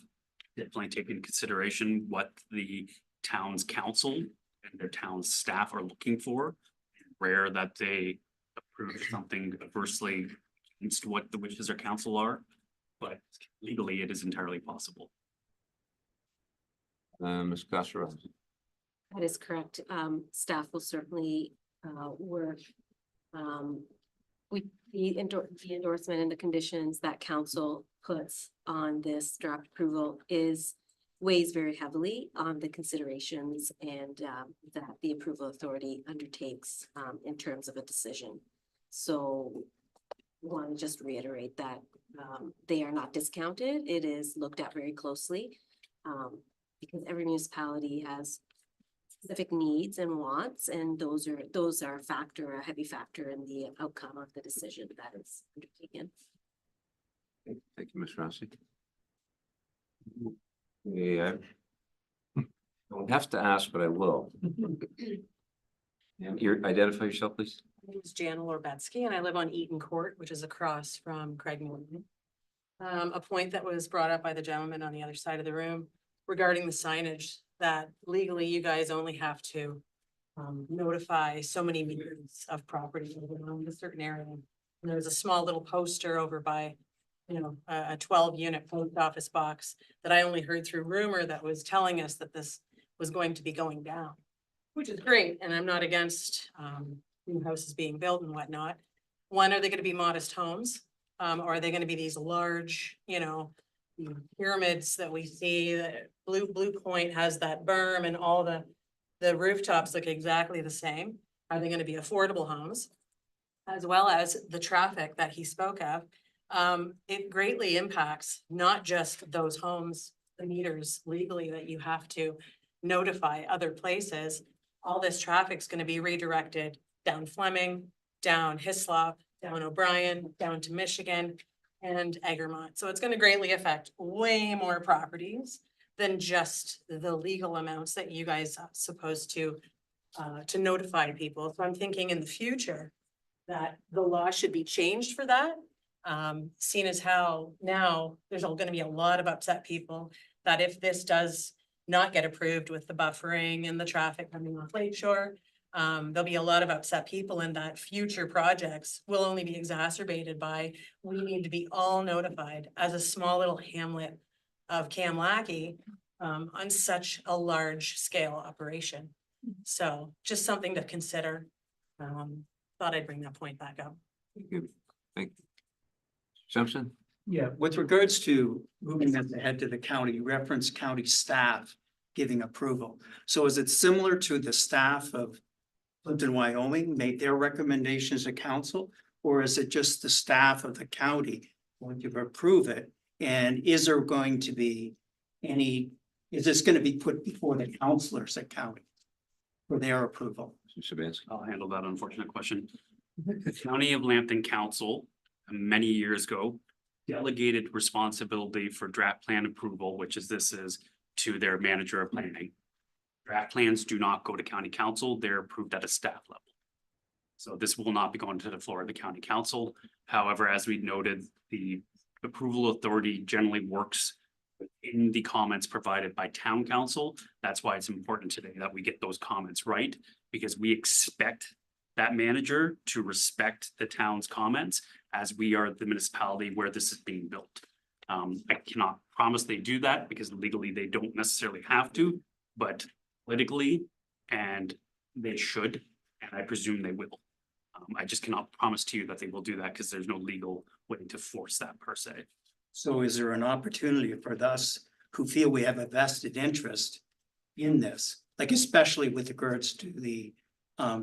definitely take into consideration what the town's council and their town staff are looking for. Rare that they approve something adversely against what the wishes of council are, but legally it is entirely possible. Ms. Costa. That is correct. Staff will certainly work with the endorsement and the conditions that council puts on this draft approval weighs very heavily on the considerations and that the approval authority undertakes in terms of a decision. So want to just reiterate that they are not discounted. It is looked at very closely because every municipality has specific needs and wants, and those are a heavy factor in the outcome of the decision that is undertaken. Thank you, Ms. Rossi. Yeah. I don't have to ask, but I will. Identify yourself, please. My name is Jan Lorbetsky and I live on Eaton Court, which is across from Craig Morton. A point that was brought up by the gentleman on the other side of the room regarding the signage, that legally you guys only have to notify so many meters of property around a certain area. And there's a small little poster over by, a 12-unit post office box that I only heard through rumor that was telling us that this was going to be going down, which is great. And I'm not against new houses being built and whatnot. One, are they going to be modest homes? Or are they going to be these large, pyramids that we see? That Blue Point has that berm and all the rooftops look exactly the same. Are they going to be affordable homes? As well as the traffic that he spoke of. It greatly impacts not just those homes, the meters legally that you have to notify other places. All this traffic is going to be redirected down Fleming, down Hislop, down O'Brien, down to Michigan and Egremont. So it's going to greatly affect way more properties than just the legal amounts that you guys are supposed to notify people. So I'm thinking in the future that the law should be changed for that. Seeing as how now there's going to be a lot of upset people that if this does not get approved with the buffering and the traffic coming off Lakeshore, there'll be a lot of upset people, and that future projects will only be exacerbated by, we need to be all notified as a small little hamlet of Kamlaki. on such a large scale operation. So just something to consider. Thought I'd bring that point back up. Thank you. Thank you. Simpson? Yeah, with regards to moving this ahead to the county, you reference county staff giving approval. So is it similar to the staff of Plympton-Wyoming made their recommendations to council? Or is it just the staff of the county going to approve it? And is there going to be is this going to be put before the councilors at county for their approval? I'll handle that unfortunate question. The County of Lambton Council, many years ago, delegated responsibility for draft plan approval, which is to their manager of planning. Draft plans do not go to county council, they're approved at a staff level. So this will not be going to the floor of the county council. However, as we noted, the approval authority generally works in the comments provided by town council. That's why it's important today that we get those comments right, because we expect that manager to respect the town's comments as we are the municipality where this is being built. I cannot promise they do that because legally they don't necessarily have to, but politically, and they should, and I presume they will. I just cannot promise to you that they will do that because there's no legal way to force that per se. So is there an opportunity for us who feel we have a vested interest in this, like especially with regards to the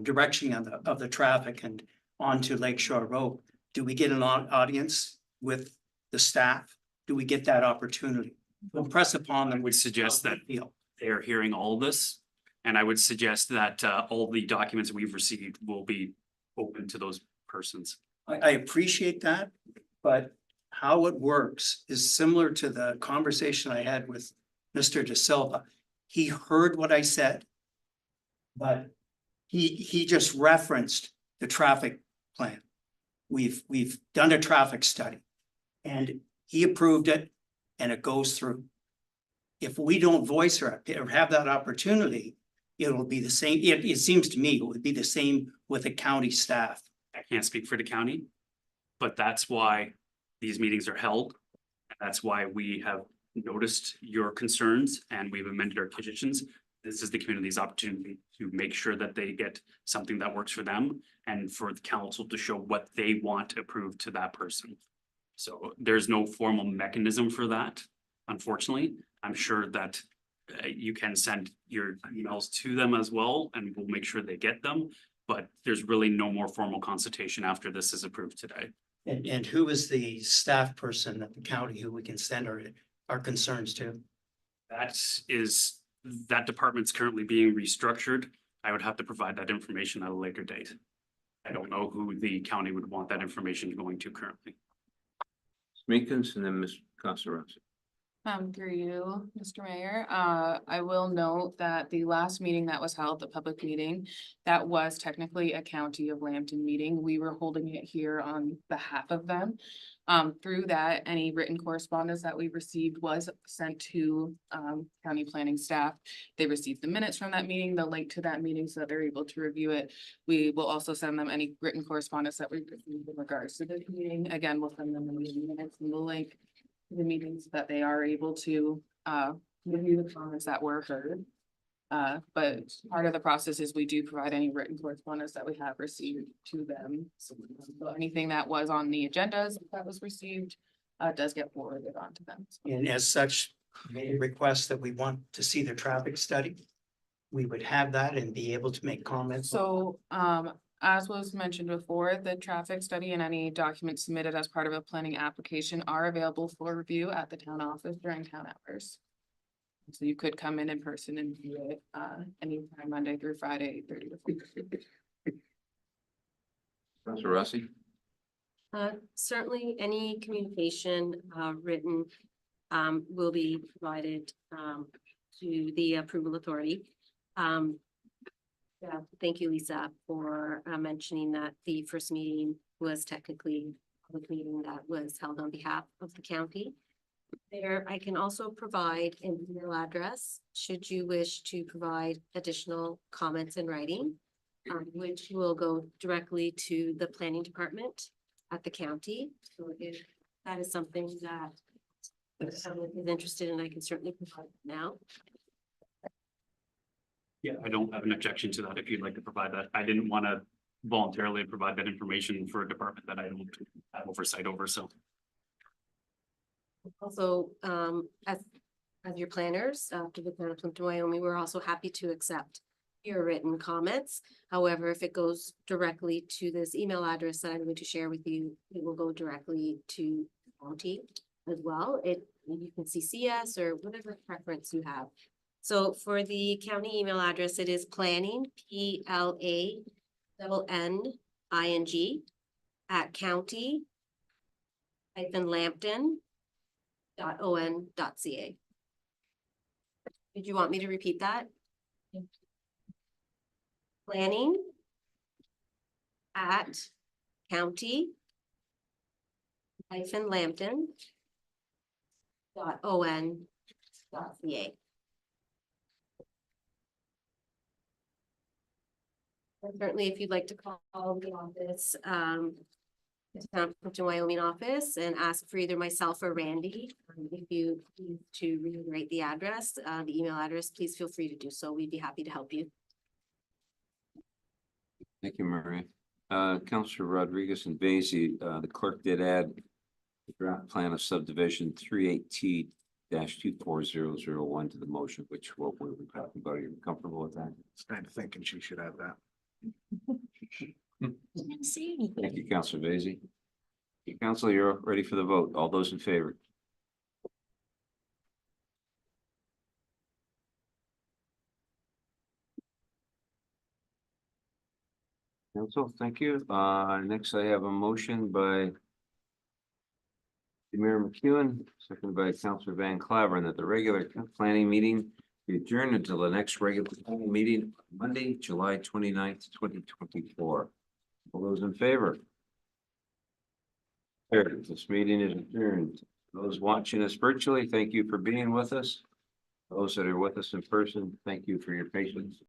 direction of the traffic and onto Lakeshore Road? Do we get an audience with the staff? Do we get that opportunity? We'll press upon them. I would suggest that they are hearing all this, and I would suggest that all the documents we've received will be open to those persons. I appreciate that, but how it works is similar to the conversation I had with Mr. De Silva. He heard what I said, but he just referenced the traffic plan. We've done a traffic study and he approved it and it goes through. If we don't voice or have that opportunity, it'll be the same. It seems to me it would be the same with the county staff. I can't speak for the county, but that's why these meetings are held. That's why we have noticed your concerns and we've amended our conditions. This is the community's opportunity to make sure that they get something that works for them and for the council to show what they want approved to that person. So there's no formal mechanism for that, unfortunately. I'm sure that you can send your emails to them as well, and we'll make sure they get them. But there's really no more formal consultation after this is approved today. And who is the staff person at the county who we can send our concerns to? That department's currently being restructured. I would have to provide that information at a later date. I don't know who the county would want that information going to currently. Meekins and then Ms. Conservancy. Through you, Mr. Mayor, I will note that the last meeting that was held, the public meeting, that was technically a County of Lambton meeting. We were holding it here on behalf of them. Through that, any written correspondence that we received was sent to county planning staff. They received the minutes from that meeting, the link to that meeting, so that they're able to review it. We will also send them any written correspondence that we received in regards to the meeting. Again, we'll send them the meeting minutes and the link to the meetings that they are able to review the comments that were heard. But part of the process is we do provide any written correspondence that we have received to them. So anything that was on the agendas that was received does get forwarded on to them. And as such, made a request that we want to see the traffic study. We would have that and be able to make comments. So as was mentioned before, the traffic study and any documents submitted as part of a planning application are available for review at the town office during town hours. So you could come in person and view it anytime Monday through Friday, 8:30 to 4:30. Councilor Rossi? Certainly, any communication written will be provided to the approval authority. Yeah, thank you, Lisa, for mentioning that the first meeting was technically a public meeting that was held on behalf of the county. There, I can also provide an email address should you wish to provide additional comments in writing, which will go directly to the planning department at the county. So if that is something that If the public is interested, and I can certainly provide it now. Yeah, I don't have an objection to that if you'd like to provide that. I didn't want to voluntarily provide that information for a department that I don't have oversight over, so. Also, as your planners, to the town of Plympton-Wyoming, we're also happy to accept your written comments. However, if it goes directly to this email address that I'm going to share with you, it will go directly to the county as well. You can CC us or whatever preference you have. So for the county email address, it is planning, PLANNING @county-lambton.on.ca. Did you want me to repeat that? Planning @county-lambton.on.ca. And certainly, if you'd like to call the office, the town of Plympton-Wyoming office and ask for either myself or Randy, if you need to reiterate the address, the email address, please feel free to do so. We'd be happy to help you. Thank you, Maria. Councillor Rodriguez and Basie, the clerk did add the draft plan of subdivision 38T-24001 to the motion, which what we were talking about. Are you comfortable with that? It's kind of thinking she should have that. Thank you, Councillor Basie. Council, you're ready for the vote. All those in favor? Council, thank you. Next I have a motion by Mayor McEwen, seconded by Councillor Van Claveren, that the regular planning meeting be adjourned until the next regular planning meeting, Monday, July 29th, 2024. All those in favor? Carried. This meeting is adjourned. Those watching us virtually, thank you for being with us. Those that are with us in person, thank you for your patience.